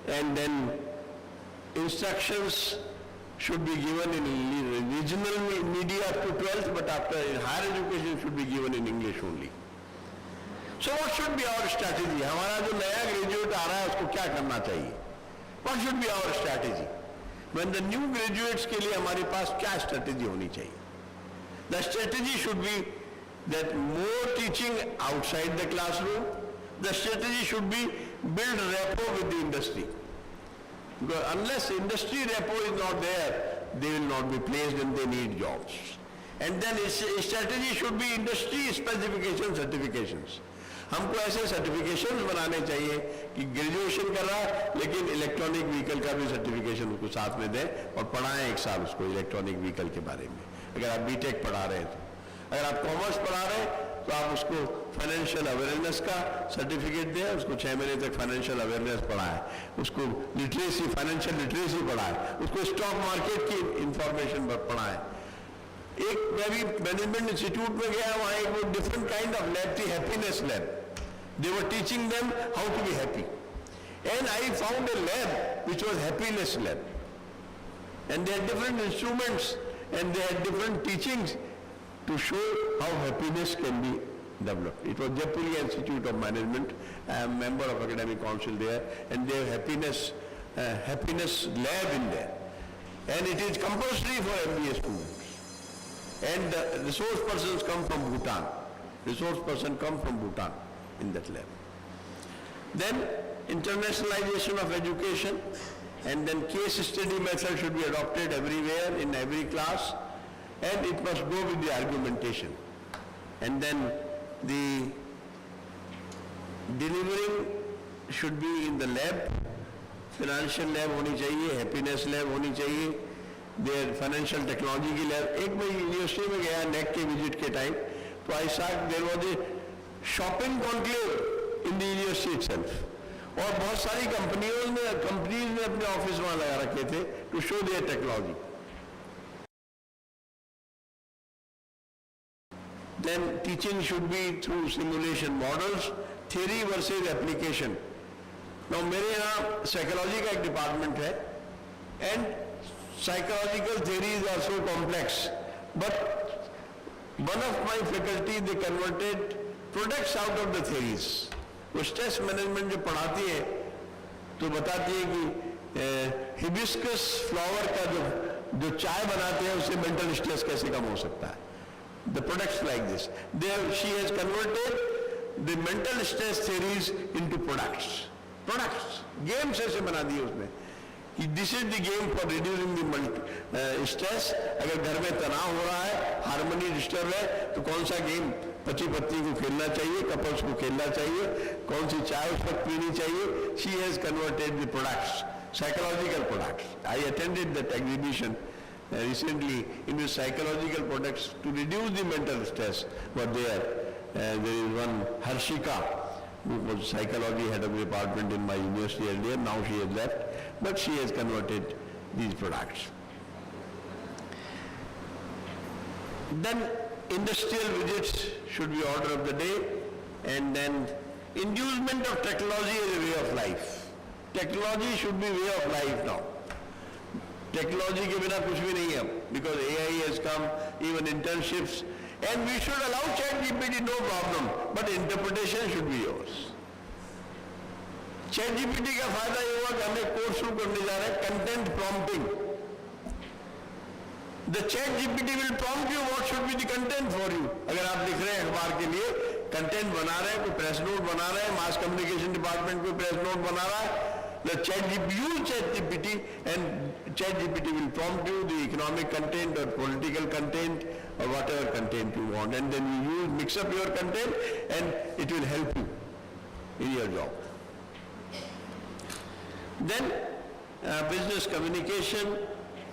and then instructions should be given in regional media up to 12th, but after in higher education should be given in English only. So what should be our strategy? हमारा जो नया graduate आ रहा है उसको क्या करना चाहिए? What should be our strategy? When the new graduates के लिए हमारे पास क्या strategy होनी चाहिए? The strategy should be that more teaching outside the classroom. The strategy should be build rapport with the industry. Because unless industry rapport is not there, they will not be placed and they need jobs. And then strategy should be industry specification certifications. हमको ऐसे certifications बनाने चाहिए कि graduation कर रहा है लेकिन electronic vehicle का भी सर्टिफिकेशन उसको साथ में दें और पढ़ाएं एक साल उसको इलेक्ट्रॉनिक व्हीकल के बारे में. अगर आप बीटेक पढ़ा रहे हैं तो, अगर आप कॉमर्स पढ़ा रहे हैं तो आप उसको फाइनेंशियल अवेयरनेस का सर्टिफिकेट दें, उसको 6 महीने तक फाइनेंशियल अवेयरनेस पढ़ाएं, उसको लिटरेसी फाइनेंशियल लिटरेसी पढ़ाएं, उसको स्टॉक मार्केट की इंफॉर्मेशन पढ़ाएं. एक मैं भी मैनेजमेंट इंस्टीट्यूट में गया, वहाँ एक वो डिफरेंट काइंड ऑफ लैब थी, happiness lab. They were teaching them how to be happy, and I found a lab which was happiness lab, and they had different instruments and they had different teachings to show how happiness can be developed. It was Jaipuriya Institute of Management. I am a member of academic council there, and they have happiness lab in there, and it is compulsory for MBA students. And the resource persons come from Bhutan. Resource person come from Bhutan in that lab. Then internationalization of education. And then case study method should be adopted everywhere in every class, and it must go with the argumentation. And then the delivering should be in the lab. Financial lab होनी चाहिए, happiness lab होनी चाहिए, their financial technology की lab. एक मैं university में गया NEC के विजिट के टाइम, तो I saw there was a shopping conclave in the university itself. और बहुत सारी कंपनीज ने अपने ऑफिस वहां लगा रखे थे to show their technology. Then teaching should be through simulation models, theory versus application. Now मेरे यहाँ साइकोलॉजी का एक डिपार्टमेंट है and psychological theories are so complex, but one of my faculty they converted products out of the theories. वो stress management जो पढ़ाती है तो बताती है कि हिबिस्कस फ्लावर का जो चाय बनाते हैं उससे मेंटल स्ट्रेस कैसे कम हो सकता है. The products like this. There she has converted the mental stress theories into products. Products. Games ऐसे बना दिए उसमें. This is the game for reducing the stress. अगर घर में तनाव हो रहा है, हार्मनी डिस्टर्ब है, तो कौन सा गेम पति पत्नी को खेलना चाहिए, कपल्स को खेलना चाहिए, कौन सी चाय उस वक्त पीनी चाहिए. She has converted the products, psychological products. I attended that exhibition recently in the psychological products to reduce the mental stress were there. There is one Harshika who was psychology head of the department in my university earlier. Now she has left, but she has converted these products. Then industrial visits should be order of the day, and then inducement of technology as a way of life. Technology should be way of life now. Technology के बिना कुछ भी नहीं है, because AI has come, even internships, and we should allow ChatGPT, no problem, but interpretation should be yours. ChatGPT का फायदा ये हुआ कि हमें कोर्स शुरू करने जा रहे हैं content prompting. The ChatGPT will prompt you what should be the content for you. अगर आप लिख रहे हैं अखबार के लिए, कंटेंट बना रहे हैं, कोई प्रेस नोट बना रहे हैं, मास कम्युनिकेशन डिपार्टमेंट कोई प्रेस नोट बना रहा है, the use ChatGPT and ChatGPT will prompt you the economic content or political content or whatever content you want, and then you mix up your content and it will help you in your job. Then business communication,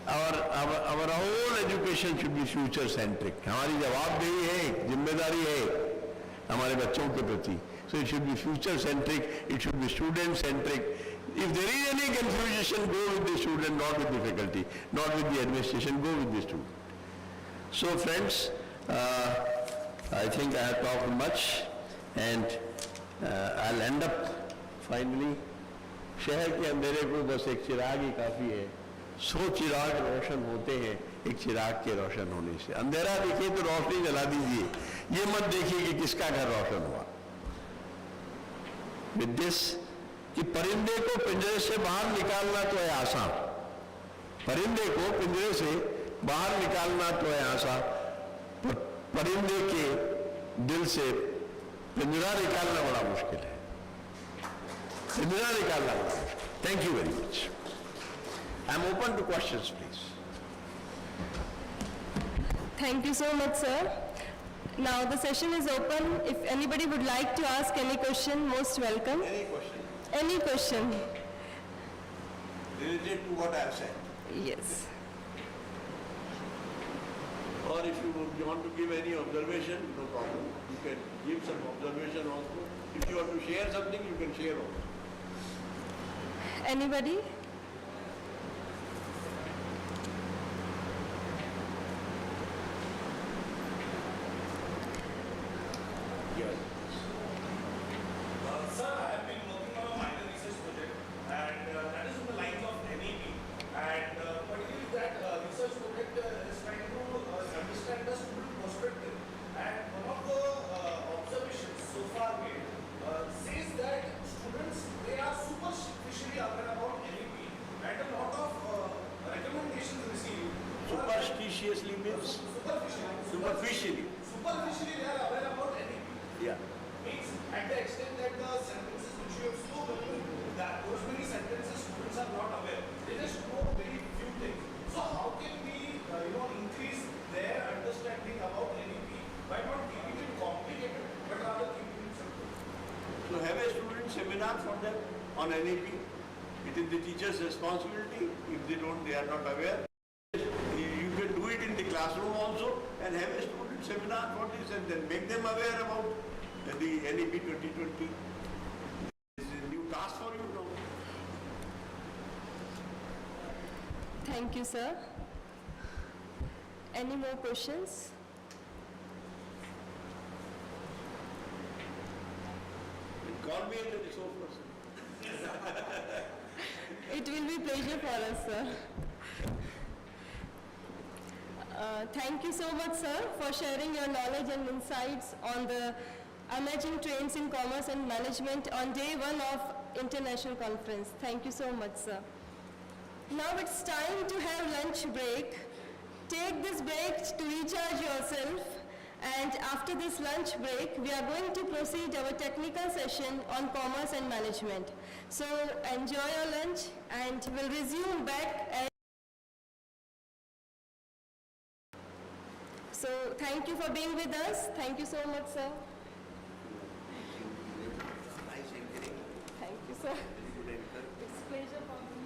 our whole education should be future centric. हमारी जवाबदेही है, जिम्मेदारी है हमारे बच्चों के प्रति. So it should be future centric, it should be student centric. If there is any confusion, go with the student, not with the faculty, not with the administration, go with the student. So friends, I think I have talked much, and I'll end up finally. शहर के अंधेरे को बस एक चिराग ही काफी है. 100 चिराग रोशन होते हैं एक चिराग के रोशन होने से. अंधेरा दिखे तो रोशनी जला दीजिए, ये मत देखिए कि किसका घर रोशन हुआ. With this, कि परिंदे को पिंजरे से बाहर निकालना तो है आसान. परिंदे को पिंजरे से बाहर निकालना तो है आसान, पर परिंदे के दिल से पिंजरा निकालना बड़ा मुश्किल है. पिंजरा निकालना बड़ा मुश्किल. Thank you very much. I am open to questions, please. Thank you so much, sir. Now the session is open. If anybody would like to ask any question, most welcome. Any question Any question? related to what I have said? Yes. Or if you want to give any observation, no problem. You can give some observation also. If you want to share something, you can share also. Anybody? Sir, I have been working on a minor research project, and that is in the lines of NEP. And particularly that research project is trying to understand the student perspective. And one of the observations so far made says that students, they are superficially aware about NEP, and a lot of recommendations received. Superstitiously means? Superficially. Superficially they are aware about NEP. Yeah. Means at the extent that the sentences which you have spoken, that those many sentences students are not aware. They just know very few things. So how can we, increase their understanding about NEP by not keeping it complicated, but rather keeping it simple? So have a student seminar for them on NEP. It is the teacher's responsibility. If they are not aware. You can do it in the classroom also and have a student seminar for this and then make them aware about the NEP 2020. This is a new task for you now. Thank you, sir. Any more questions? Call me as a resource person. pleasure for us, sir. Thank you so much, sir, for sharing your knowledge and insights on the emerging trends in commerce and management on day one of International Conference. Thank you so much, sir. Now it's time to have lunch break. Take this break to recharge yourself. And after this lunch break, we are going to proceed our technical session on commerce and management. So enjoy your lunch and we'll resume back. So thank you for being with us. Thank you so much, sir. Thank you, sir. It's a pleasure for me.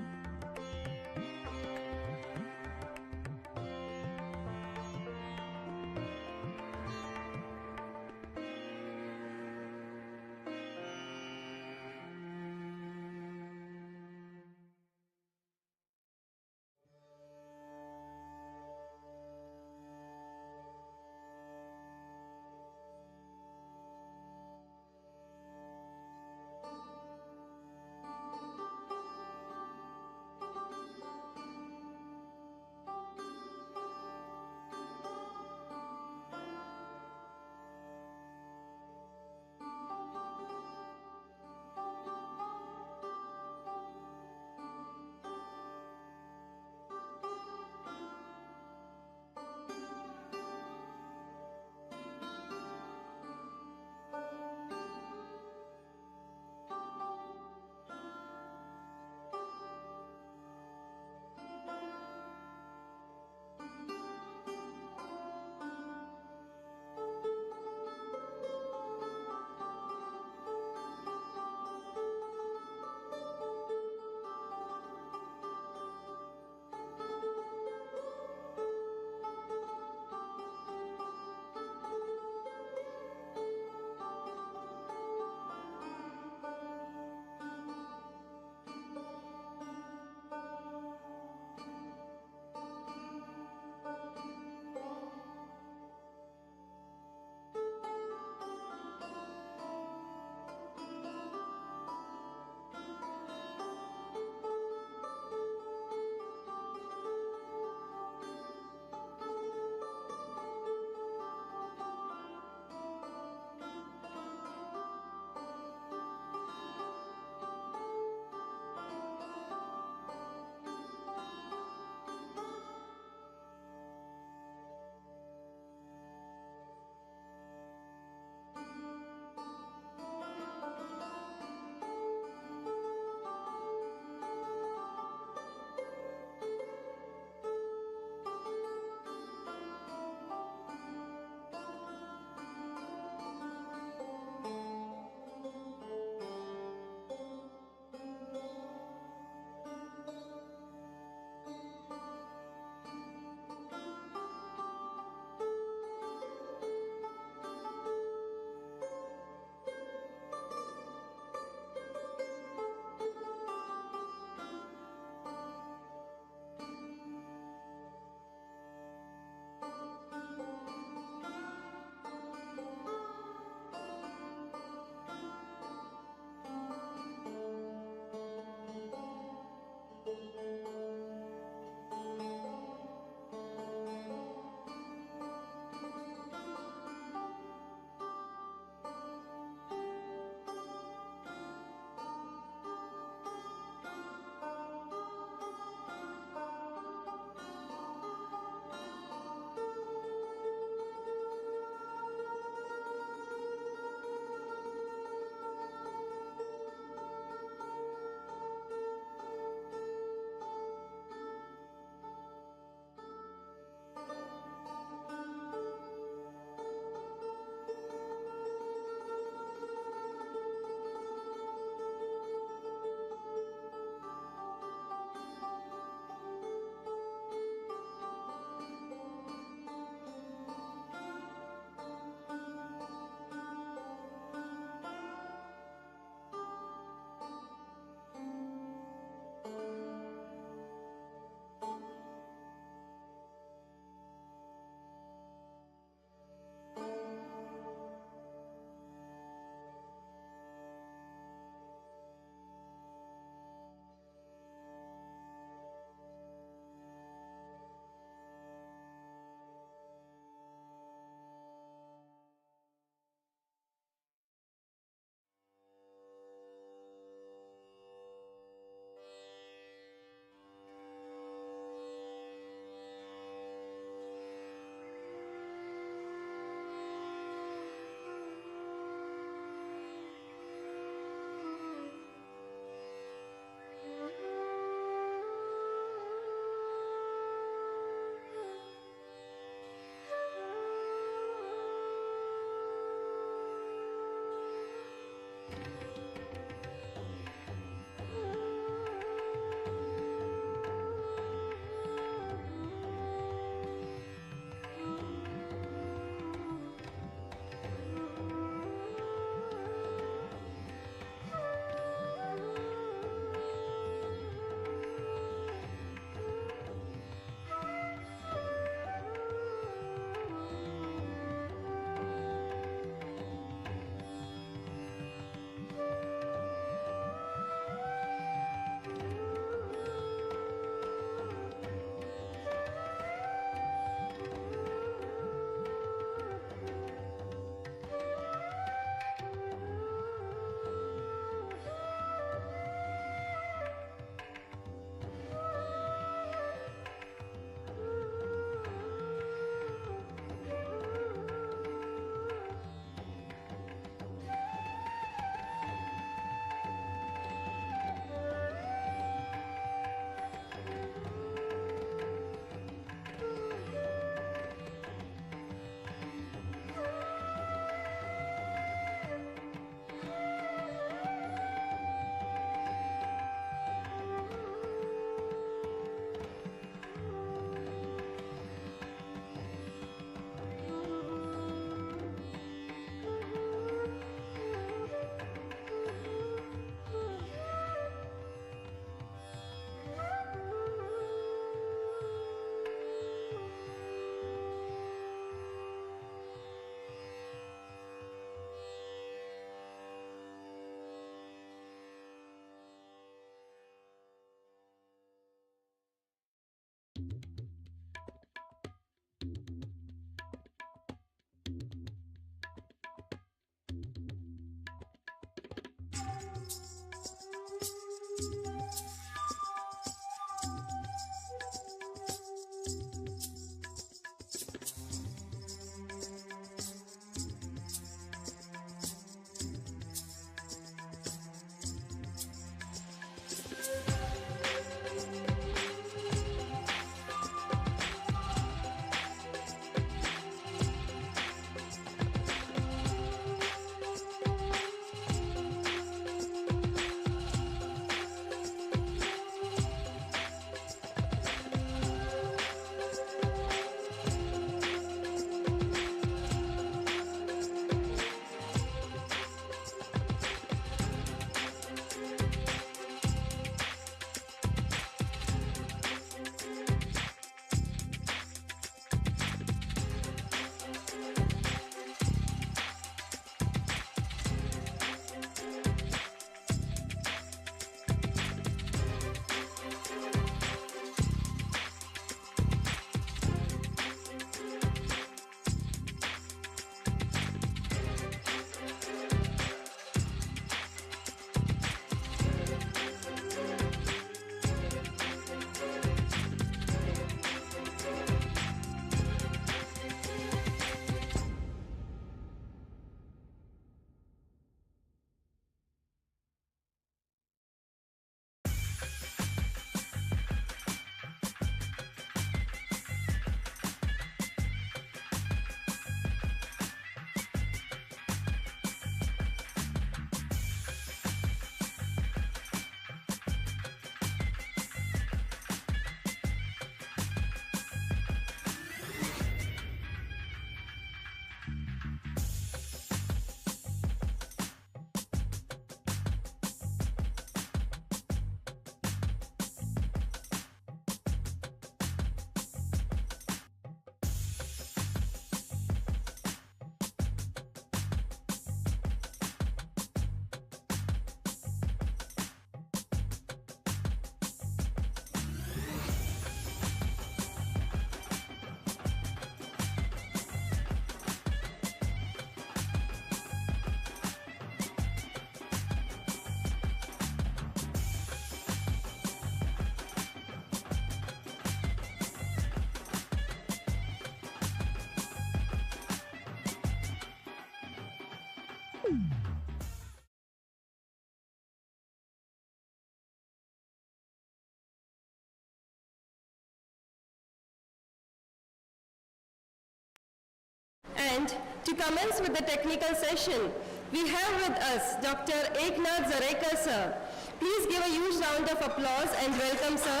To commence with the technical session, we have with us Dr. Eknath Zarekar sir. Please give a huge round of applause and welcome sir.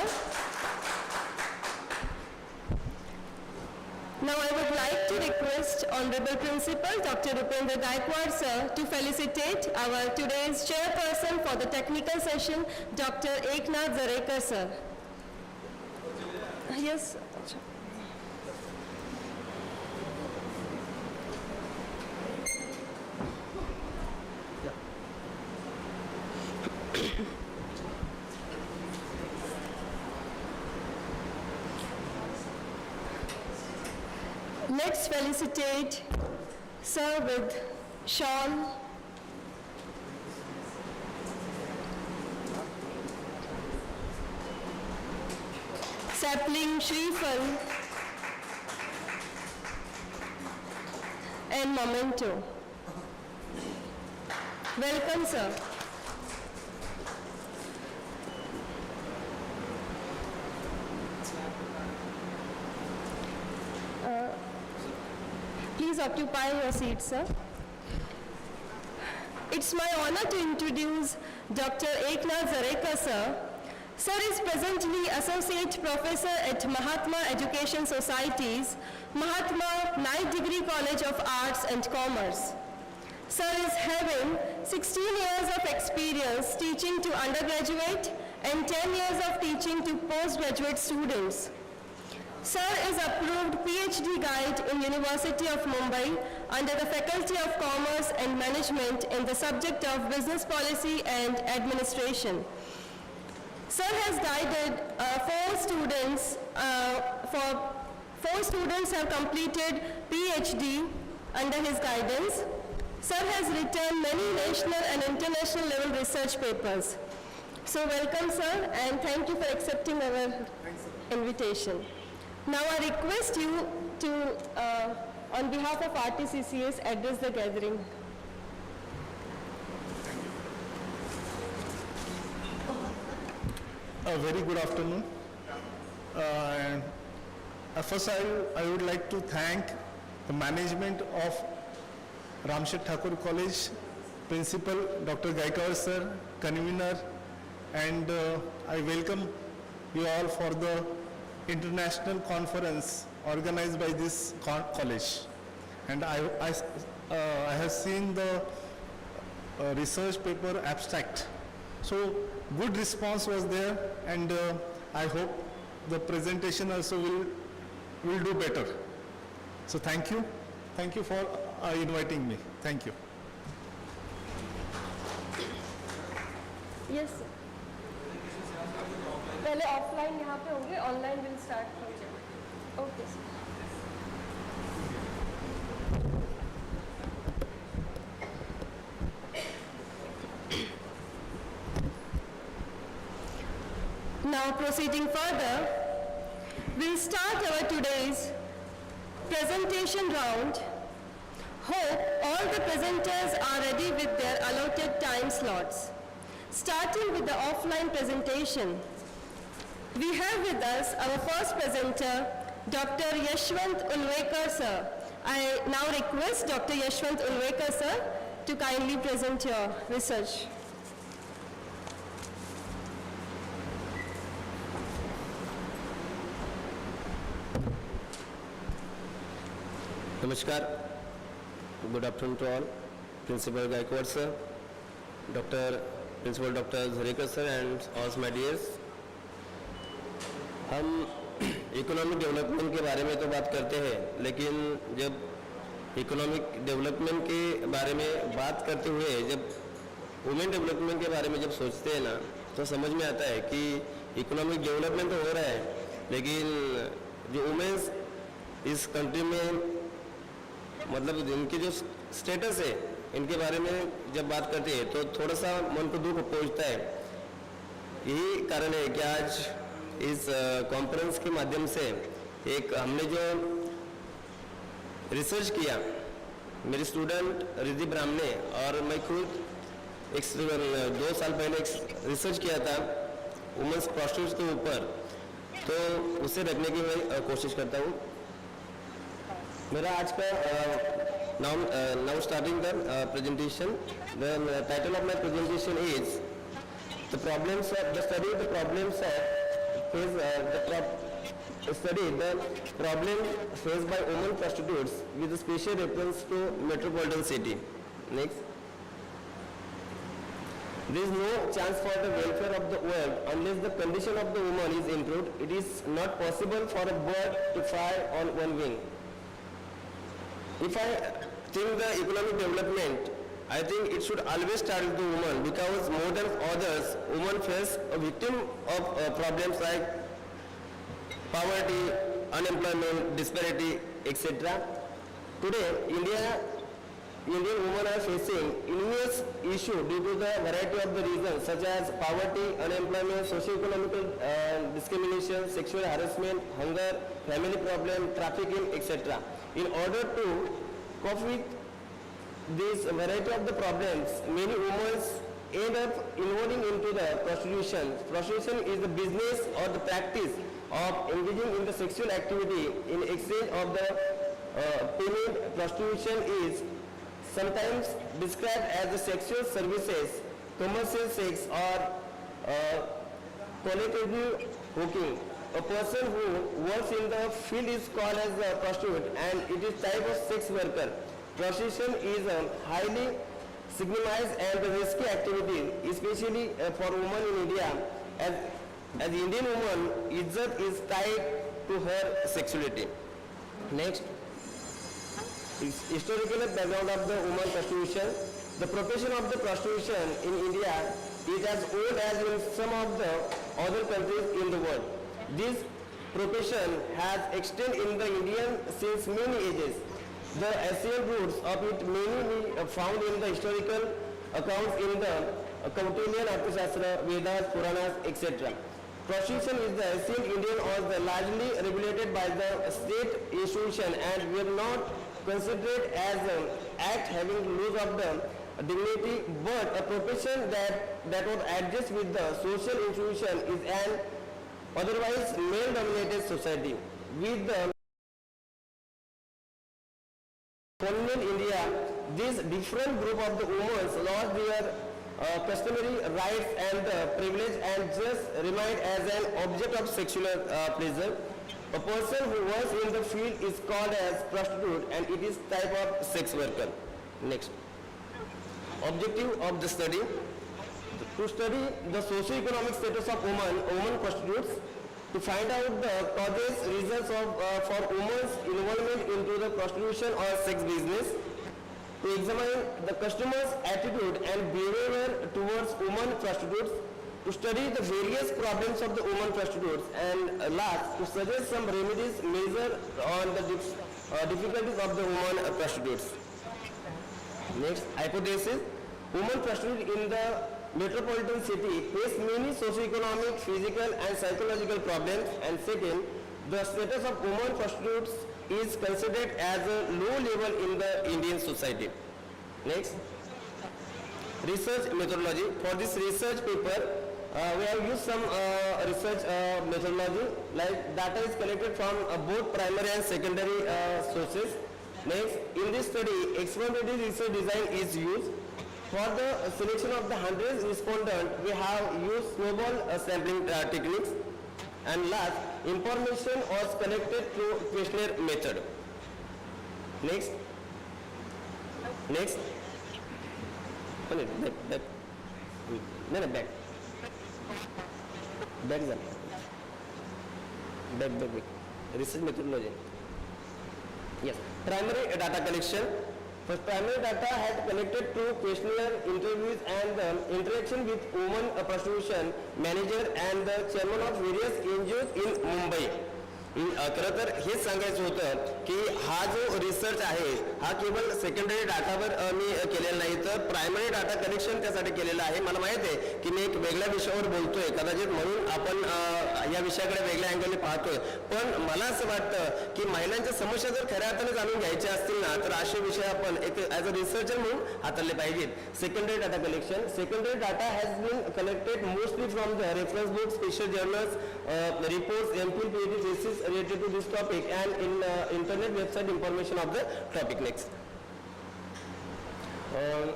Now I would like to request Honorable Principal Dr. Upendra Gaikwad sir to felicitate our today's chairperson for the technical session, Dr. Eknath Zarekar sir. Yes. Let's felicitate sir with shawl. Sapling, Shreefal and memento. Welcome sir. Please occupy your seat, sir. It's my honor to introduce Dr. Eknath Zarekar, sir. Sir is presently Associate Professor at Mahatma Education Society's Mahatma 9th Degree College of Arts and Commerce. Sir is having 16 years of experience teaching to undergraduate and 10 years of teaching to postgraduate students. Sir is approved PhD guide in University of Mumbai under the Faculty of Commerce and Management in the subject of Business Policy and Administration. Sir has guided four students have completed PhD under his guidance. Sir has written many national and international level research papers. So welcome sir and thank you for accepting our invitation. Now I request you to, on behalf of RTCCS, address the gathering. A very good afternoon. First, I would like to thank the management of Ramshet Thakur College, Principal Dr. Gaikwad sir, convener, and I welcome you all for the international conference organized by this college. And I have seen the research paper abstract. So good response was there, and I hope the presentation also will do better. So thank you. Thank you for inviting me. Thank you. Yes sir. पहले offline यहाँ पे होंगे, online will start from here. Okay sir. Now proceeding further, we'll start our today's presentation round. Hope all the presenters are ready with their allotted time slots. Starting with the offline presentation, we have with us our first presenter, Dr. Yashwant Ulvekar sir. I now request Dr. Yashwant Ulvekar sir to kindly present your research. Namaskar. Good afternoon to all. Principal Gaikwad sir, Principal Dr. Zarekar sir and all my dears. हम economic development के बारे में तो बात करते हैं, लेकिन जब इकोनॉमिक डेवलपमेंट के बारे में बात करते हुए जब वुमेन डेवलपमेंट के बारे में जब सोचते हैं ना, तो समझ में आता है कि इकोनॉमिक डेवलपमेंट तो हो रहा है, लेकिन जो वुमेन्स इस कंट्री में मतलब इनकी जो स्टेटस है इनके बारे में जब बात करते हैं तो थोड़ा सा मन को दुख पहुंचता है. यही कारण है कि आज इस कॉन्फ्रेंस के माध्यम से एक हमने जो रिसर्च किया, मेरी स्टूडेंट रिद्धि ब्राह्मणे और मैं खुद 2 साल पहले एक रिसर्च किया था वुमेन्स प्रोस्टिट्यूट के ऊपर, तो उसे रखने की मैं कोशिश करता हूँ. मेरा आज का Now starting the presentation. The title of my presentation is the problems of the study. The problems of study the problem faced by women prostitutes with a special reference to metropolitan city. Next. There is no chance for the welfare of the world unless the condition of the woman is improved. It is not possible for a bird to fly on one wing. If I think the economic development, I think it should always start with the woman, because more than others, women face a victim of problems like poverty, unemployment, disparity, etc. Today, Indian women are facing enormous issue due to the variety of the reasons such as poverty, unemployment, socio-economical discrimination, sexual harassment, hunger, family problem, trafficking, etc. In order to cope with this variety of the problems, many women end up involving into the prostitution. Prostitution is the business or the practice of engaging in the sexual activity in exchange of the payment. Prostitution is sometimes described as the sexual services, commercial sex, or collective hooking. A person who works in the field is called as a prostitute, and it is type of sex worker. Prostitution is a highly stigmatized and risky activity, especially for women in India, as the Indian woman, izzat is tied to her sexuality. Next. Historical background of the woman prostitution. The profession of the prostitution in India is as old as in some of the other countries in the world. This profession has extended in the Indian since many ages. The ancient roots of it mainly found in the historical accounts in the Kautilyan Arthashastra, Vedas, Puranas, etc. Prostitution is the ancient Indian or the largely regulated by the state institution and were not considered as an act having loss of the dignity, but a profession that would adjust with the social institution is an otherwise male-dominated society. With the colonial India, this different group of the women lost their customary rights and privilege and just remained as an object of sexual pleasure. A person who works in the field is called as prostitute, and it is type of sex worker. Next. Objective of the study: to study the socio-economic status of women prostitutes, to find out the causes, reasons for women's involvement into the prostitution or sex business, to examine the customer's attitude and behavior towards women prostitutes, to study the various problems of the women prostitutes, and last, to suggest some remedies measure on the difficulties of the women prostitutes. Next, hypothesis: women prostitutes in the metropolitan city face many socio-economic, physical and psychological problems, and second, the status of women prostitutes is considered as a low level in the Indian society. Next, research methodology. For this research paper, we have used some research methodology, like data is collected from both primary and secondary sources. Next, in this study, experimental research design is used. For the selection of the 100 respondents, we have used snowball sampling techniques. And last, information was collected through questionnaire method. Next. Next. Back. No, back. Back is back. Research methodology. Yes. Primary data collection. First, primary data had collected through questionnaire interviews and interaction with women prostitution manager and the chairman of various NGOs in Mumbai. खरं तर हेच सांगायचं होतं की हा जो research आहे हा केवळ सेकंडरी डाटावर मी केलेला नाही, तर प्रायमरी डाटा कलेक्शन त्यासाठी केलेलं आहे. मला माहित आहे की मी एक वेगळ्या विषयावर बोलतोय, कदाचित म्हणून आपण या विषयाकडे वेगळ्या अँगलने पाहतोय, पण मला असं वाटतं की महिलांच्या समस्या जर खऱ्या अर्थाने जाणून घ्यायच्या असतील ना, तर असे विषय आपण एक ॲज अ रिसर्चर म्हणून हाताळले पाहिजेत. Secondary data collection. Secondary data has been collected mostly from the reference books, special journals, reports, MPhil, PhD thesis related to this topic and in internet website information of the topic. Next.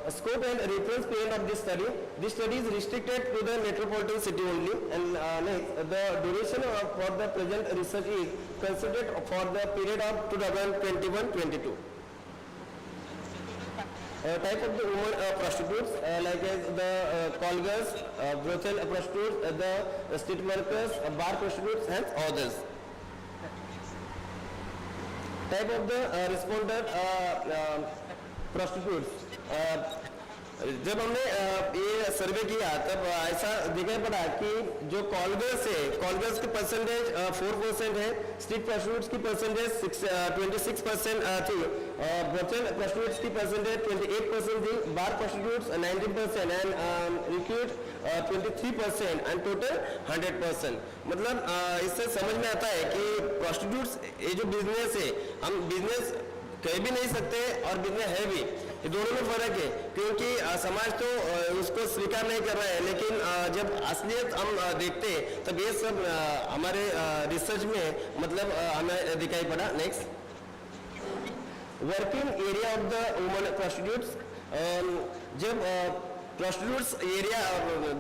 Scope and reference period of this study. This study is restricted to the metropolitan city only, and next, the duration for the present research is considered for the period of 2021-22. Type of the women prostitutes, like the call girls, brothel prostitutes, the street workers, bar prostitutes, and others. Type of the respondent prostitutes. जब हमने ये सर्वे किया तब ऐसा दिखाई पड़ा कि जो कॉलगर्स है, कॉलगर्स की परसेंटेज 4% है, स्ट्रीट प्रोस्टिट्यूट्स की परसेंटेज 26% थी, ब्रोथल प्रोस्टिट्यूट्स की परसेंटेज 28% थी, bar prostitutes 19% and recruit 23% and total 100%. मतलब इससे समझ में आता है कि प्रोस्टिट्यूट्स ये जो बिजनेस है, हम बिजनेस कह भी नहीं सकते और बिजनेस है भी, ये दोनों में फर्क है, क्योंकि समाज तो उसको स्वीकार नहीं कर रहा है, लेकिन जब असलियत हम देखते हैं तब ये सब हमारे रिसर्च में मतलब हमें दिखाई पड़ा. Next, working area of the women prostitutes. जब प्रोस्टिट्यूट्स एरिया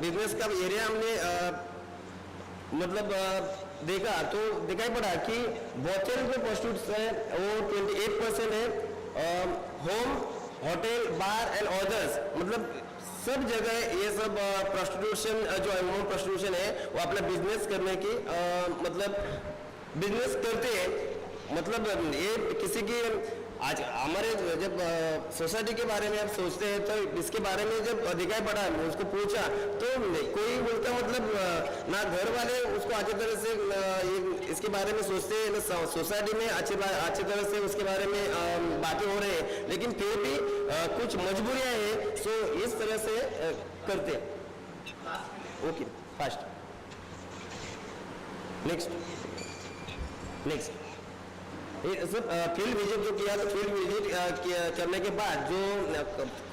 बिजनेस का एरिया हमने मतलब देखा तो दिखाई पड़ा कि बोतल जो प्रोस्टिट्यूट्स हैं वो 28% है, home, hotel, bar and others, मतलब सब जगह ये सब प्रोस्टिट्यूशन जो है प्रोस्टिट्यूशन है वो अपना बिजनेस करने की मतलब बिजनेस करते हैं. मतलब ये किसी की आज हमारे जब सोसाइटी के बारे में आप सोचते हैं तो इसके बारे में जब दिखाई पड़ा, उसको पूछा तो कोई बोलता मतलब ना घर वाले उसको अच्छी तरह से इसके बारे में सोचते हैं, ना सोसाइटी में अच्छी तरह से उसके बारे में बातें हो रहे हैं, लेकिन फिर भी कुछ मजबूरियां हैं, सो इस तरह से करते हैं. Okay, fast. नेक्स्ट सब फील्ड विजिट जो किया, तो फील्ड विजिट करने के बाद जो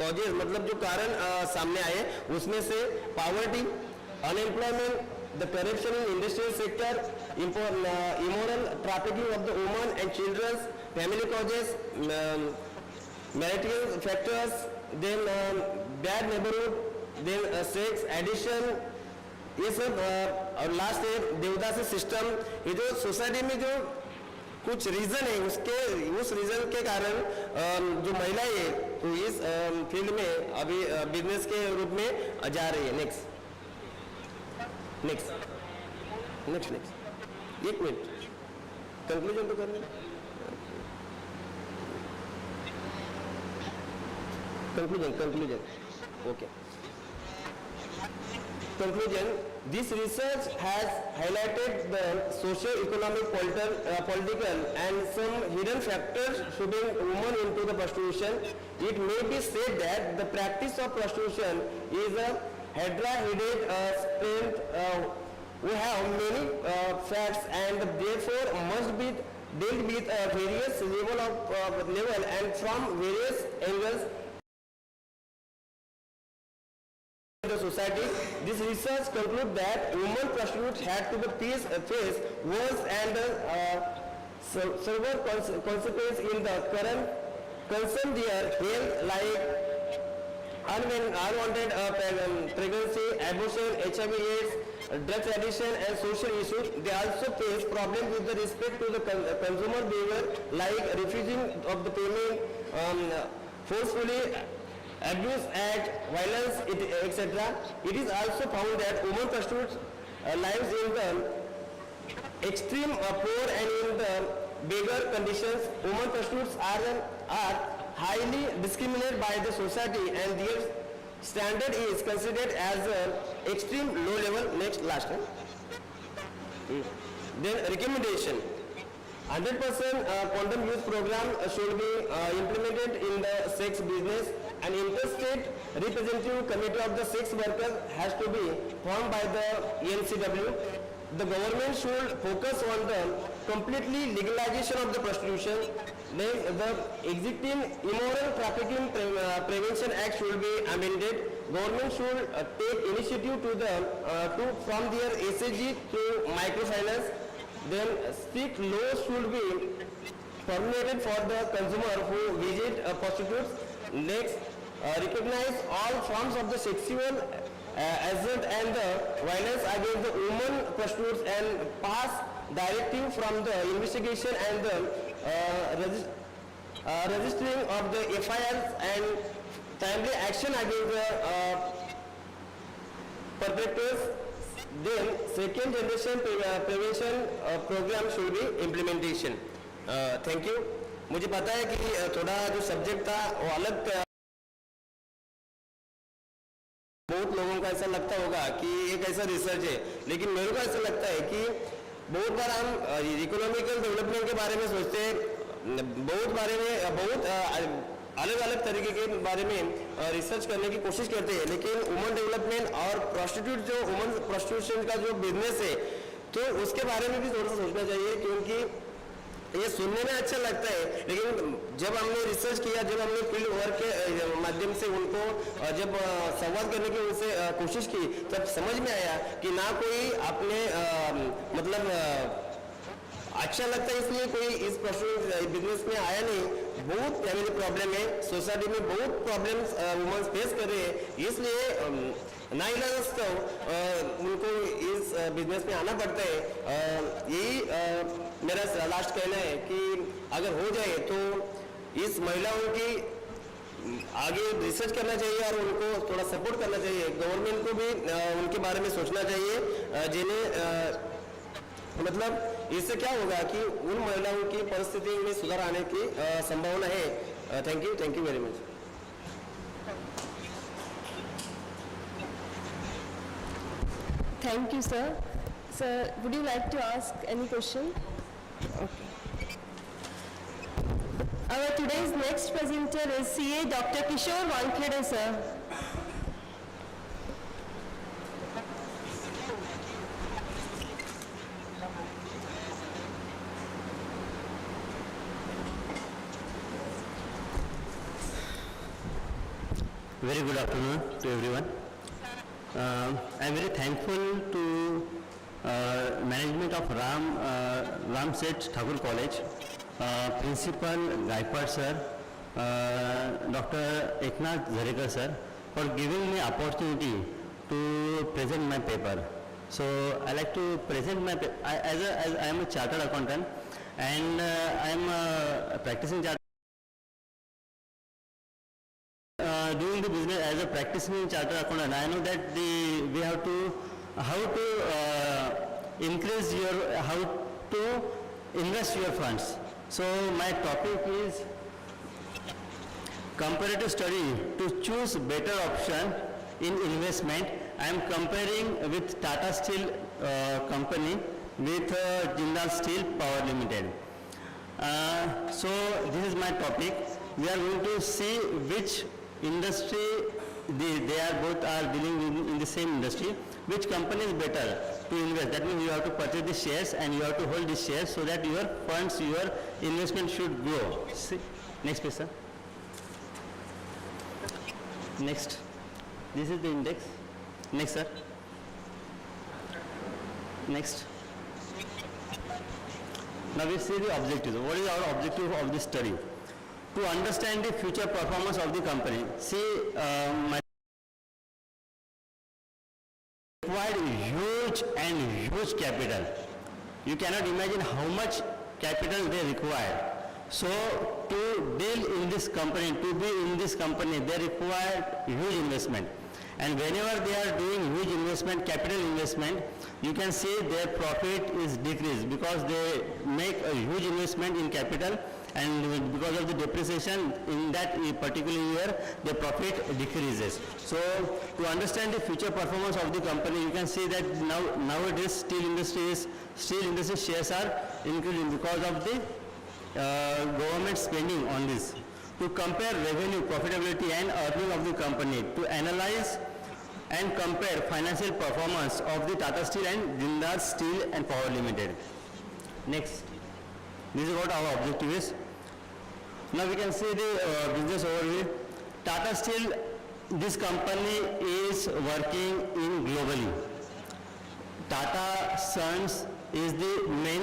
कॉजेज मतलब जो कारण सामने आए उसमें से poverty, unemployment, the corruption in industrial sector, immoral trafficking of the women and childrens, family causes, marital factors, then bad neighbourhood, then sex addiction, ये सब. और लास्ट है देवदासी सिस्टम. ये जो सोसाइटी में जो कुछ रीजन है उस रीजन के कारण जो महिलाएं है तो इस फील्ड में अभी बिजनेस के रूप में जा रही है. नेक्स्ट, एक मिनट, कंक्लूजन तो करना. Conclusion. Okay. Conclusion: this research has highlighted the socio-economic, political and some hidden factors shaping women into the prostitution. It may be said that the practice of prostitution is a hydra-headed sprint who have many facts and therefore must be dealt with various level and from various angles. The society. This research concludes that women prostitutes had to face worse and severe consequences in the current concern their health, like unwanted pregnancy, abortion, HIV/AIDS, drug addiction, and social issues. They also face problems with respect to the consumer behavior, like refusing of the payment, forcefully Abuse Act, violence, etc. It is also found that women prostitutes lives in the extreme poor and in the beggar conditions. Women prostitutes are highly discriminated by the society and their standard is considered as extreme low level. Next, last one. Then recommendation. 100% condom use program should be implemented in the sex business. An interstate representative committee of the sex workers has to be formed by the NCW. The government should focus on the completely legalization of the prostitution. Then the existing immoral trafficking prevention act should be amended. Government should take initiative from their SAG to microfinance. Then strict laws should be formulated for the consumer who visit prostitutes. Next, recognize all forms of the sexual assault and the violence against the women prostitutes and pass directive from the investigation and the registering of the FIRs and timely action against the perpetrators. Then second generation prevention program should be implementation. Thank you. मुझे पता है कि थोड़ा जो subject था वो अलग था, बहुत लोगों को ऐसा लगता होगा कि एक ऐसा रिसर्च है, लेकिन मेरे को ऐसा लगता है कि बहुत बार हम इकोनॉमिकल डेवलपमेंट के बारे में सोचते हैं, बहुत अलग अलग तरीके के बारे में रिसर्च करने की कोशिश करते हैं, लेकिन वुमेन डेवलपमेंट और प्रोस्टिट्यूट जो वुमेन प्रोस्टिट्यूशन का जो बिजनेस है तो उसके बारे में भी थोड़ा सा सोचना चाहिए, क्योंकि ये सुनने में अच्छा लगता है, लेकिन जब हमने रिसर्च किया, जब हमने फील्ड वर्क के माध्यम से उनको जब संवाद करने की उनसे कोशिश की, तब समझ में आया कि ना कोई अपने मतलब अच्छा लगता है इसलिए कोई इस बिजनेस में आया नहीं। बहुत फैमिली प्रॉब्लम है, सोसाइटी में बहुत प्रॉब्लम्स वुमेन्स फेस कर रहे हैं, इसलिए ना इलाज उनको इस बिजनेस में आना पड़ता है। यही मेरा लास्ट कहना है कि अगर हो जाए तो इस महिलाओं की आगे रिसर्च करना चाहिए और उनको थोड़ा सपोर्ट करना चाहिए। गवर्नमेंट को भी उनके बारे में सोचना चाहिए, जिन्हें मतलब इससे क्या होगा कि उन महिलाओं की परिस्थिति में सुधार आने की संभावना है। Thank you very much. Thank you, sir. Sir, would you like to ask any question? Okay. Our today's next presenter is CA Dr. Kishore Wankhede, sir. Very good afternoon to everyone. I am very thankful to management of Ramseth Thakur College, Principal Gaikwad sir, Dr. Eknath Zarekar sir, for giving me opportunity to present my paper. So I like to present my paper. As I am a chartered accountant and I am a practicing chartered. Doing the business as a practicing chartered accountant, I know that we have to how to increase how to invest your funds. So my topic is comparative study to choose better option in investment. I am comparing with Tata Steel company with Jindal Steel Power Limited. So this is my topic. We are going to see which industry they are both are dealing in the same industry, which company is better to invest. That means you have to purchase the shares and you have to hold the shares so that your funds, your investment should grow. See? Next please, sir. Next. This is the index. Next, sir. Next. Now we see the objective. What is our objective of this study? To understand the future performance of the company. See, required huge capital. You cannot imagine how much capital they require. So to deal in this company, to be in this company, they require huge investment. And whenever they are doing huge investment, capital investment, you can see their profit is decreased because they make a huge investment in capital, and because of the depreciation in that particular year, the profit decreases. So to understand the future performance of the company, you can see that nowadays steel industry shares are increasing because of the government spending on this. To compare revenue, profitability and earning of the company, to analyze and compare financial performance of the Tata Steel and Jindal Steel and Power Limited. Next. This is what our objective is. Now we can see the business overview. Tata Steel, this company is working in globally. Tata Sons is the main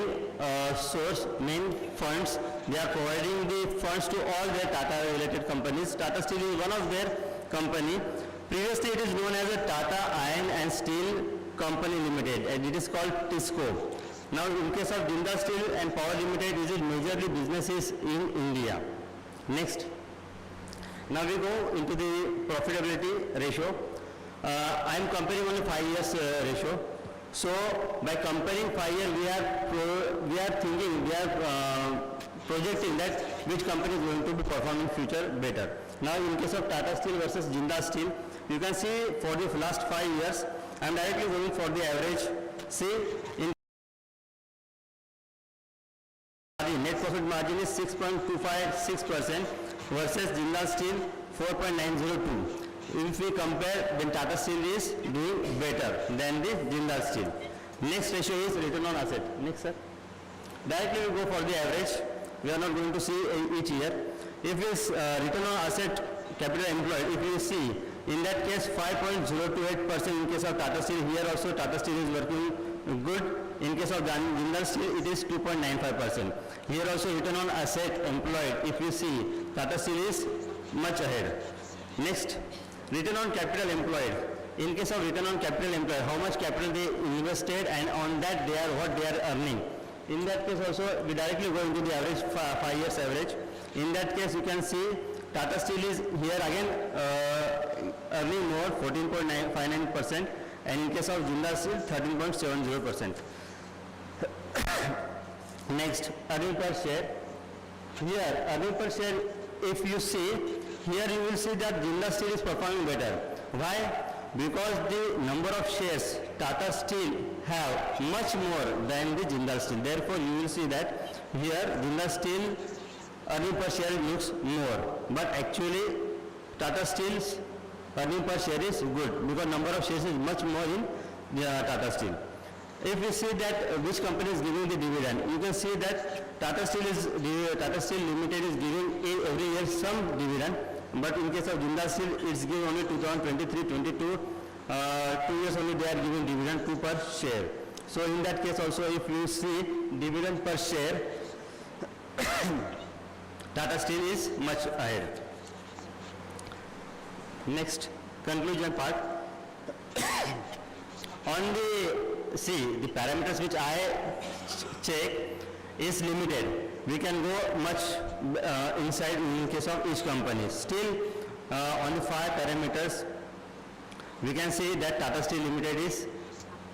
source, main funds. They are providing the funds to all their Tata related companies. Tata Steel is one of their company. Previously it is known as a Tata Iron and Steel Company Limited, and it is called TISCO. Now in case of Jindal Steel and Power Limited, it is majorly businesses in India. Next. Now we go into the profitability ratio. I am comparing only 5 years ratio. So by comparing 5 years, we are projecting that which company is going to be performing future better. Now in case of Tata Steel versus Jindal Steel, you can see for the last 5 years, I am directly going for the average. See, in the net profit margin is 6.256% versus Jindal Steel 4.902. If we compare, then Tata Steel is doing better than the Jindal Steel. Next ratio is return on asset. Next, sir. Directly we go for the average. We are not going to see each year. If it's return on asset capital employed, if you see, in that case 5.028% in case of Tata Steel. Here also Tata Steel is working good. In case of Jindal Steel, it is 2.95%. Here also return on asset employed, if you see, Tata Steel is much ahead. Next, return on capital employed. In case of return on capital employed, how much capital they invested and on that what they are earning. In that case also, we directly go into the average, 5 years average. In that case, you can see Tata Steel is here again earning more, 14.59%, and in case of Jindal Steel, 13.70%. Next, earning per share. Here, earning per share, if you see, here you will see that Jindal Steel is performing better. Why? Because the number of shares Tata Steel have much more than the Jindal Steel. Therefore, you will see that here Jindal Steel earning per share looks more. But actually, Tata Steel's earning per share is good because number of shares is much more in Tata Steel. If we see that which company is giving the dividend, you can see that Tata Steel Limited is giving every year some dividend, but in case of Jindal Steel, it's giving only 2023-22, 2 years only they are giving dividend 2 per share. So in that case also, if you see dividend per share, Tata Steel is much ahead. Next, conclusion part. On the parameters which I check is limited. We can go much inside in case of each company. Still, on the 5 parameters, we can say that Tata Steel Limited is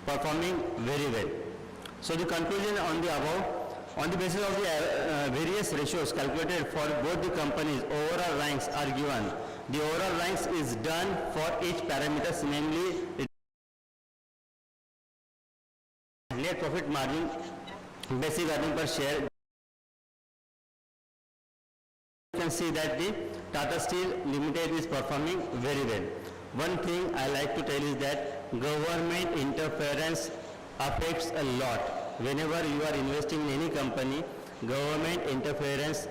performing very well. So the conclusion on the above, on the basis of the various ratios calculated for both the companies, overall ranks are given. The overall ranks is done for each parameters, namely net profit margin, basic earning per share. You can see that the Tata Steel Limited is performing very well. One thing I like to tell is that government interference affects a lot. Whenever you are investing in any company, government interference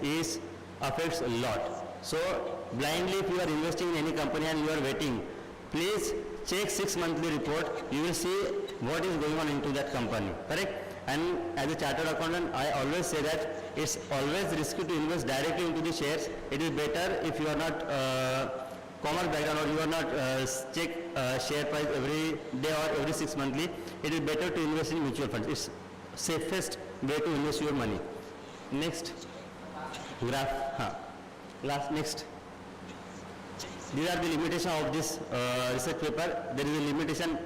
affects a lot. So blindly if you are investing in any company and you are waiting, please check 6 monthly report. You will see what is going on into that company, correct? And as a chartered accountant, I always say that it's always risky to invest directly into the shares. It is better if you are not commerce background or you are not check share price every day or every 6 monthly. It is better to invest in mutual funds. It's safest way to invest your money. Next graph. Next. These are the limitations of this research paper. There is a limitation.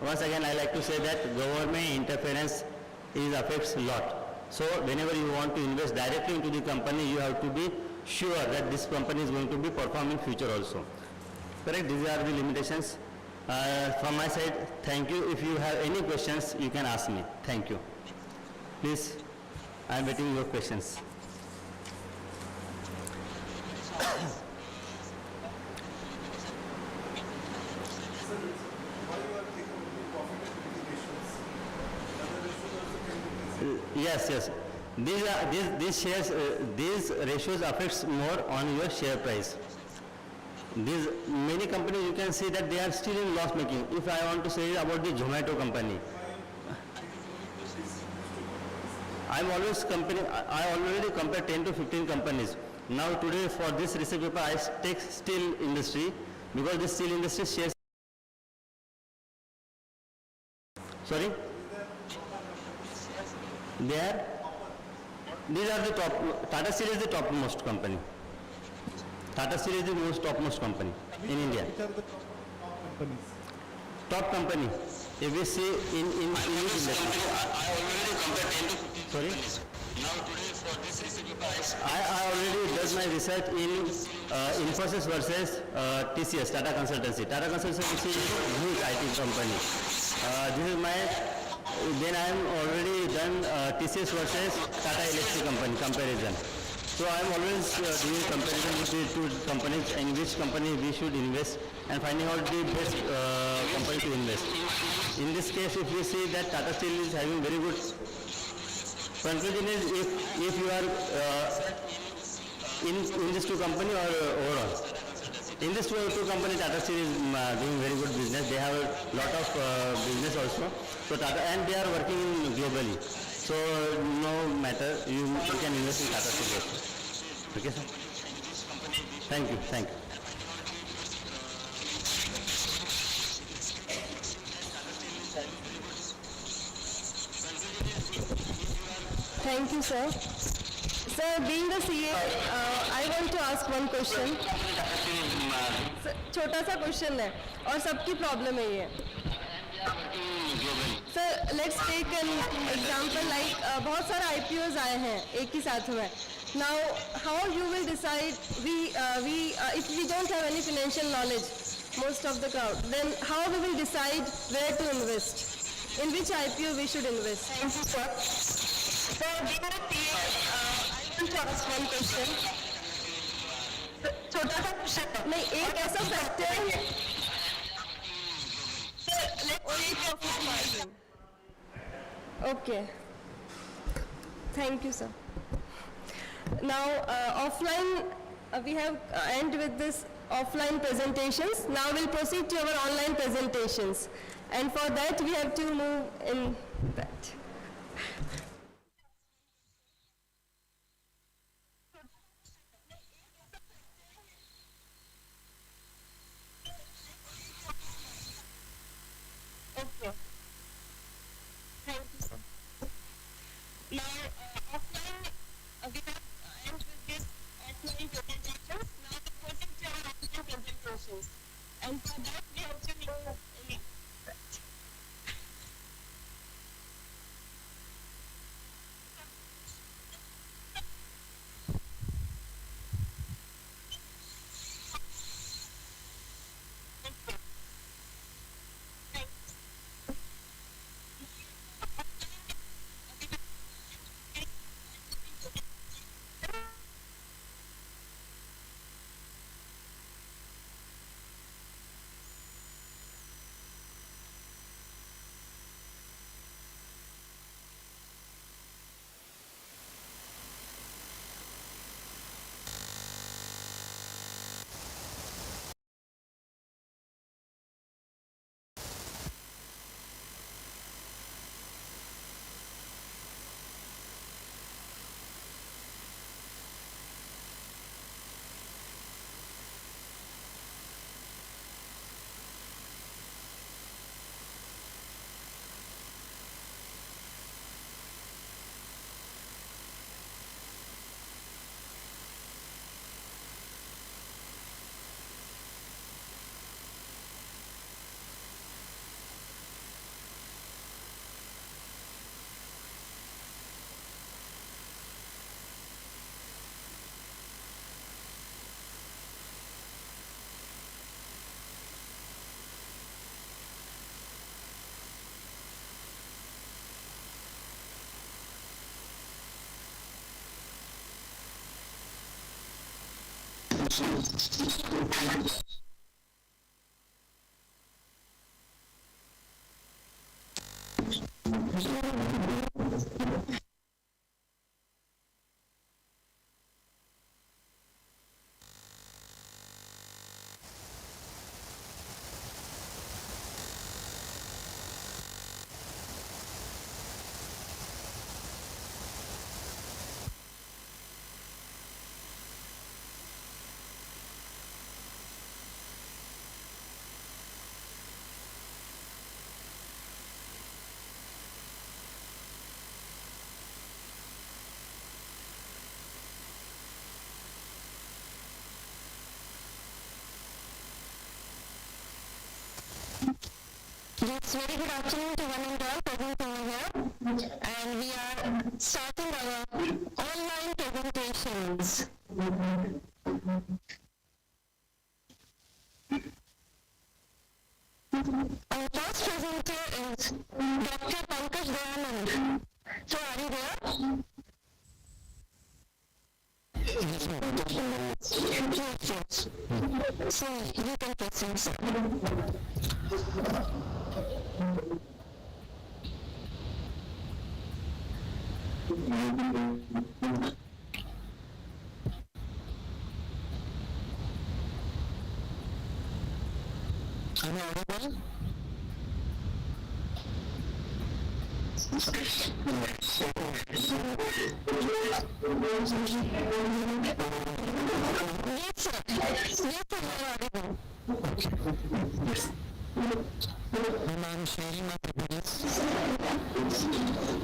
Once again, I like to say that government interference affects a lot. So whenever you want to invest directly into the company, you have to be sure that this company is going to be performing future also. Correct? These are the limitations. From my side, thank you. If you have any questions, you can ask me. Thank you. Please, I am waiting your questions. Yes. These shares, these ratios affects more on your share price. These many companies you can see that they are still in loss making. If I want to say about the Zomato company, I already compare 10 to 15 companies. Now today for this research paper I take steel industry. because the steel industry shares. Sorry? These are the top. Tata Steel is the topmost company. Tata Steel is the most topmost company in India. Which are the top companies? Top company. If we see in each industry. I already compared 10 to 15 Sorry? companies. Now today for this recipe price, I already done my research in Infosys versus TCS, Tata Consultancy. Tata Consultancy is a huge IT company. This is my, then I am already done TCS versus Tata Electric company comparison. So I am always doing comparison with the two companies, in which company we should invest and finding out the best company to invest. In this case, if we see that Tata Steel is having very good conclusion is if you are in these two company or overall. In this two company, Tata Steel is doing very good business. They have a lot of business also. So Tata, and they are working globally. So no matter, you can invest in Tata Steel also. Okay, sir? Thank you. Thank you. Thank you, sir. Sir, being the CA, I want to ask one question. Sir, छोटा सा question है और सबकी problem है ये. Sir, let's take an example like बहुत सारे IPOs आए हैं एक ही साथ में. Now, how you will decide? If we don't have any financial knowledge, most of the crowd, then how we will decide where to invest? In which IPO we should invest? Thank you, sir. So, being a PA, I want to ask one question. छोटा सा question नहीं, एक ऐसा factor Okay. Thank you, sir. Now, offline, we have end with this offline presentations. Now we'll proceed to our online presentations. And for that, we have to move in that. Okay. Thank you, sir. Now, offline, we have end with this offline presentations. Now we proceed to our online presentations. And for that, we have to move in that. Yes, very good afternoon to one and all present over here. And we are starting our online presentations. Our first presenter is Dr. Pankaj Dayanand. So are you there? Yes, yes. So you can proceed, sir. Am I audible? Yes, sir. Yes, sir, you are audible. I'm sharing my previous.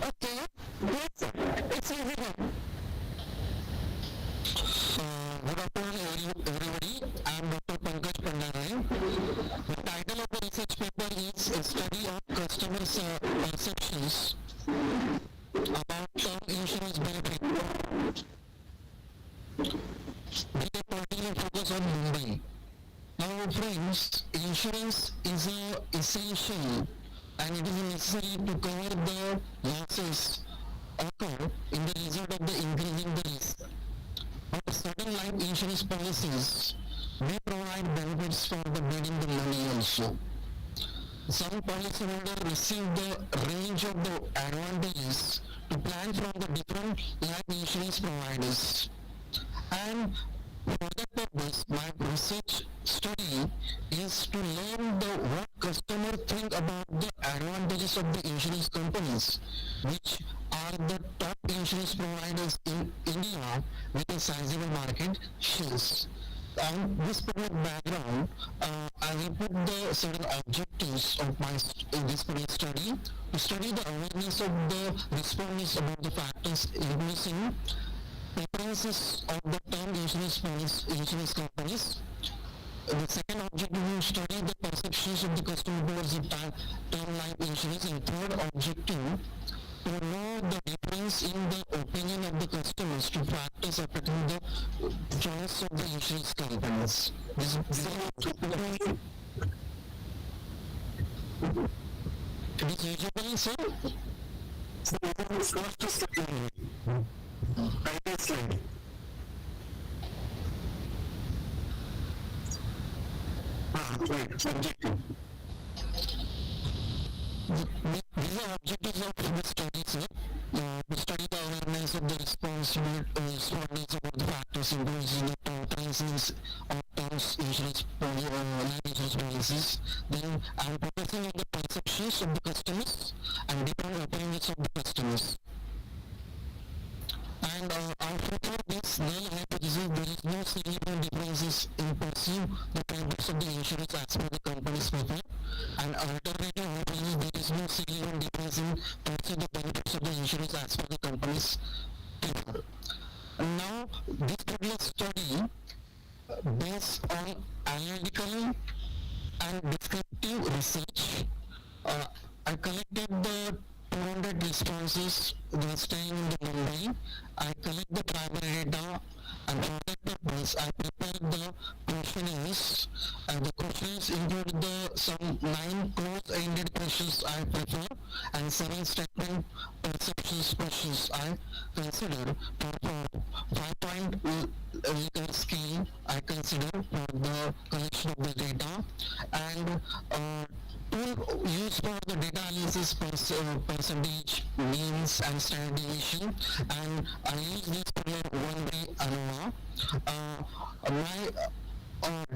Okay. Yes, sir. It's visible. Good afternoon, everybody. I'm Dr. Pankaj Pandare. The title of the research paper is a study of customers' perceptions about term insurance benefit with a particular focus on Mumbai. Now, friends, insurance is essential and it is necessary to cover the losses occur in the result of the increasing the risk. But certain life insurance policies may provide benefits for the building the money also. Some policyholders receive the range of the advantages to plan from the different life insurance providers. And for that purpose, my research study is to learn what customers think about the advantages of the insurance companies, which are the top insurance providers in India with a sizable market shares. On this particular background, I will put the certain objectives of my in this particular study to study the awareness of the respondents about the factors influencing preferences of the term insurance companies. The second objective is to study the perceptions of the customer towards the term life insurance. And third objective, to know the difference in the opinion of the customers to factors affecting the choice of the insurance companies. This is usually, sir. First to second. Title slide. Right, subjective. These are objectives of the study, sir. To study the awareness of the respondents about the factors influencing the preferences of terms insurance life insurance policies. Then I am focusing on the perceptions of the customers and different opinions of the customers. And our future this null hypothesis, there is no significant differences in pursuing the benefits of the insurance as per the company's paper. And alternative hypothesis, there is no significant difference in pursuing the benefits of the insurance as per the company's paper. Now, this particular study based on analytical and descriptive research, I collected the 200 responses that were staying in the Mumbai. I collect the primary data, and for that purpose I prepared the questionnaires, and the questions include some 9 close-ended questions I prefer and 7 statement perceptions questions I consider for 5-point Likert scale I consider for the collection of the data, and tool used for the data analysis percentage, means and standard deviation, and I use this for one-way ANOVA. My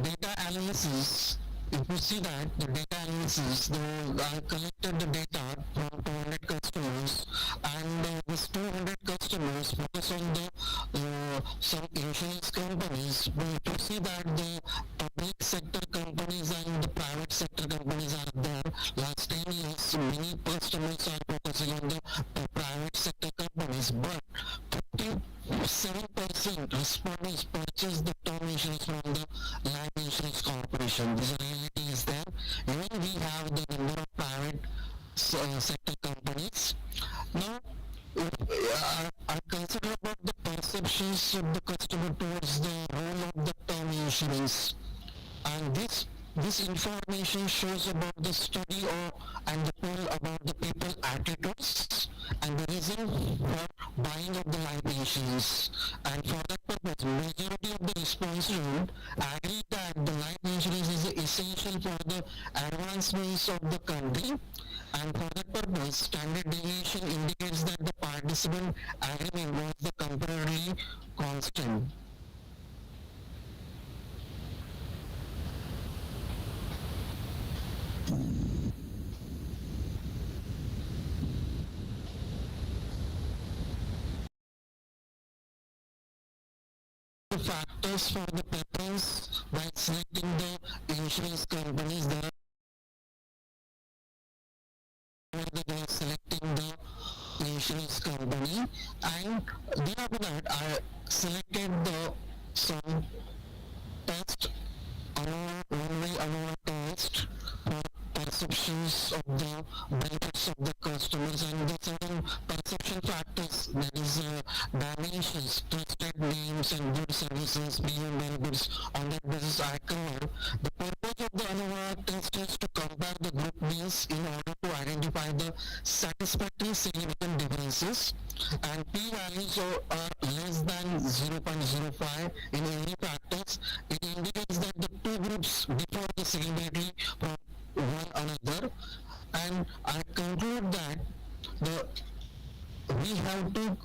data analysis, if you see that the data analysis, I collected the data from 200 customers, and these 200 customers focus on the some insurance companies. But you see that the public sector companies and the private sector companies are there. Last 10 years, many customers are focusing on the private sector companies, but 57% respondents purchase the term insurance from the life insurance corporation. This reality is there. Even we have attitudes of the customer towards the role of the term insurance. And this information shows about the study and the poll about the people attitudes and the reason for buying of the life insurance. And for that purpose, majority of the respondents agree that the life insurance is essential for the advancements of the country. And for that purpose, standard deviation indicates that the participant agreement was the comparatively constant. The factors for the preference by selecting the insurance companies that they are selecting the insurance company, and thereafter that I selected the some test one-way test for perceptions of the benefits of the customers and the certain perception factors, that is dimensions, trusted names and good services, beyond benefits. On that basis I cover. The purpose of the ANOVA test is to compare the group means in order to identify the satisfactory significant differences, and p-values are less than 0.05 in any factors. It indicates that the two groups differ significantly from one another, and I conclude that we have to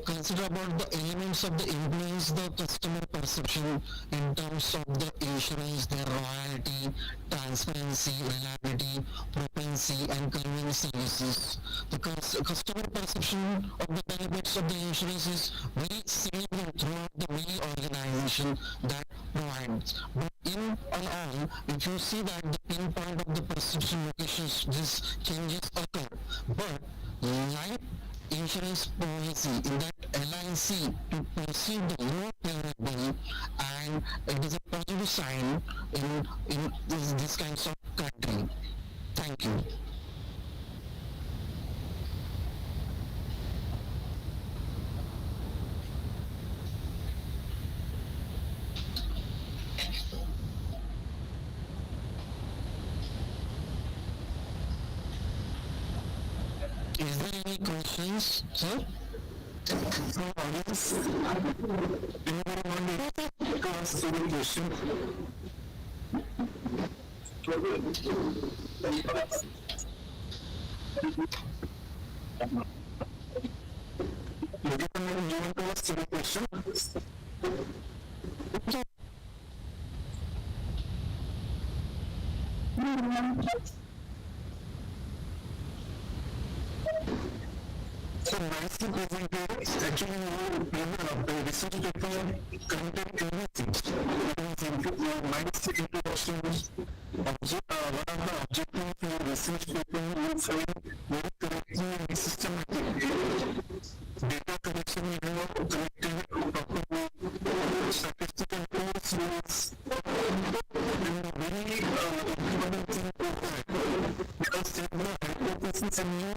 consider about the elements of the influence the customer perception in terms of the insurance, their royalty, transparency, reliability, propensity, and convenience services. The customer perception of the benefits of the insurance is very significant throughout the many organization that provides. But in all, if you see that the pinpoint of the perception locations, these changes occur. But life insurance policy in that LIC to perceive the more favorable, and it is a positive sign in this kinds of country. Thank you. Is there any questions, sir? So, audience, anybody want to ask any question? Gentlemen, you want to ask any question? So nicely presented. Actually, the research paper contained everything. Nice introduction. One of the objectives of the research paper is very correctly and systematic. Data collection collected properly, statistical tools was and very important thing to that. Because there were hypotheses and new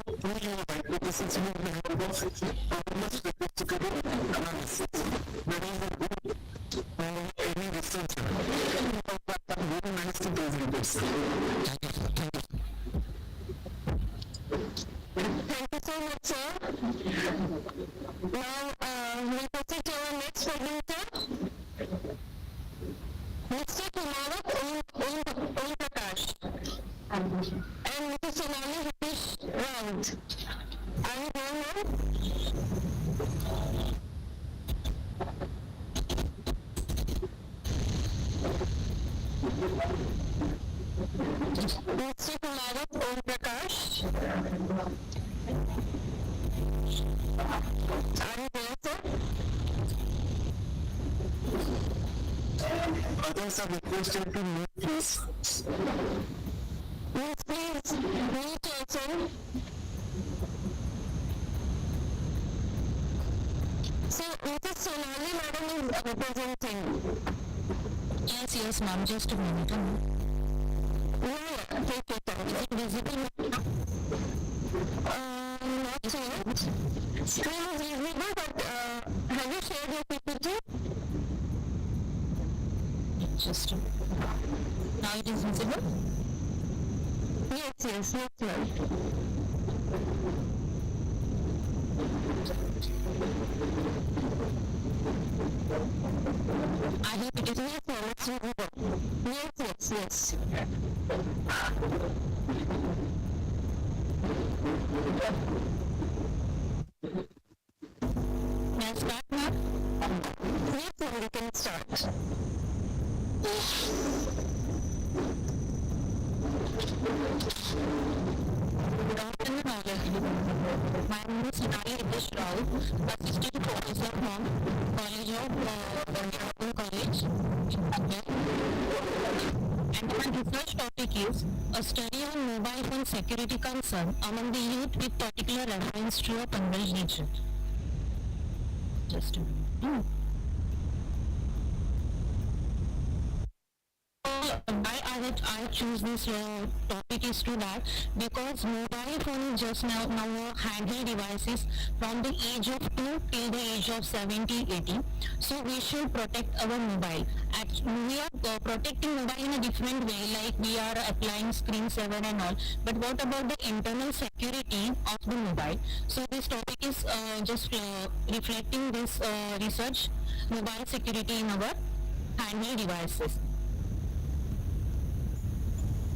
hypotheses will be help of statistical analysis. That is a good any researcher. Very nice to present it, sir. Thank you so much, sir. Now, we proceed to our next presenter, Mr. Kumarat Om Prakash and Mr. Sonali Hitesh Round. Are you going on? Mr. Kumarat Om Prakash. Are you there, sir? Others are requested to move, please. Yes, please, mute yourself. So, Mrs. Sonali madam is representing. Yes, ma'am, just a minute. Yeah, take your time. Is it visible? Not so much. Screen is visible, but have you shared your Picture? Just a minute. Now it is visible? Yes, right. I hope it is also let's move on. Yes. Now start now? Yes, we can start. Good afternoon, all. My name is Sonali Hitesh Rao, Assistant Professor from College of Kharghar College. And my research topic is a study on mobile phone security concern among the youth with particular reference to a Panvel region. Just a minute. Why I choose this topic is to that because mobile phone is just now handheld devices from the age of 2 till the age of 70, 80. So we should protect our mobile. We are protecting mobile in a different way, like we are applying screen saver and all. But what about the internal security of the mobile? So this topic is just reflecting this research, mobile security in our handheld devices.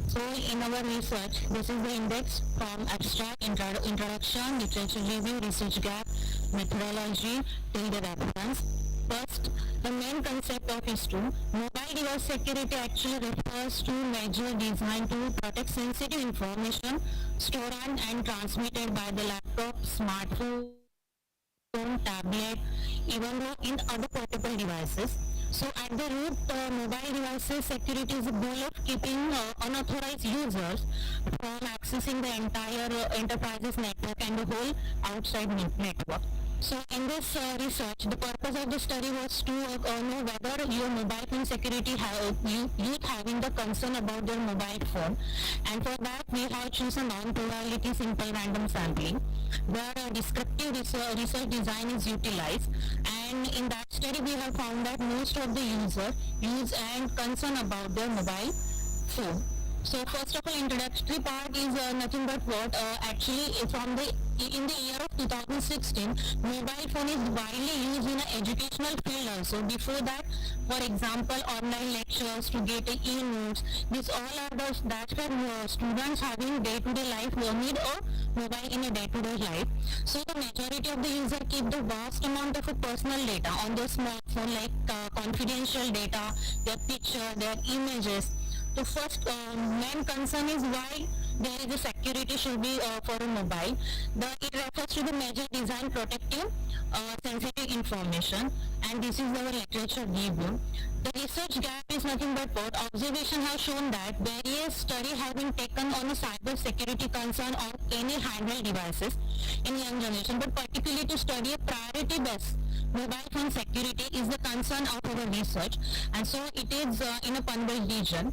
So in our research, this is the index from abstract, introduction, literature review, research gap, methodology, till the reference. First, the main concept of is to mobile device security actually refers to measure designed to protect sensitive information stored and transmitted by the laptop, smartphone, tablet, even though in other portable devices. So at the root, mobile devices security is the goal of keeping unauthorized users from accessing the entire enterprise's network and the whole outside network. So in this research, the purpose of the study was to know whether your mobile phone security youth having the concern about their mobile phone. And for that, we have chosen non-probability simple random sampling, where a descriptive research design is utilized. And in that study, we have found that most of the users use and concern about their mobile phone. So first of all, introductory part is nothing but what actually in the year of 2016, mobile phone is widely used in an educational field also. Before that, for example, online lectures to get e-notes, this all are that's where students having day-to-day life need a mobile in a day-to-day life. So the majority of the user keep the vast amount of personal data on their smartphone, like confidential data, their picture, their images. The first main concern is why there is a security should be for a mobile. It refers to the major design protecting sensitive information, and this is our literature review. The research gap is nothing but what observation has shown that various studies have been taken on a cyber security concern on any handheld devices in young generation, but particularly to study a priority based mobile phone security is the concern of our research, and so it is in a Panvel region.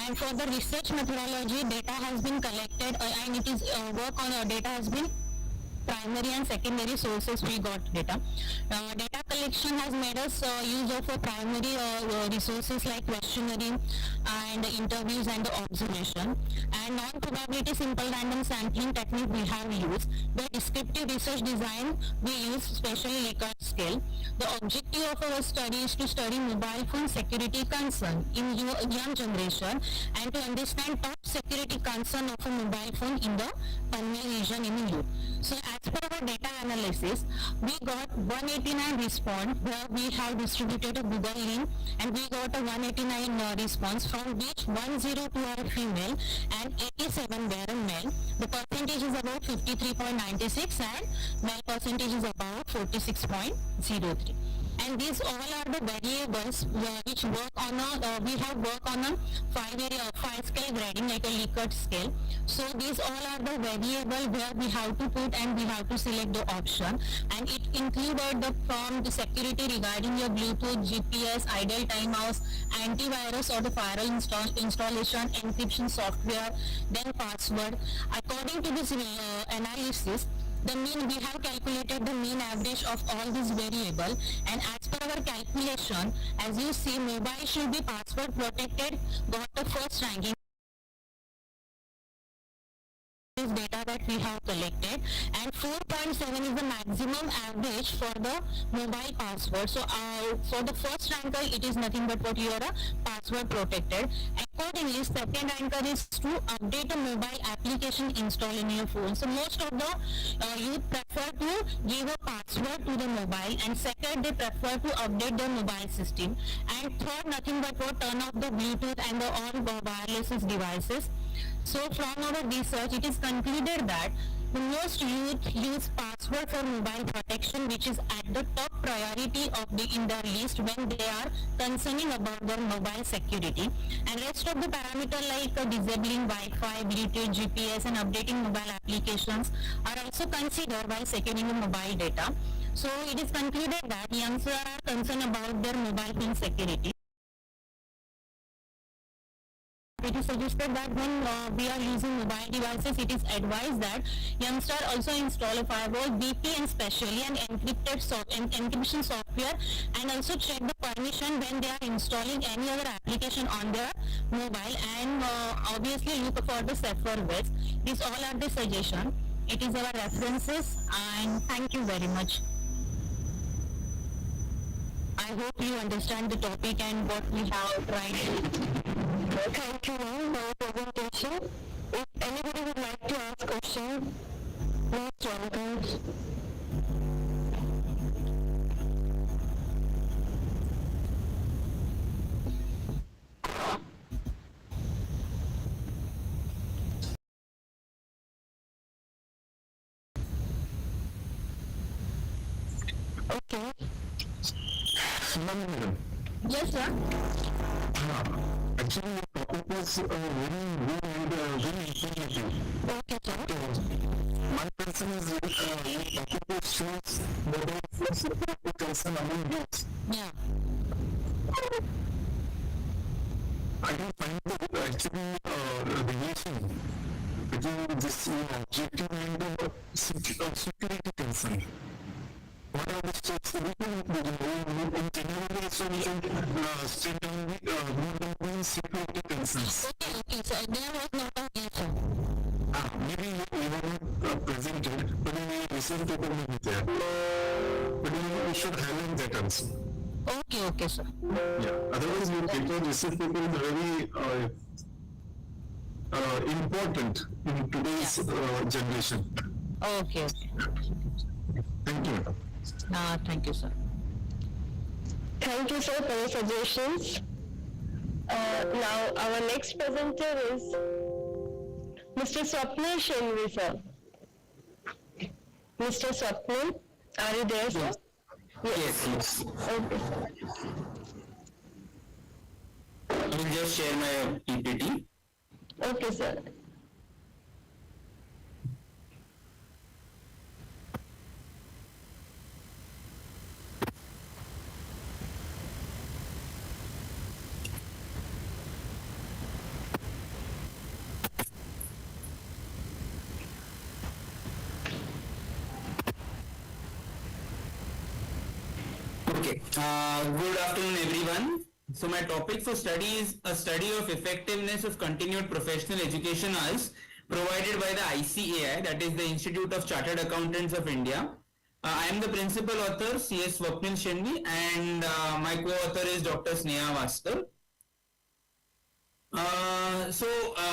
And for the research methodology, data has been collected and it is work on data has been primary and secondary sources we got data. Data collection has made us use of primary resources like questionnaire and interviews and the observation. And non-probability simple random sampling technique we have used. The descriptive research design we use specially Likert scale. The objective of our study is to study mobile phone security concern in young generation and to understand top security concern of a mobile phone in the Panvel region in the youth. So as per our data analysis, we got 189 response where we have distributed a Google link, and we got a 189 response from which 102 are female and 87 were a male. The percentage is about 53.96 and male percentage is about 46.03. And these all are the variables which work on we have worked on a 5 scale grading like a Likert scale. So these all are the variables where we have to put and we have to select the option, and it included from the security regarding your Bluetooth, GPS, idle timeouts, antivirus or the firewall installation, encryption software, then password. According to this analysis, the mean, we have calculated the mean average of all these variable, and as per our calculation, as you see, mobile should be password protected, got the first ranking. This data that we have collected, and 4.7 is the maximum average for the mobile password. So for the first ranker, it is nothing but what you are a password protected. Accordingly, second ranker is to update a mobile application installed in your phone. So most of the youth prefer to give a password to the mobile, and second, they prefer to update the mobile system, and third, nothing but what turn off the Bluetooth and the all wireless devices. So from our research, it is concluded that the most youth use password for mobile protection, which is at the top priority of in their list when they are concerning about their mobile security. And rest of the parameter like disabling Wi-Fi, Bluetooth, GPS, and updating mobile applications are also considered while securing the mobile data. So it is concluded that youngsters are concerned about their mobile phone security. It is suggested that when we are using mobile devices, it is advised that youngsters also install a firewall, VPN specially, and encryption software, and also check the permission when they are installing any other application on their mobile, and obviously look for the safer ways. These all are the suggestion. It is our references, and thank you very much. I hope you understand the topic and what we have tried. Thank you ma'am for your presentation. If anybody would like to ask questions, please welcome. Okay. Yes, sir. Actually, the topic was very good and very informative. Okay, sir. My concern is your topic shows mobile phones concern among youth. Yeah. I don't find that actually relation between this objective and the security concern. What are the steps we can do in general so we can stay down with security concerns? Okay, so there was not a answer. Maybe we were not presented, but we listened to them there. But we should highlight that also. Okay, sir. Yeah, otherwise your paper receipt paper is very important in today's generation. Okay. Thank you. Thank you, sir. Thank you, sir, for your suggestions. Now, our next presenter is Mr. Swapnil Shenvi, sir. Mr. Swapnil, are you there, sir? Yes. Okay. I will just share my PPT. Okay, sir. Okay. Good afternoon, everyone. So my topic for study is a study of effectiveness of continued professional education hours provided by the ICAI, that is the Institute of Chartered Accountants of India. I am the principal author, C.S. Swapnil Shenvi, and my co-author is Dr. Sneha Vaskar.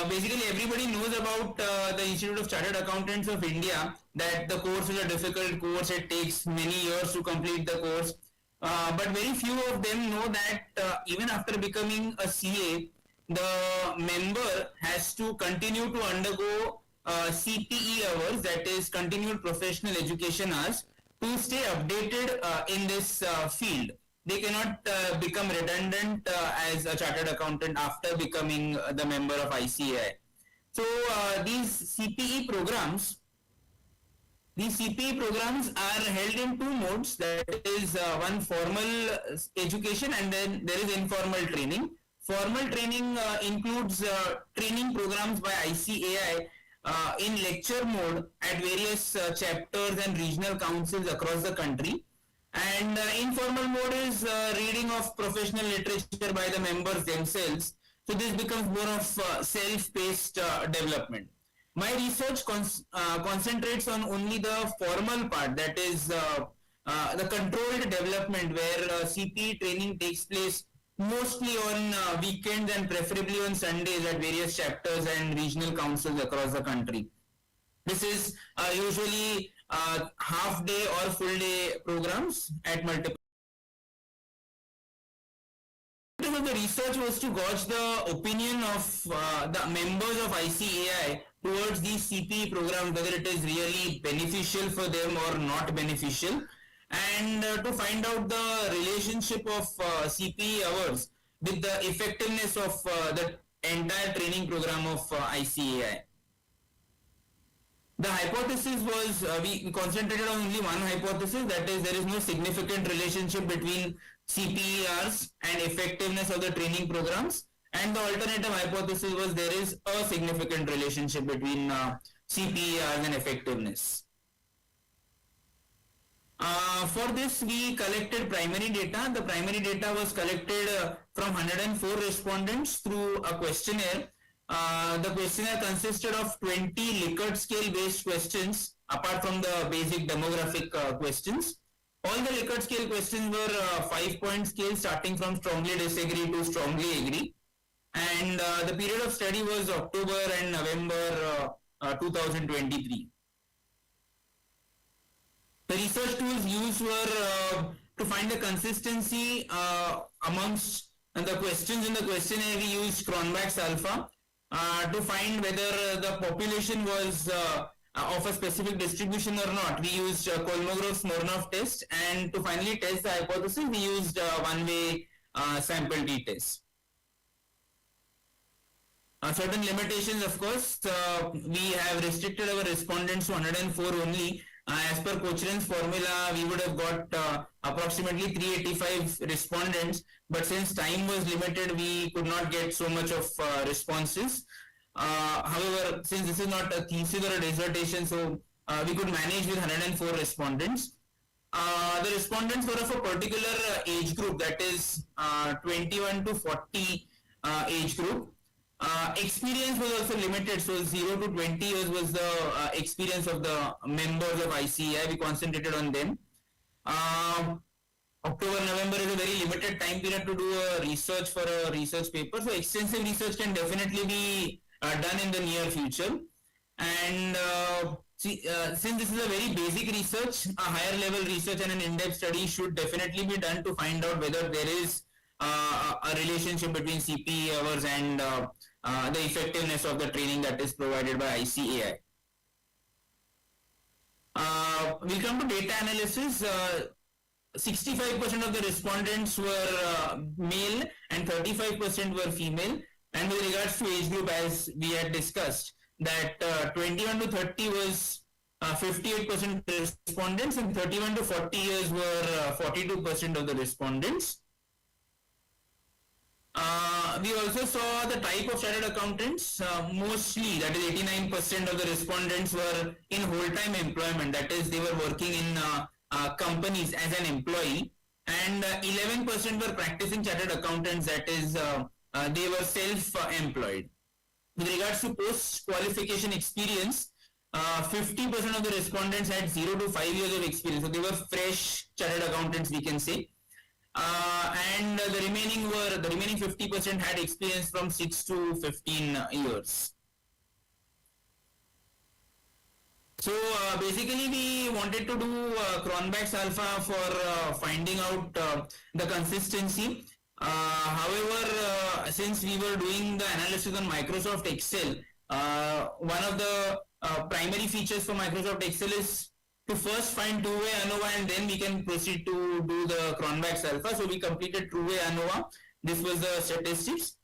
Basically everybody knows about the Institute of Chartered Accountants of India, that the course is a difficult course, it takes many years to complete the course. But very few of them know that even after becoming a CA, the member has to continue to undergo CPE hours, that is continued professional education hours, to stay updated in this field. They cannot become redundant as a chartered accountant after becoming the member of ICAI. So these CPE programs are held in two modes, that is one formal education and then there is informal training. Formal training includes training programs by ICAI in lecture mode at various chapters and regional councils across the country. And informal mode is reading of professional literature by the members themselves. So this becomes more of self-paced development. My research concentrates on only the formal part, that is the controlled development, where CPE training takes place mostly on weekends and preferably on Sundays at various chapters and regional councils across the country. This is usually half day or full day programs at multiple. Of the research was to gauge the opinion of the members of ICAI towards these CPE programs, whether it is really beneficial for them or not beneficial, and to find out the relationship of CPE hours with the effectiveness of the entire training program of ICAI. The hypothesis was, we concentrated on only one hypothesis, that is there is no significant relationship between CPERs and effectiveness of the training programs, and the alternative hypothesis was there is a significant relationship between CPERs and effectiveness. For this we collected primary data. The primary data was collected from 104 respondents through a questionnaire. The questionnaire consisted of 20 Likert scale based questions apart from the basic demographic questions. All the Likert scale questions were 5-point scale starting from strongly disagree to strongly agree, and the period of study was October and November 2023. The research tools used were to find the consistency amongst the questions in the questionnaire. We used Cronbach's alpha. To find whether the population was of a specific distribution or not, we used Kolmogorov-Smirnov test, and to finally test the hypothesis, we used one-way sample t-test. Certain limitations, of course, we have restricted our respondents to 104 only. As per Cochrane's formula, we would have got approximately 385 respondents, but since time was limited, we could not get so much of responses. However, since this is not a thesis or a dissertation, so we could manage with 104 respondents. The respondents were of a particular age group, that is 21 to 40 age group. Experience was also limited, so 0 to 20 years was the experience of the members of ICAI. We concentrated on them. October, November is a very limited time period to do a research for a research paper, so extensive research can definitely be done in the near future. And since this is a very basic research, a higher level research and an in-depth study should definitely be done to find out whether there is a relationship between CPE hours and the effectiveness of the training that is provided by ICAI. We'll come to data analysis. 65% of the respondents were male and 35% were female. And with regards to age group, as we had discussed, that 21 to 30 was 58% respondents, and 31 to 40 years were 42% of the respondents. We also saw the type of chartered accountants. Mostly, that is 89% of the respondents were in whole-time employment, that is they were working in companies as an employee, and 11% were practicing chartered accountants, that is they were self-employed. With regards to post-qualification experience, 50% of the respondents had 0 to 5 years of experience, so they were fresh chartered accountants, we can say. And the remaining 50% had experience from 6 to 15 years. So basically we wanted to do Cronbach's alpha for finding out the consistency. However, since we were doing the analysis on Microsoft Excel, one of the primary features for Microsoft Excel is to first find two-way ANOVA, and then we can proceed to do the Cronbach's alpha. So we completed two-way ANOVA. This was the statistics,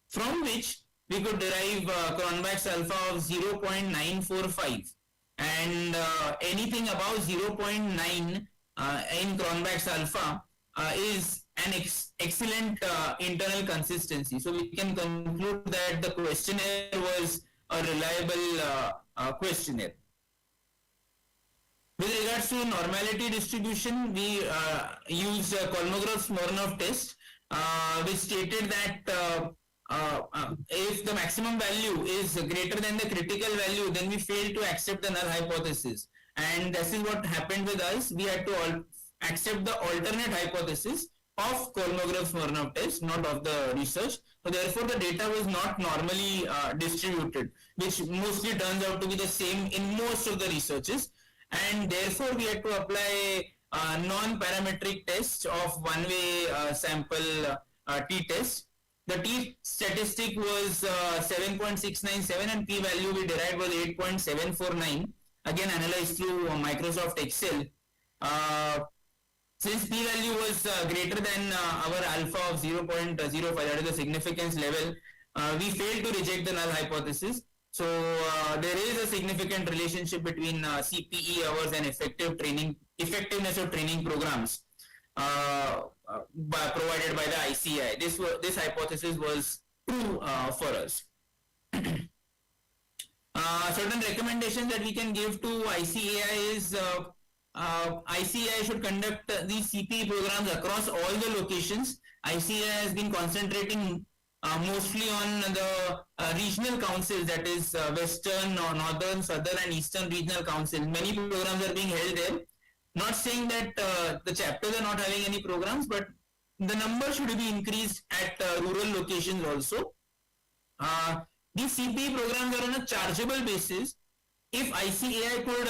from which we could derive Cronbach's alpha of 0.945, and anything above 0.9 in Cronbach's alpha is an excellent internal consistency. So we can conclude that the questionnaire was a reliable questionnaire. With regards to normality distribution, we used Kolmogorov-Smirnov test, which stated that if the maximum value is greater than the critical value, then we fail to accept the null hypothesis. And this is what happened with us. We had to accept the alternate hypothesis of Kolmogorov-Smirnov test, not of the research. So therefore, the data was not normally distributed, which mostly turns out to be the same in most of the researches. And therefore, we had to apply non-parametric test of one-way sample t-test. The t-statistic was 7.697 and p-value we derived was 8.749. Again, analyzed through Microsoft Excel. Since p-value was greater than our alpha of 0.05, that is the significance level, we failed to reject the null hypothesis. So there is a significant relationship between CPE hours and effectiveness of training programs provided by the ICAI. This hypothesis was true for us. Certain recommendations that we can give to ICAI is ICAI should conduct these CPE programs across all the locations. ICAI has been concentrating mostly on the regional councils, that is Western or Northern, Southern and Eastern regional councils. Many programs are being held there. Not saying that the chapters are not having any programs, but the number should be increased at rural locations also. These CPE programs are on a chargeable basis. If ICAI could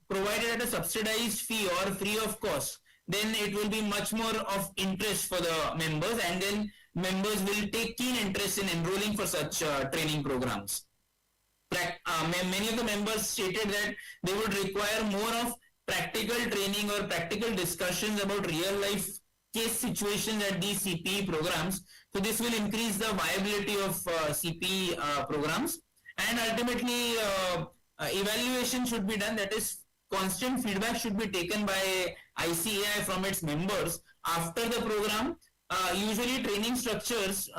provide it at a subsidized fee or free of cost, then it will be much more of interest for the members, and then members will take keen interest in enrolling for such training programs. Many of the members stated that they would require more of practical training or practical discussions about real life case situations at these CPE programs. So this will increase the viability of CPE programs, and ultimately evaluation should be done, that is constant feedback should be taken by ICAI from its members after the program. Usually training structures,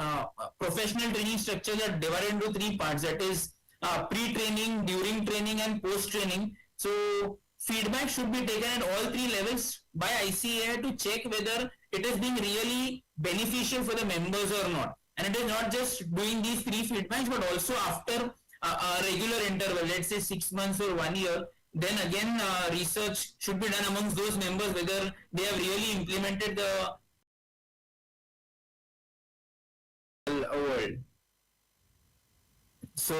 professional training structures are divided into three parts, that is pre-training, during training and post-training. So feedback should be taken at all three levels by ICAI to check whether it is being really beneficial for the members or not. And it is not just doing these three feedbacks, but also after a regular interval, let's say 6 months or 1 year, then again research should be done amongst those members whether they have really implemented the world. So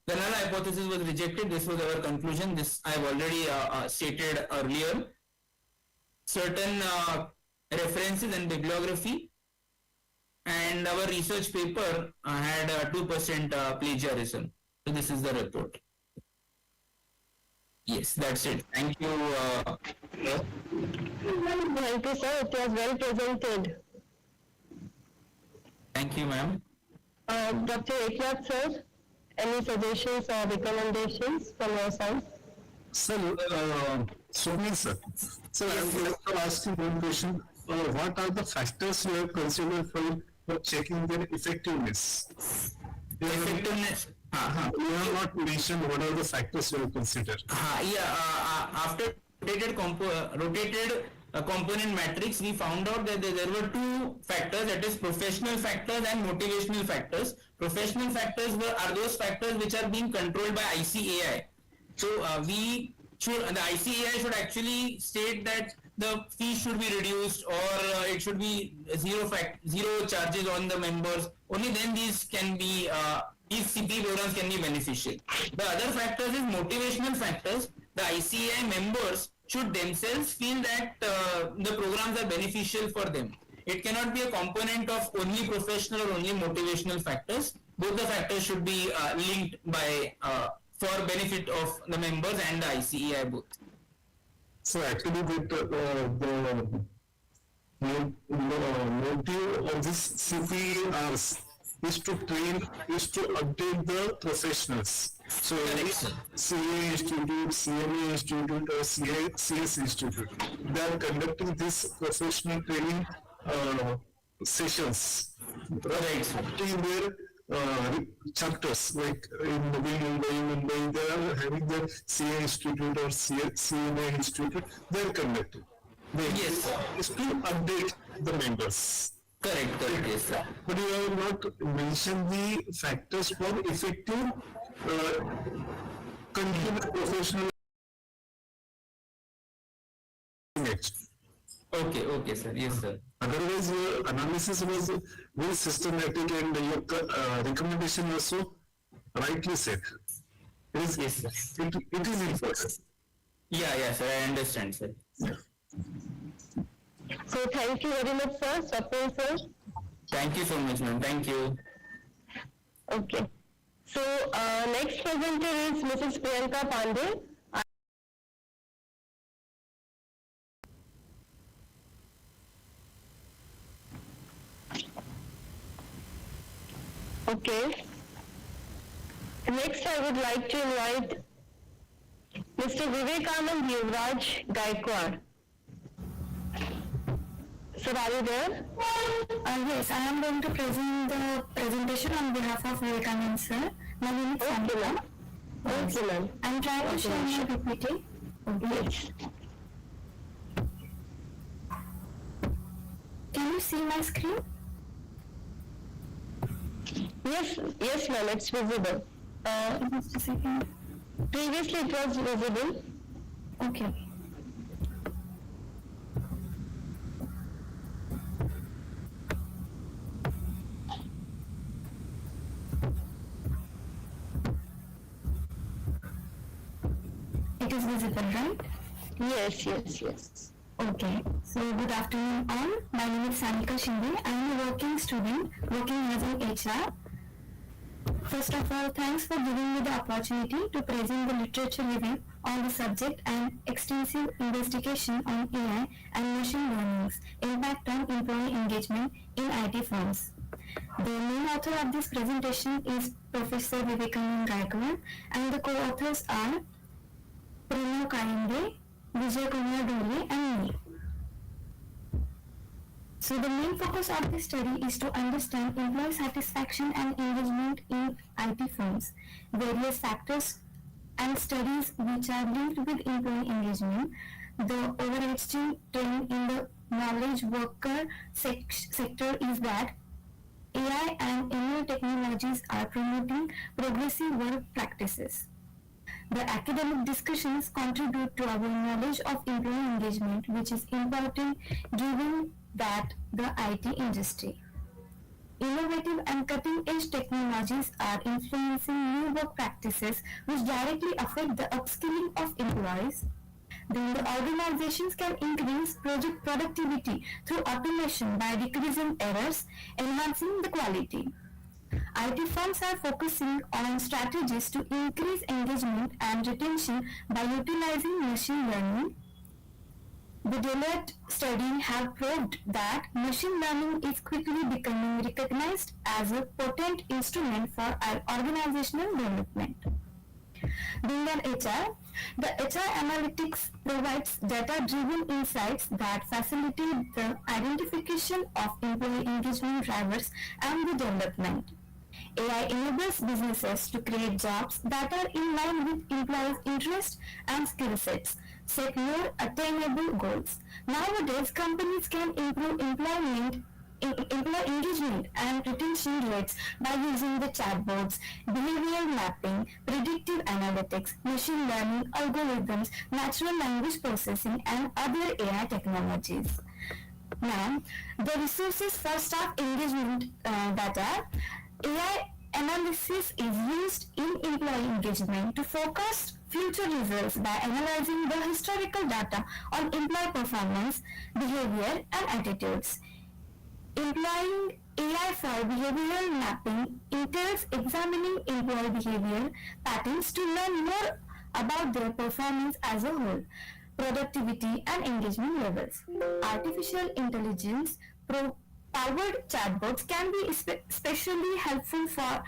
the null hypothesis was rejected. This was our conclusion. This I have already stated earlier. Certain references and bibliography, and our research paper had 2% plagiarism. So this is the report. Yes, that's it. Thank you. Thank you, sir. It was well presented. Thank you, ma'am. Dr. Eknath, sir, any suggestions or recommendations from your side? Sir, Swapnil sir. Sir, I would like to ask you one question. What are the factors you have considered for checking their effectiveness? Effectiveness. You have not mentioned what are the factors you have considered. After rotated component matrix, we found out that there were two factors, that is professional factors and motivational factors. Professional factors are those factors which are being controlled by ICAI. So the ICAI should actually state that the fee should be reduced, or it should be zero charges on the members. Only then these can be these CPE programs can be beneficial. The other factors is motivational factors. The ICAI members should themselves feel that the programs are beneficial for them. It cannot be a component of only professional or only motivational factors. Both the factors should be linked by for benefit of the members and the ICAI both. So actually the motive of this CPE is to train, is to update the professionals. So CA Institute, CMA Institute or CS Institute, they are conducting this professional training sessions. Right. Their chapters, like in Mumbai, they are having the CA Institute or CNA Institute, they are conducted. Yes, sir. Is to update the members. Correct, yes, sir. But you have not mentioned the factors for effective continuous professional. Okay, sir. Yes, sir. Otherwise, your analysis was very systematic and your recommendation also rightly set. Yes, sir. It is important. Yeah, sir. I understand, sir. So thank you very much, sir. Swapnil, sir. Thank you so much, ma'am. Thank you. Okay. So next presenter is Mrs. Priyanka Pandey. Okay. Next, I would like to invite Mr. Vivekanand Yuvraj Gaikwad. Sir, are you there? Yes, I am going to present the presentation on behalf of Vivekanand sir. My name is Samita. Okay, ma'am. I am trying to share my PPT. Yes. Can you see my screen? Yes, ma'am, it's visible. Just a second. Previously it was visible. Okay. It is visible, right? Yes. Okay. So good afternoon all. My name is Sanika Shinde. I am a working student working as an HR. First of all, thanks for giving me the opportunity to present the literature review on the subject and extensive investigation on AI and machine learning's impact on employee engagement in IT firms. The main author of this presentation is Professor Vivekanand Gaikwad and the co-authors are Pranav Kayinde, Vijay Kumar Dole and me. So the main focus of this study is to understand employee satisfaction and engagement in IT firms, various factors and studies which are linked with employee engagement, the overarching trend in the knowledge worker sector is that AI and ML technologies are promoting progressive work practices. The academic discussions contribute to our knowledge of employee engagement, which is important given that the IT industry. Innovative and cutting-edge technologies are influencing new work practices which directly affect the upskilling of employees. Then the organizations can increase project productivity through automation by decreasing errors, enhancing the quality. IT firms are focusing on strategies to increase engagement and retention by utilizing machine learning. The Deloitte study have proved that machine learning is quickly becoming recognized as a potent instrument for our organizational development. Being an HR, the HR analytics provides data-driven insights that facilitate the identification of employee engagement drivers and the development. AI enables businesses to create jobs that are in line with employees' interests and skill sets, set more attainable goals. Nowadays, companies can improve employee engagement and retention rates by using the chatbots, behavioral mapping, predictive analytics, machine learning, algorithms, natural language processing, and other AI technologies. Now, the resources for staff engagement data, AI analysis is used in employee engagement to forecast future results by analyzing the historical data on employee performance, behavior, and attitudes. Employing AI for behavioral mapping entails examining employee behavior patterns to learn more about their performance as a whole, productivity, and engagement levels. Artificial intelligence powered chatbots can be especially helpful for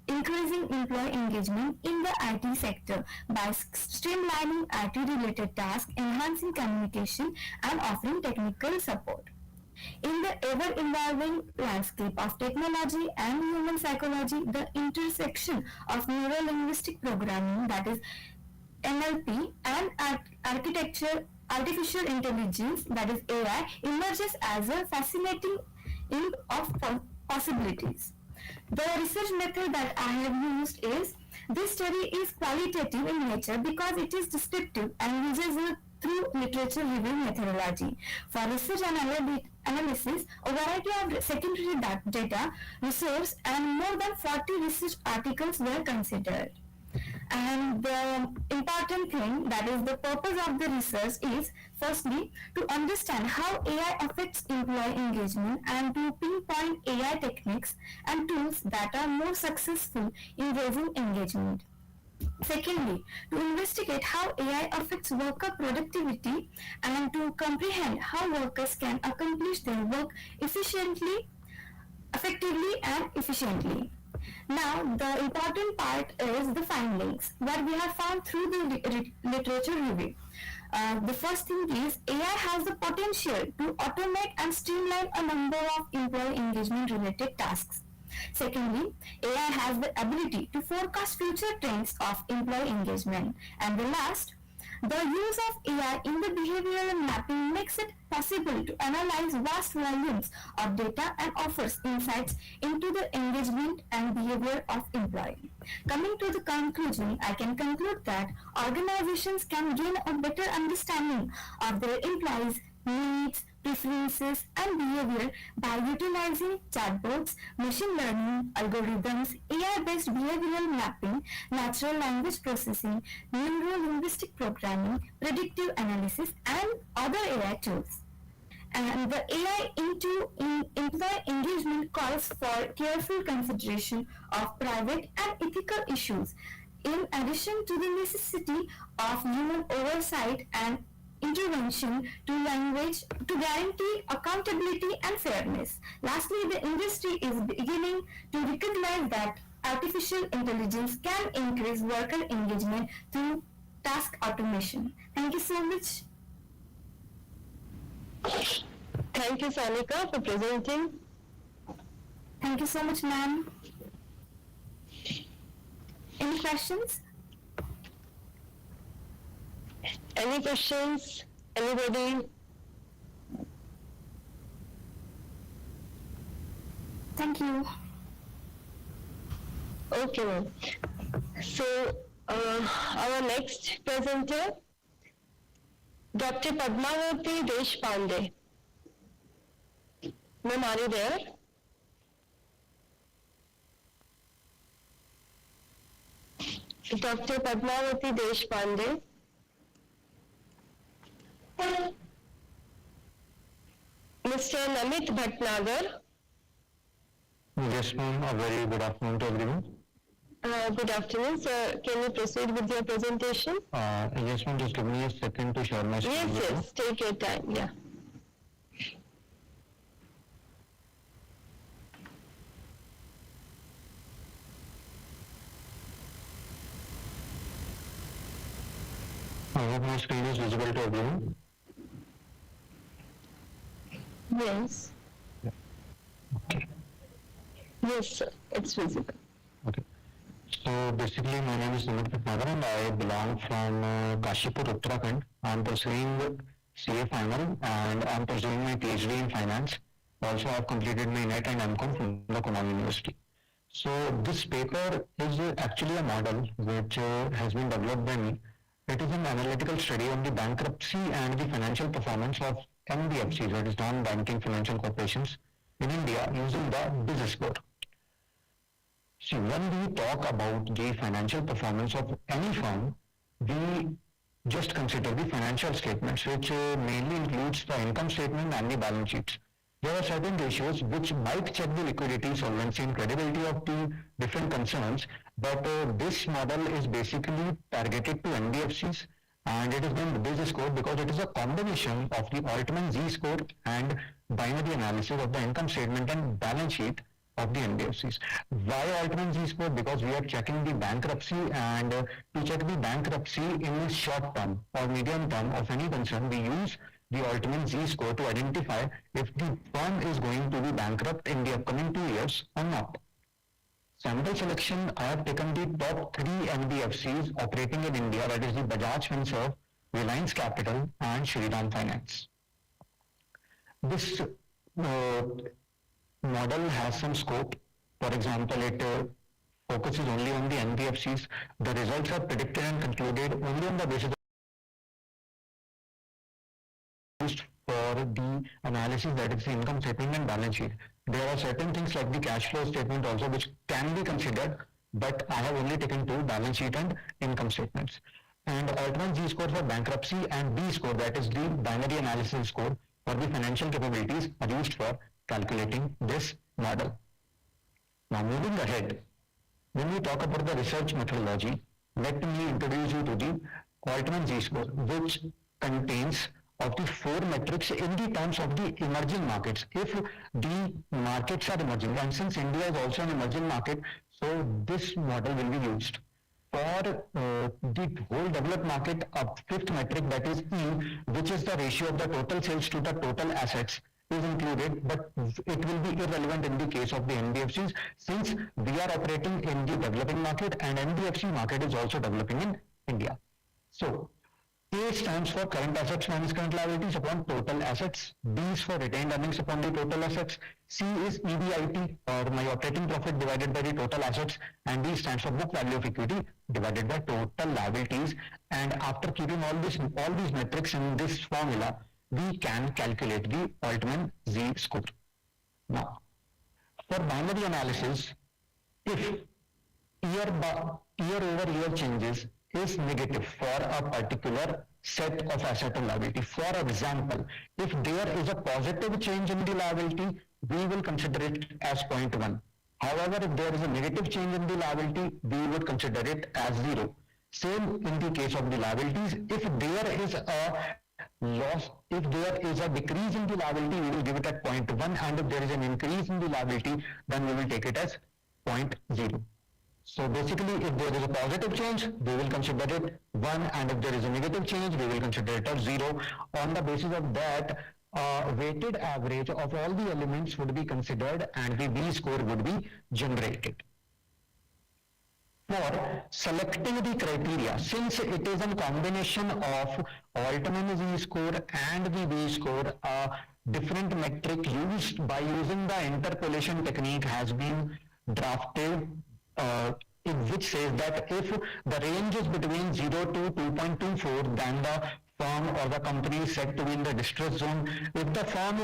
increasing employee engagement in the IT sector by streamlining IT-related tasks, enhancing communication, and offering technical support. In the ever-evolving landscape of technology and human psychology, the intersection of neuro-linguistic programming, that is NLP, and artificial intelligence, that is AI, emerges as a fascinating ink of possibilities. The research method that I have used is, this study is qualitative in nature because it is descriptive and uses a through literature review methodology. For research analysis, a variety of secondary data, resource, and more than 40 research articles were considered. And the important thing, that is the purpose of the research, is firstly to understand how AI affects employee engagement and to pinpoint AI techniques and tools that are more successful in raising engagement. Secondly, to investigate how AI affects worker productivity and to comprehend how workers can accomplish their work effectively and efficiently. Now, the important part is the findings, what we have found through the literature review. The first thing is, AI has the potential to automate and streamline a number of employee engagement related tasks. Secondly, AI has the ability to forecast future trends of employee engagement. And the last, the use of AI in the behavioral mapping makes it possible to analyze vast volumes of data and offers insights into the engagement and behavior of employee. Coming to the conclusion, I can conclude that organizations can gain a better understanding of their employees' needs, preferences, and behavior by utilizing chatbots, machine learning algorithms, AI-based behavioral mapping, natural language processing, neuro-linguistic programming, predictive analysis, and other AI tools. And the AI into employee engagement calls for careful consideration of private and ethical issues, in addition to the necessity of human oversight and intervention to guarantee accountability and fairness. Lastly, the industry is beginning to recognize that artificial intelligence can increase worker engagement through task automation. Thank you so much. Thank you, Sonika, for presenting. Thank you so much, ma'am. Any questions? Any questions? Anybody? Thank you. Okay, ma'am. So, our next presenter, Dr. Padmavati Deshpande. Ma'am, are you there? Dr. Padmavati Deshpande. Mr. Namit Bhatnagar. Yes, ma'am. A very good afternoon to everyone. Good afternoon, sir. Can you proceed with your presentation? Yes, ma'am. Just give me a second to share my screen. Yes. Take your time. Yeah. I hope my screen is visible to everyone. Yes. Okay. Yes, sir. It's visible. Okay. So basically, my name is Namit Bhatnagar and I belong from Kashipur, Uttarakhand. I'm pursuing CA final and I'm pursuing my PhD in finance. Also, I've completed my NET and MCOM from the Kunal University. So this paper is actually a model which has been developed by me. It is an analytical study on the bankruptcy and the financial performance of NBFCs, that is non-banking financial corporations, in India using the business score. See, when we talk about the financial performance of any firm, we just consider the financial statements, which mainly includes the income statement and the balance sheets. There are certain ratios which might check the liquidity, solvency, and credibility of the different concerns, but this model is basically targeted to NBFCs, and it is named the business score because it is a combination of the Altman Z-score and binary analysis of the income statement and balance sheet of the NBFCs. Why Altman Z-score? Because we are checking the bankruptcy, and to check the bankruptcy in the short term or medium term of any concern, we use the Altman Z-score to identify if the firm is going to be bankrupt in the upcoming 2 years or not. Sample selection, I have taken the top 3 NBFCs operating in India, that is the Bajaj Finserv, Reliance Capital and Shriram Finance. This model has some scope. For example, it focuses only on the NBFCs. The results are predicted and concluded only on the basis for the analysis, that is the income statement and balance sheet. There are certain things like the cash flow statement also which can be considered, but I have only taken 2, balance sheet and income statements. And Altman Z-score for bankruptcy and B-score, that is the binary analysis score for the financial capabilities, are used for calculating this model. Now moving ahead, when we talk about the research methodology, let me introduce you to the Altman Z-score, which contains of the 4 metrics in the terms of the emerging markets. If the markets are emerging, and since India is also an emerging market, so this model will be used. For the whole developed market, a 5th metric, that is E, which is the ratio of the total sales to the total assets, is included, but it will be irrelevant in the case of the NBFCs, since we are operating in the developing market and NBFC market is also developing in India. So A stands for current assets minus current liabilities upon total assets. B is for retained earnings upon the total assets. C is EBIT, or my operating profit, divided by the total assets. And D stands for book value of equity divided by total liabilities. And after keeping all these metrics in this formula, we can calculate the Altman Z-score. Now, for binary analysis, if year-over-year changes is negative for a particular set of asset or liability. For example, if there is a positive change in the liability, we will consider it as 0.1. However, if there is a negative change in the liability, we would consider it as 0. Same in the case of the liabilities. If there is a loss, if there is a decrease in the liability, we will give it at 0.1, and if there is an increase in the liability, then we will take it as 0.0. So basically, if there is a positive change, we will consider it 1, and if there is a negative change, we will consider it as 0. On the basis of that, weighted average of all the elements would be considered and the B-score would be generated. For selecting the criteria, since it is a combination of Altman Z-score and the B-score, a different metric used by using the interpolation technique has been drafted, which says that if the range is between 0 to 2.24, then the firm or the company is said to be in the distress zone. If the range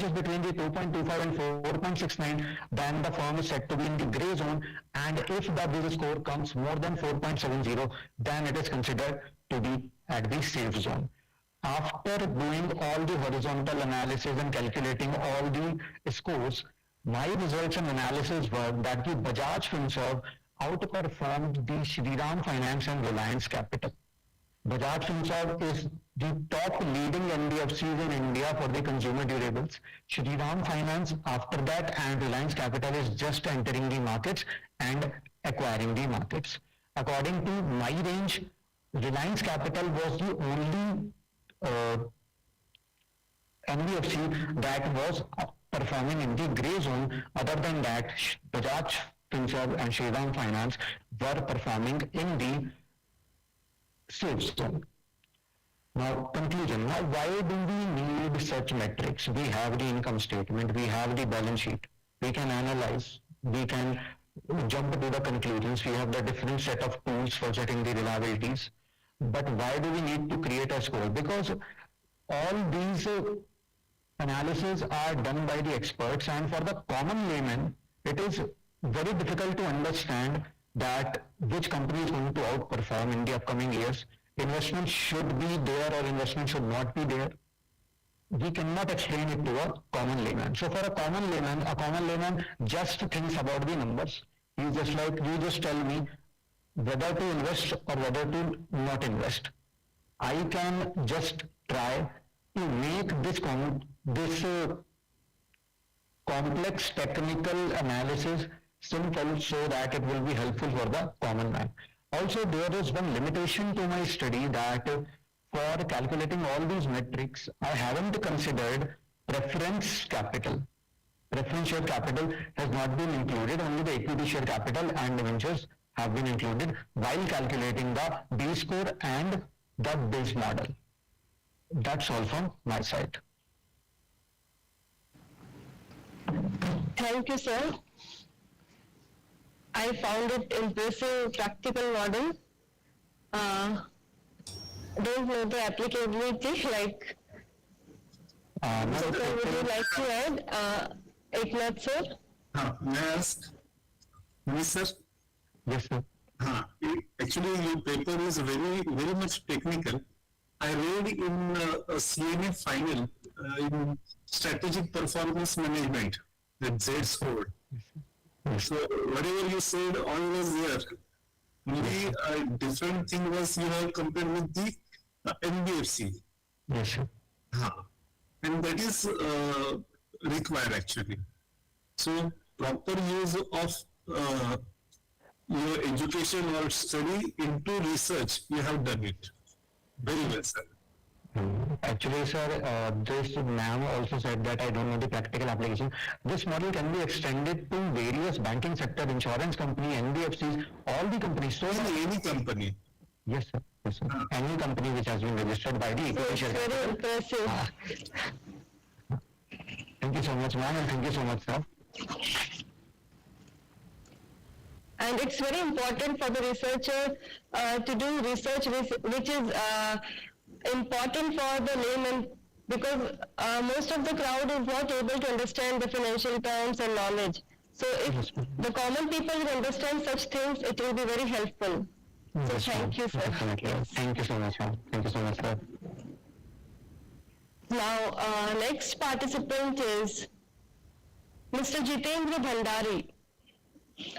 is between the 2.25 and 4.69, then the firm is said to be in the gray zone. And if the B-score comes more than 4.70, then it is considered to be at the safe zone. After doing all the horizontal analysis and calculating all the scores, my results and analysis were that the Bajaj Finserv outperformed the Shriram Finance and Reliance Capital. Bajaj Finserv is the top leading NBFCs in India for the consumer durables. Shriram Finance after that, and Reliance Capital is just entering the markets and acquiring the markets. According to my range, Reliance Capital was the only NBFC that was performing in the gray zone. Other than that, Bajaj Finserv and Shriram Finance were performing in the safe zone. Now, conclusion. Now, why do we need such metrics? We have the income statement, we have the balance sheet, we can analyze, we can jump to the conclusions, we have the different set of tools for setting the reliabilities. But why do we need to create a score? Because all these analyses are done by the experts, and for the common layman, it is very difficult to understand that which company is going to outperform in the upcoming years. Investment should be there or investment should not be there. We cannot explain it to a common layman. So for a common layman just thinks about the numbers. He's just like, you just tell me whether to invest or whether to not invest. I can just try to make this complex technical analysis simple so that it will be helpful for the common man. Also, there is one limitation to my study, that for calculating all these metrics, I haven't considered preference capital. Preference share capital has not been included, only the equity share capital and debentures have been included while calculating the B score and the base model. That's all from my side. Thank you, sir. I found it impressive practical model. Don't know the applicability, like, so sir, would you like to add, Eknath sir? May I ask? Yes, sir. Yes, sir. Actually, your paper is very much technical. I read in a CNA final in strategic performance management, the Z score. So whatever you said, all was there. Maybe a different thing was you have compared with the NBFC. Yes, sir. And that is required actually. So proper use of your education or study into research, you have done it. Very well, sir. Actually, sir, this ma'am also said that I don't know the practical application. This model can be extended to various banking sector, insurance company, NBFCs, all the companies. So any company. Yes, sir. Yes, sir. Any company which has been registered by the equity share capital. Very impressive. Thank you so much, ma'am, and thank you so much, sir. And it's very important for the researcher to do research which is important for the layman, because most of the crowd is not able to understand the financial terms and knowledge. So if the common people will understand such things, it will be very helpful. So Yes, thank you, sir. Definitely. Thank you so much, ma'am. Thank you so much, sir. Now, next participant is Mr. Jitendra Bhandari.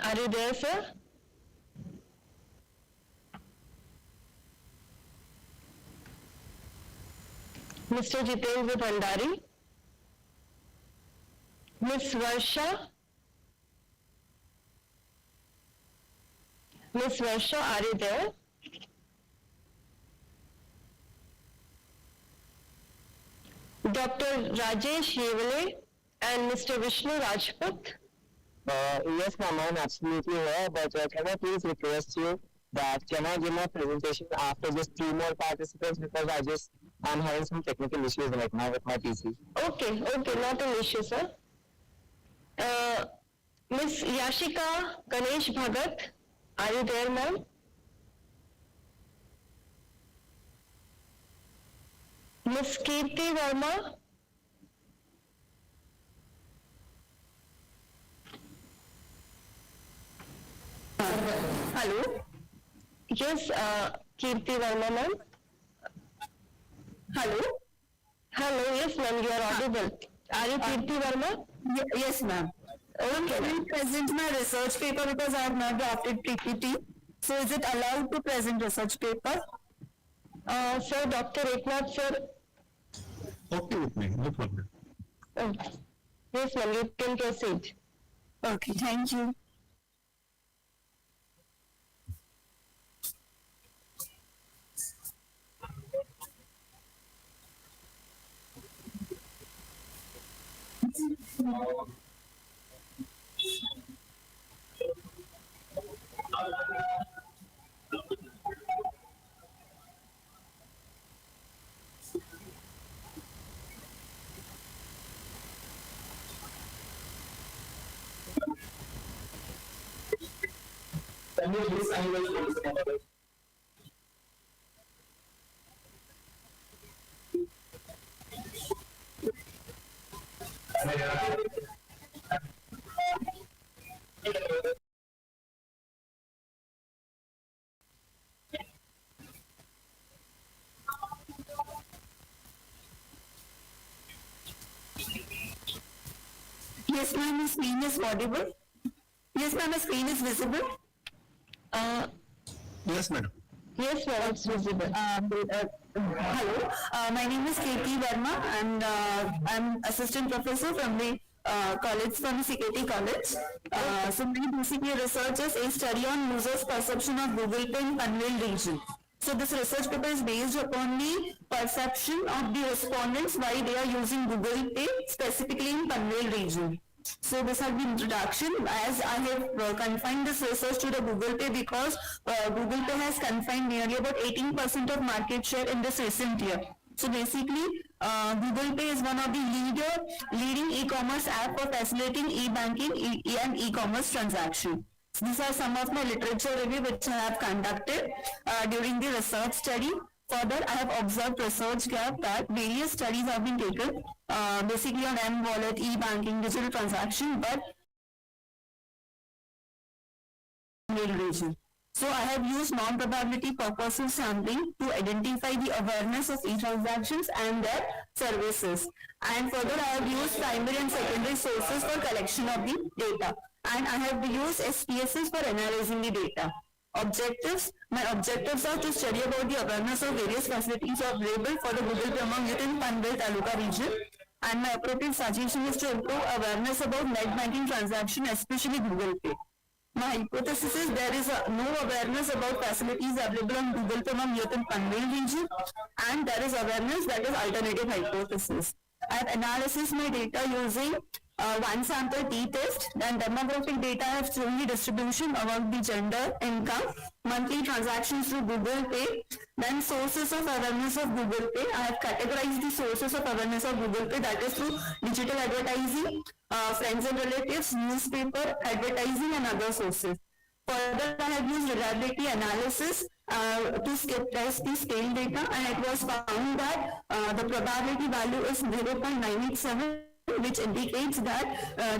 Are you there, sir? Mr. Jitendra Bhandari. Miss Varsha. Miss Varsha, are you there? Dr. Rajesh Yevale and Mr. Vishnu Rajput. Yes, ma'am, I'm absolutely here, but can I please request you that can I give my presentation after just 3 more participants, because I'm having some technical issues right now with my PC. Okay, not an issue, sir. Miss Yashika Ganesh Bhagat, are you there, ma'am? Miss Kirti Verma. Hello. Yes, Kirti Verma, ma'am. Hello. Hello, yes, ma'am, you are audible. Are you Kirti Verma? Yes, ma'am. Okay. I will present my research paper because I have not drafted PPT. So is it allowed to present research paper? Sir, Dr. Eknath, sir. Okay with me, no problem. Yes, ma'am, you can proceed. Okay, thank you. Yes, ma'am, my screen is audible. Yes, ma'am, my screen is visible. Yes, madam. Yes, ma'am, it's visible. Hello, my name is Kirti Verma, and I'm assistant professor from the college, from the CKT college. So my basically research is a study on users' perception of Google Pay in Panvel region. So this research paper is based upon the perception of the respondents why they are using Google Pay, specifically in Panvel region. So this has been introduction, as I have confined this research to the Google Pay because Google Pay has confined nearly about 18% of market share in this recent year. So basically, Google Pay is one of the leading e-commerce app for facilitating e-banking and e-commerce transaction. So these are some of my literature review which I have conducted during the research study. Further, I have observed research gap that various studies have been taken basically on M-wallet, e-banking, digital transaction, but region. So I have used non-probability purposive sampling to identify the awareness of e-transactions and their services. And further, I have used primary and secondary sources for collection of the data. And I have used SPSS for analyzing the data. Objectives. My objectives are to study about the awareness of various facilities available for the Google Pay among youth in Panvel Taluka region. And my appropriate suggestion is to improve awareness about net banking transaction, especially Google Pay. My hypothesis is there is no awareness about facilities available on Google Pay among youth in Panvel region, and there is awareness, that is alternative hypothesis. I have analysis my data using one sample t-test, then demographic data I have shown the distribution among the gender, income, monthly transactions through Google Pay, then sources of awareness of Google Pay. I have categorized the sources of awareness of Google Pay, that is through digital advertising, friends and relatives, newspaper, advertising and other sources. Further, I have used reliability analysis to test the scale data, and it was found that the probability value is 0.987, which indicates that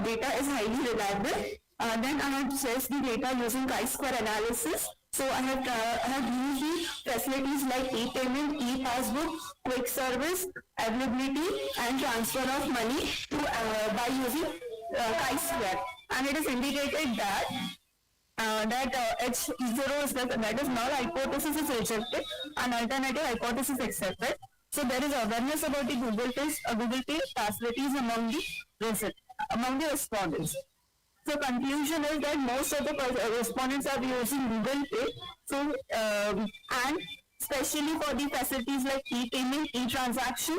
data is highly reliable. Then I have tested the data using chi-square analysis. So I have used the facilities like e-payment, e-passbook, quick service, availability and transfer of money by using chi-square. And it is indicated that H0 is that is null hypothesis is rejected and alternative hypothesis accepted. So there is awareness about the Google Pay facilities among the respondents. So conclusion is that most of the respondents are using Google Pay. So and especially for the facilities like e-payment, e-transaction,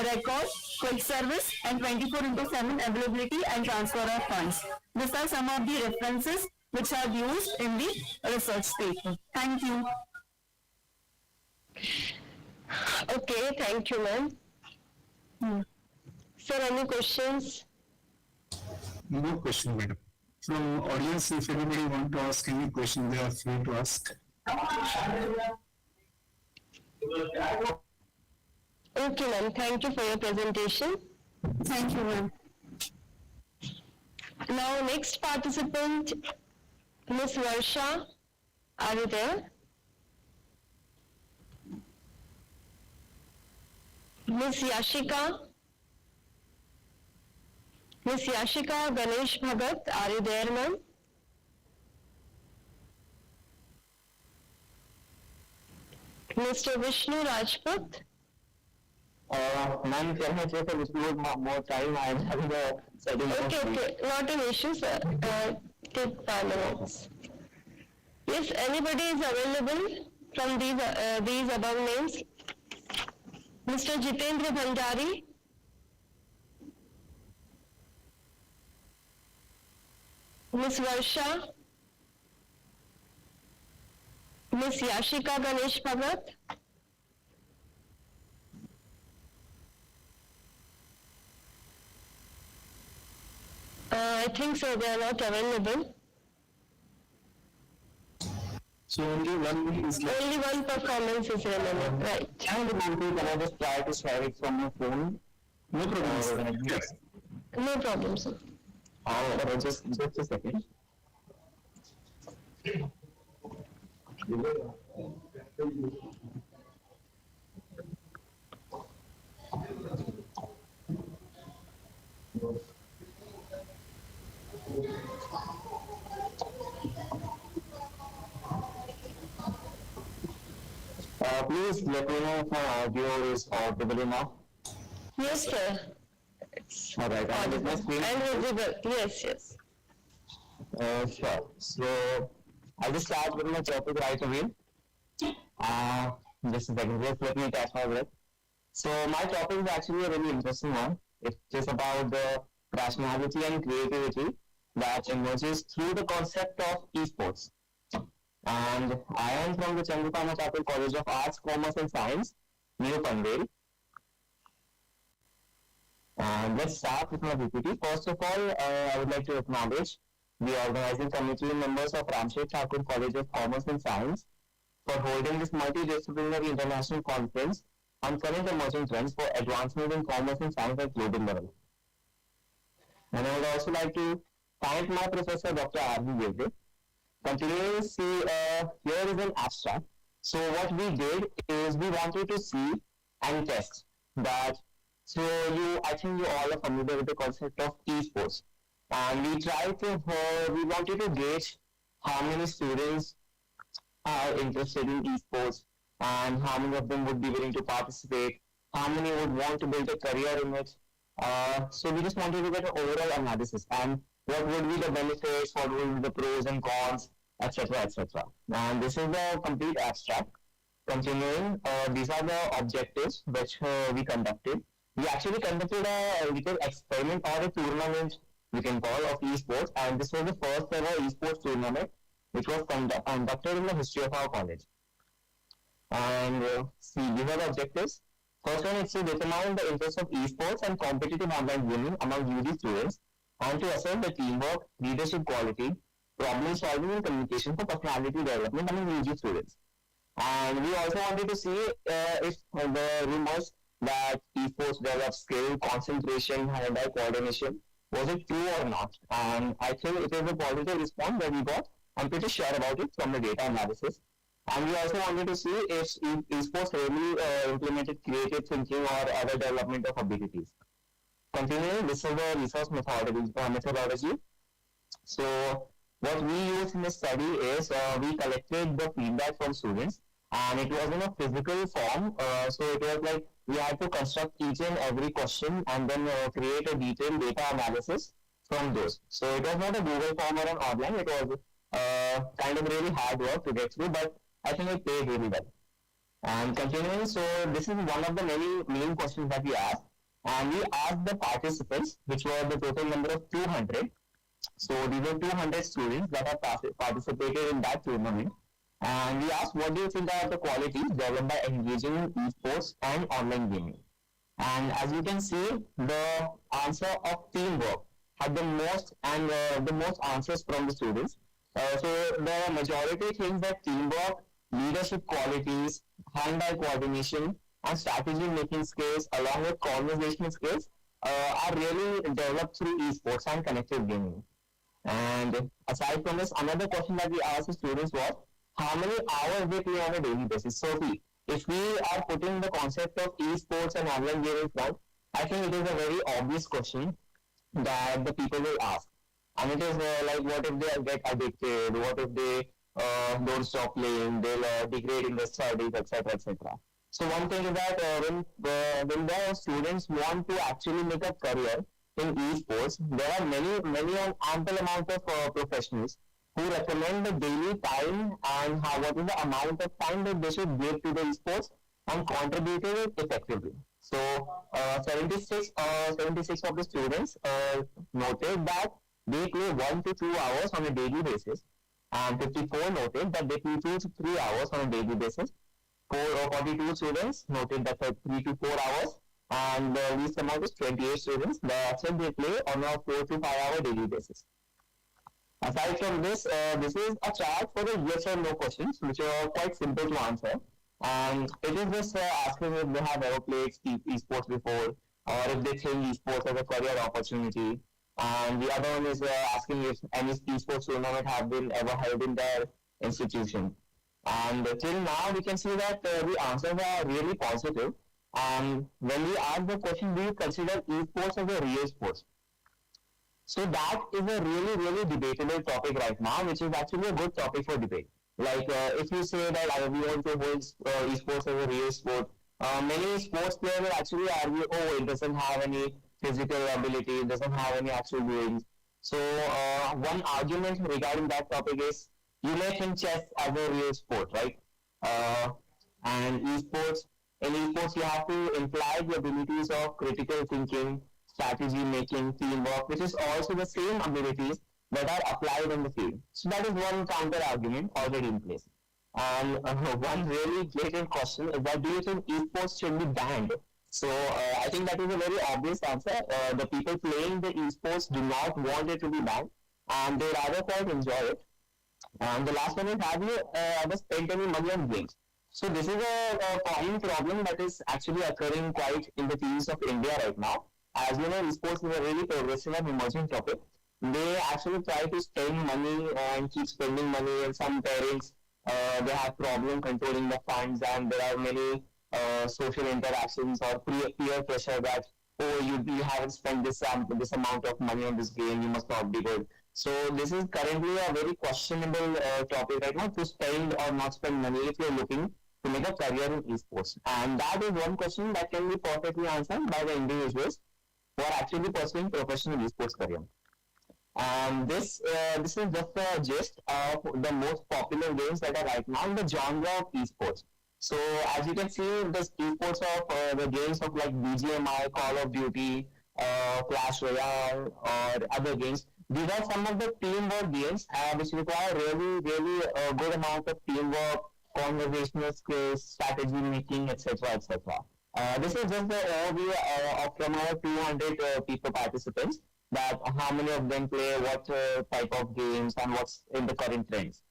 record, quick service, and 24/7 availability and transfer of funds. These are some of the references which are used in the research paper. Thank you. Okay, thank you, ma'am. Sir, any questions? No question, madam. From audience, if anybody want to ask any question, they are free to ask. Okay, ma'am. Thank you for your presentation. Thank you, ma'am. Now, next participant, Ms. Varsha, are you there? Ms. Yashika? Ms. Yashika Ganesh Bhagat, are you there, ma'am? Mr. Vishnu Rajput? Ma'am, can I take a little more time? I'm having a setting. Okay, not an issue, sir. Take 5 minutes. Yes, anybody is available from these above names? Mr. Jitendra Bhandari? Ms. Varsha? Ms. Yashika Ganesh Bhagat? I think so, they are not available. So only one is left. Only one performance is remaining, right? Can I just try to share it from your phone? No problem. Yes. No problem, sir. Just a second. Please let me know if my audio is audible now. Yes, sir. All right. Audible and visible. Yes, yes. Sure. So I'll just start with my topic right away. Just a second, just let me catch my breath. So my topic is actually a really interesting one. It is about the rationality and creativity that emerges through the concept of esports. And I am from the Chandrakama Chapel College of Arts, Commerce and Science, New Panvel. And let's start with my PPT. First of all, I would like to acknowledge the organizing committee members of Ramshed Thakur College of Commerce and Science for holding this multidisciplinary international conference on current emerging trends for advancement in commerce and science at global level. And I would also like to thank my professor, Dr. R.V. Gilde. Continuing, see, here is an abstract. So what we did is we wanted to see and test that. So I think you all are familiar with the concept of esports. And we wanted to gauge how many students are interested in esports and how many of them would be willing to participate, how many would want to build a career in it. So we just wanted to get an overall analysis and what would be the benefits, what would be the pros and cons, etc., etc. And this is the complete abstract. Continuing, these are the objectives which we conducted. We actually conducted a little experiment or a tournament, we can call, of esports, and this was the first ever esports tournament which was conducted in the history of our college. And see, these are the objectives. First one is to determine the interest of esports and competitive online gaming among UG students, and to assess the teamwork, leadership quality, problem solving and communication for personality development among UG students. And we also wanted to see if the rumors that esports develop skill, concentration, hand-eye coordination, was it true or not? And I think it is a positive response that we got. I'm pretty sure about it from the data analysis. And we also wanted to see if esports really implemented creative thinking or other development of abilities. Continuing, this is the resource methodology. So what we used in this study is we collected the feedback from students, and it was in a physical form. So it was like we had to construct each and every question and then create a detailed data analysis from those. So it was not a Google form or an online. It was kind of really hard work to get through, but I think it paid really well. And continuing, so this is one of the many main questions that we asked. And we asked the participants, which were the total number of 200. So these were 200 students that have participated in that tournament. And we asked, what do you think are the qualities developed by engaging in esports and online gaming? And as you can see, the answer of teamwork had the most answers from the students. So the majority thinks that teamwork, leadership qualities, hand-eye coordination, and strategy making skills along with conversational skills are really developed through esports and connected gaming. And aside from this, another question that we asked the students was how many hours they play on a daily basis. So if we are putting the concept of esports and online gaming front, I think it is a very obvious question that the people will ask. And it is like, what if they get addicted? What if they don't stop playing? They'll degrade in their studies, etc., etc. So one thing is that when the students want to actually make a career in esports, there are many ample amount of professionals who recommend the daily time and what is the amount of time that they should give to the esports and contribute it effectively. So 76 of the students noted that they play 1 to 2 hours on a daily basis, and 54 noted that they play 2 to 3 hours on a daily basis. 42 students noted that 3 to 4 hours, and the least amount is 28 students that said they play on a 4 to 5 hour daily basis. Aside from this, this is a chart for the yes or no questions, which are quite simple to answer. And it is just asking if they have ever played esports before, or if they think esports as a career opportunity. And the other one is asking if any esports tournament have been ever held in their institution. And till now, we can see that the answers are really positive. And when we ask the question, do you consider esports as a real sport? So that is a really debatable topic right now, which is actually a good topic for debate. Like if you say that we want to hold esports as a real sport, many sports players will actually argue, oh, it doesn't have any physical ability, it doesn't have any actual doings. So one argument regarding that topic is, you may think chess as a real sport, right? And in esports, you have to imply the abilities of critical thinking, strategy making, teamwork, which is also the same abilities that are applied in the field. So that is one counter argument already in place. And one really blatant question is that, do you think esports should be banned? So I think that is a very obvious answer. The people playing the esports do not want it to be banned, and they rather quite enjoy it. And the last one is, have you ever spent any money on games? So this is a common problem that is actually occurring quite in the teams of India right now. As you know, esports is a really progressive and emerging topic. They actually try to spend money and keep spending money, and some parents they have problem controlling the funds, and there are many social interactions or peer pressure that, oh, you haven't spent this amount of money on this game, you must not be good. So this is currently a very questionable topic right now, to spend or not spend money if you're looking to make a career in esports. And that is one question that can be perfectly answered by the individuals who are actually pursuing professional esports career. And this is just a gist of the most popular games that are right now in the genre of esports. So as you can see, the esports of the games of like BGMI, Call of Duty, Clash Royale, or other games, these are some of the teamwork games which require really a good amount of teamwork, conversational skills, strategy making, etc., etc. This is just the overview from our 200 people participants, that how many of them play what type of games and what's in the current trends.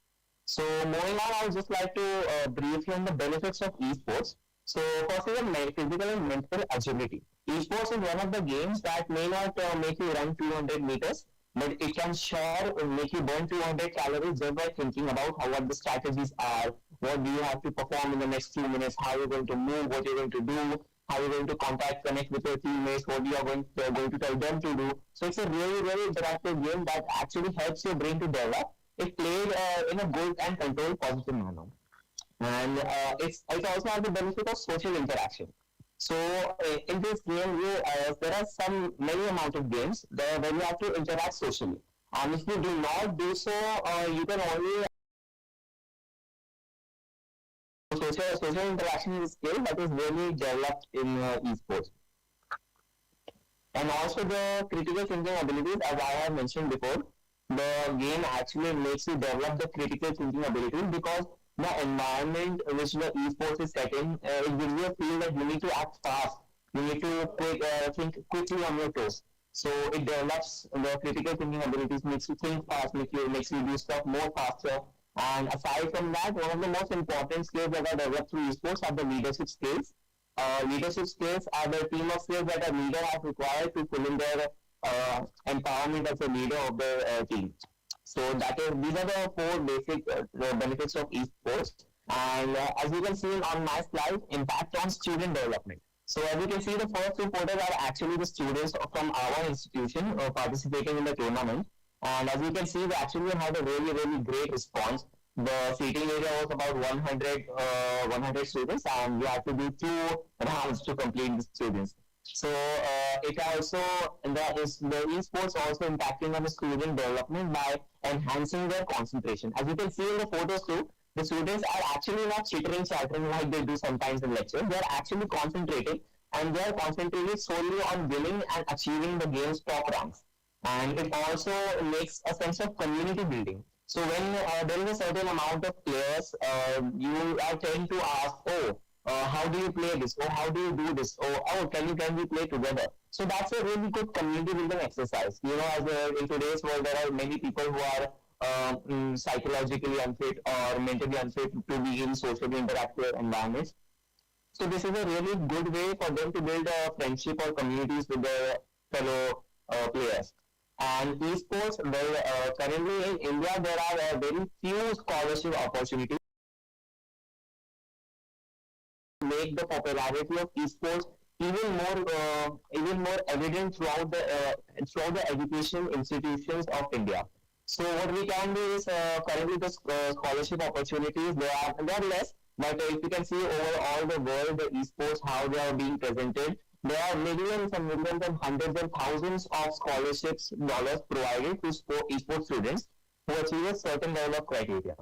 So moving on, I would just like to brief you on the benefits of esports. So first is the physical and mental agility. Esports is one of the games that may not make you run 200 meters, but it can sure make you burn 200 calories just by thinking about what the strategies are, what do you have to perform in the next 2 minutes, how you're going to move, what you're going to do, how you're going to connect with your teammates, what you are going to tell them to do. So it's a really interactive game that actually helps your brain to develop. It played in a good and controlled positive manner. And it also has the benefit of social interaction. So in this game, there are many amount of games where you have to interact socially. And if you do not do so, you can only social interaction is a skill that is really developed in esports. And also the critical thinking abilities, as I have mentioned before, the game actually makes you develop the critical thinking abilities, because the environment which the esports is set in, it gives you a feel that you need to act fast, you need to think quickly on your toes. So it develops the critical thinking abilities, makes you think fast, makes you do stuff more faster. And aside from that, one of the most important skills that are developed through esports are the leadership skills. Leadership skills are the team of skills that a leader has required to fill in their empowerment as a leader of the team. So these are the 4 basic benefits of esports. And as you can see on my slide, impact on student development. So as you can see, the first 2 photos are actually the students from our institution participating in the tournament. And as you can see, we actually had a really great response. The seating area was about 100 students, and we had to do 2 rounds to complete the students. So it also, the esports also impacting on the student development by enhancing their concentration. As you can see in the photos too, the students are actually not chattering like they do sometimes in lecture. They are actually concentrating, and they are concentrated solely on winning and achieving the game's top ranks. And it also makes a sense of community building. So when there is a certain amount of players, you are tend to ask, how do you play this? Or how do you do this? Or can we play together? So that's a really good community building exercise. You know, in today's world, there are many people who are psychologically unfit or mentally unfit to be in socially interactive environments. So this is a really good way for them to build a friendship or communities with their fellow players. And esports, currently in India, there are very few scholarship opportunities to make the popularity of esports even more evident throughout the education institutions of India. So what we can do is currently the scholarship opportunities, they are less, but if you can see over all the world, the esports, how they are being presented, there are millions and millions and hundreds and thousands of dollars provided to esports students who achieve a certain level of criteria.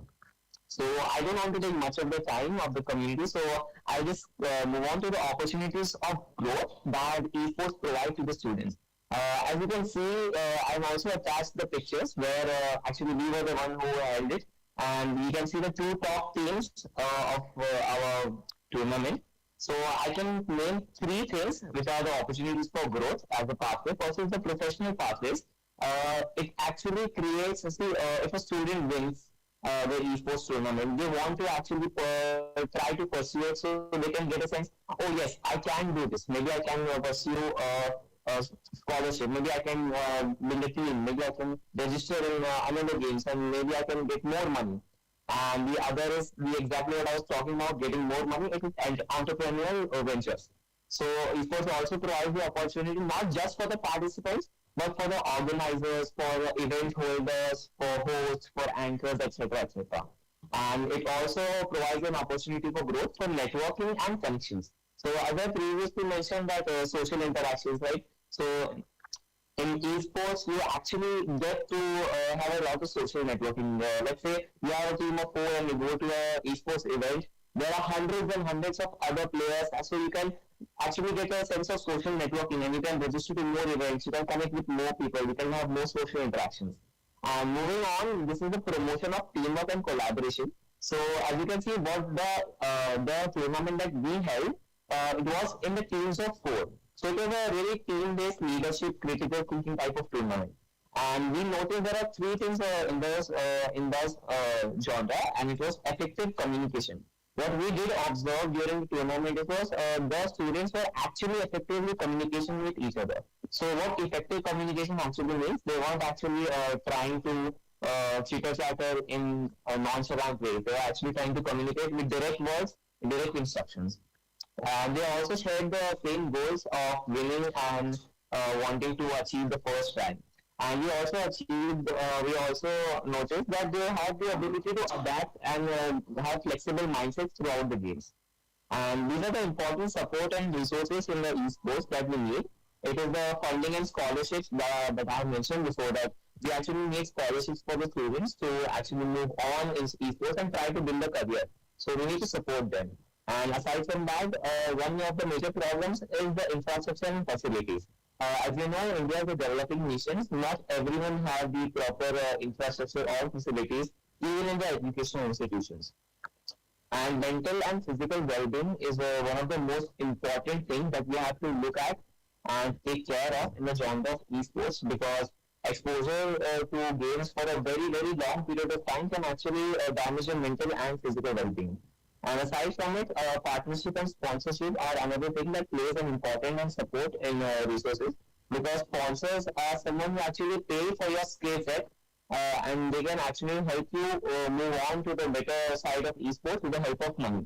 So I don't want to take much of the time of the community, so I'll just move on to the opportunities of growth that esports provide to the students. As you can see, I've also attached the pictures where actually we were the one who held it, and we can see the two top teams of our tournament. So I can name three things which are the opportunities for growth as a pathway. First is the professional pathways. It actually creates, see, if a student wins the esports tournament, they want to actually try to pursue it so they can get a sense, oh yes, I can do this. Maybe I can pursue a scholarship. Maybe I can build a team. Maybe I can register in another games, and maybe I can get more money. And the other is exactly what I was talking about, getting more money. It is entrepreneurial ventures. So esports also provides the opportunity not just for the participants, but for the organizers, for the event holders, for hosts, for anchors, etc., etc. And it also provides an opportunity for growth for networking and connections. So as I previously mentioned that social interactions, right? So in esports, you actually get to have a lot of social networking. Let's say you have a team of 4 and you go to an esports event. There are hundreds and hundreds of other players, so you can actually get a sense of social networking, and you can register to more events, you can connect with more people, you can have more social interactions. And moving on, this is the promotion of teamwork and collaboration. So as you can see, what the tournament that we held, it was in the teams of 4. So it was a really team-based leadership, critical thinking type of tournament. And we noticed there are 3 things in this genre, and it was effective communication. What we did observe during the tournament was the students were actually effectively communicating with each other. So what effective communication actually means, they weren't actually trying to chitter-chatter in a nonchalant way. They were actually trying to communicate with direct words, direct instructions. They also shared the same goals of winning and wanting to achieve the first rank. And we also noticed that they have the ability to adapt and have flexible mindsets throughout the games. And these are the important support and resources in the esports that we need. It is the funding and scholarships that I have mentioned before, that we actually need scholarships for the students to actually move on in esports and try to build a career. So we need to support them. And aside from that, one of the major problems is the infrastructure and facilities. As you know, India is a developing nation. Not everyone have the proper infrastructure or facilities, even in the educational institutions. And mental and physical well-being is one of the most important things that we have to look at and take care of in the genre of esports, because exposure to games for a very, very long period of time can actually damage the mental and physical well-being. And aside from it, partnership and sponsorship are another thing that plays an important and support in resources, because sponsors are someone who actually pay for your skill set and they can actually help you move on to the better side of esports with the help of money.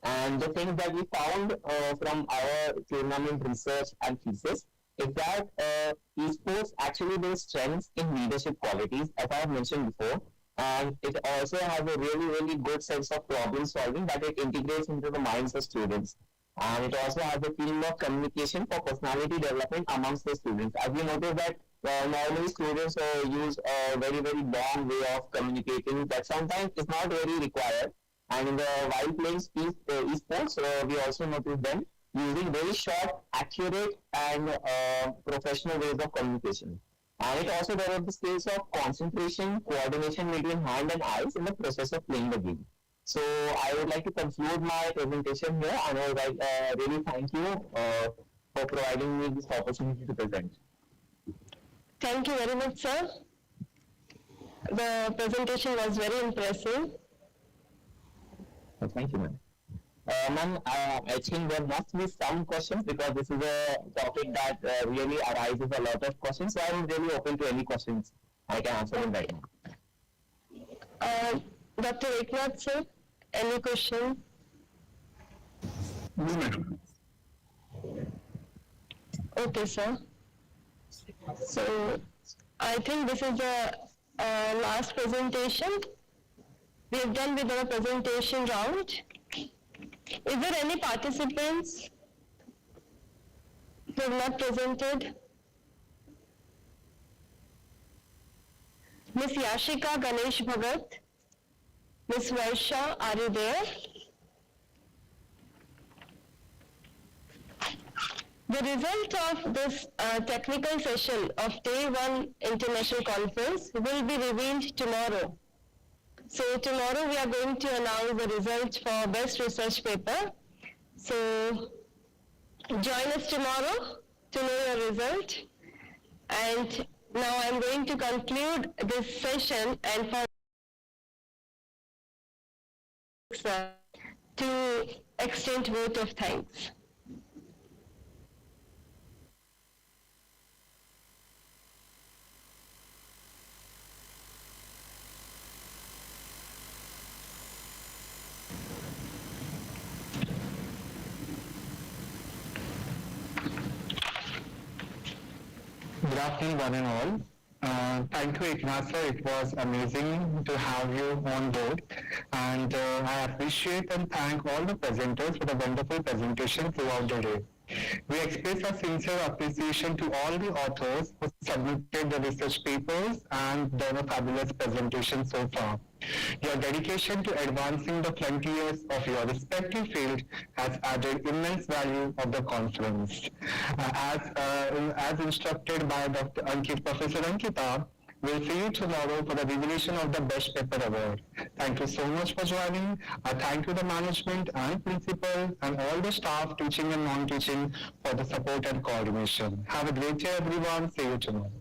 And the things that we found from our tournament research and thesis is that esports actually builds strengths in leadership qualities, as I have mentioned before. And it also has a really, really good sense of problem solving that it integrates into the minds of students. And it also has a teamwork communication for personality development amongst the students. As we notice that normally students use a very, very long way of communicating that sometimes is not very required. And while playing esports, we also notice them using very short, accurate, and professional ways of communication. And it also develops the skills of concentration, coordination between hand and eyes in the process of playing the game. So I would like to conclude my presentation here, and I would really thank you for providing me this opportunity to present. Thank you very much, sir. The presentation was very impressive. Thank you, ma'am. Ma'am, I think there must be some questions, because this is a topic that really arises a lot of questions. So I'm really open to any questions. I can answer them right now. Dr. Eknath, sir, any question? No, madam. Okay, sir. So I think this is the last presentation. We have done with our presentation round. Is there any participants who have not presented? Ms. Yashika Ganesh Bhagat, Ms. Varsha, are you there? The result of this technical session of Day 1 International Conference will be revealed tomorrow. So tomorrow we are going to announce the results for best research paper. So join us tomorrow to know your result. And now I am going to conclude this session and for to extend vote of thanks. Good afternoon, one and all. Thank you, Ikna sir. It was amazing to have you on board. And I appreciate and thank all the presenters for the wonderful presentation throughout the day. We express our sincere appreciation to all the authors who submitted the research papers and done a fabulous presentation so far. Your dedication to advancing the frontiers of your respective field has added immense value of the conference. As instructed by Dr. Professor Ankita, we'll see you tomorrow for the revelation of the Best Paper Award. Thank you so much for joining. Thank you the management and principal and all the staff, teaching and non-teaching, for the support and coordination. Have a great day, everyone. See you tomorrow.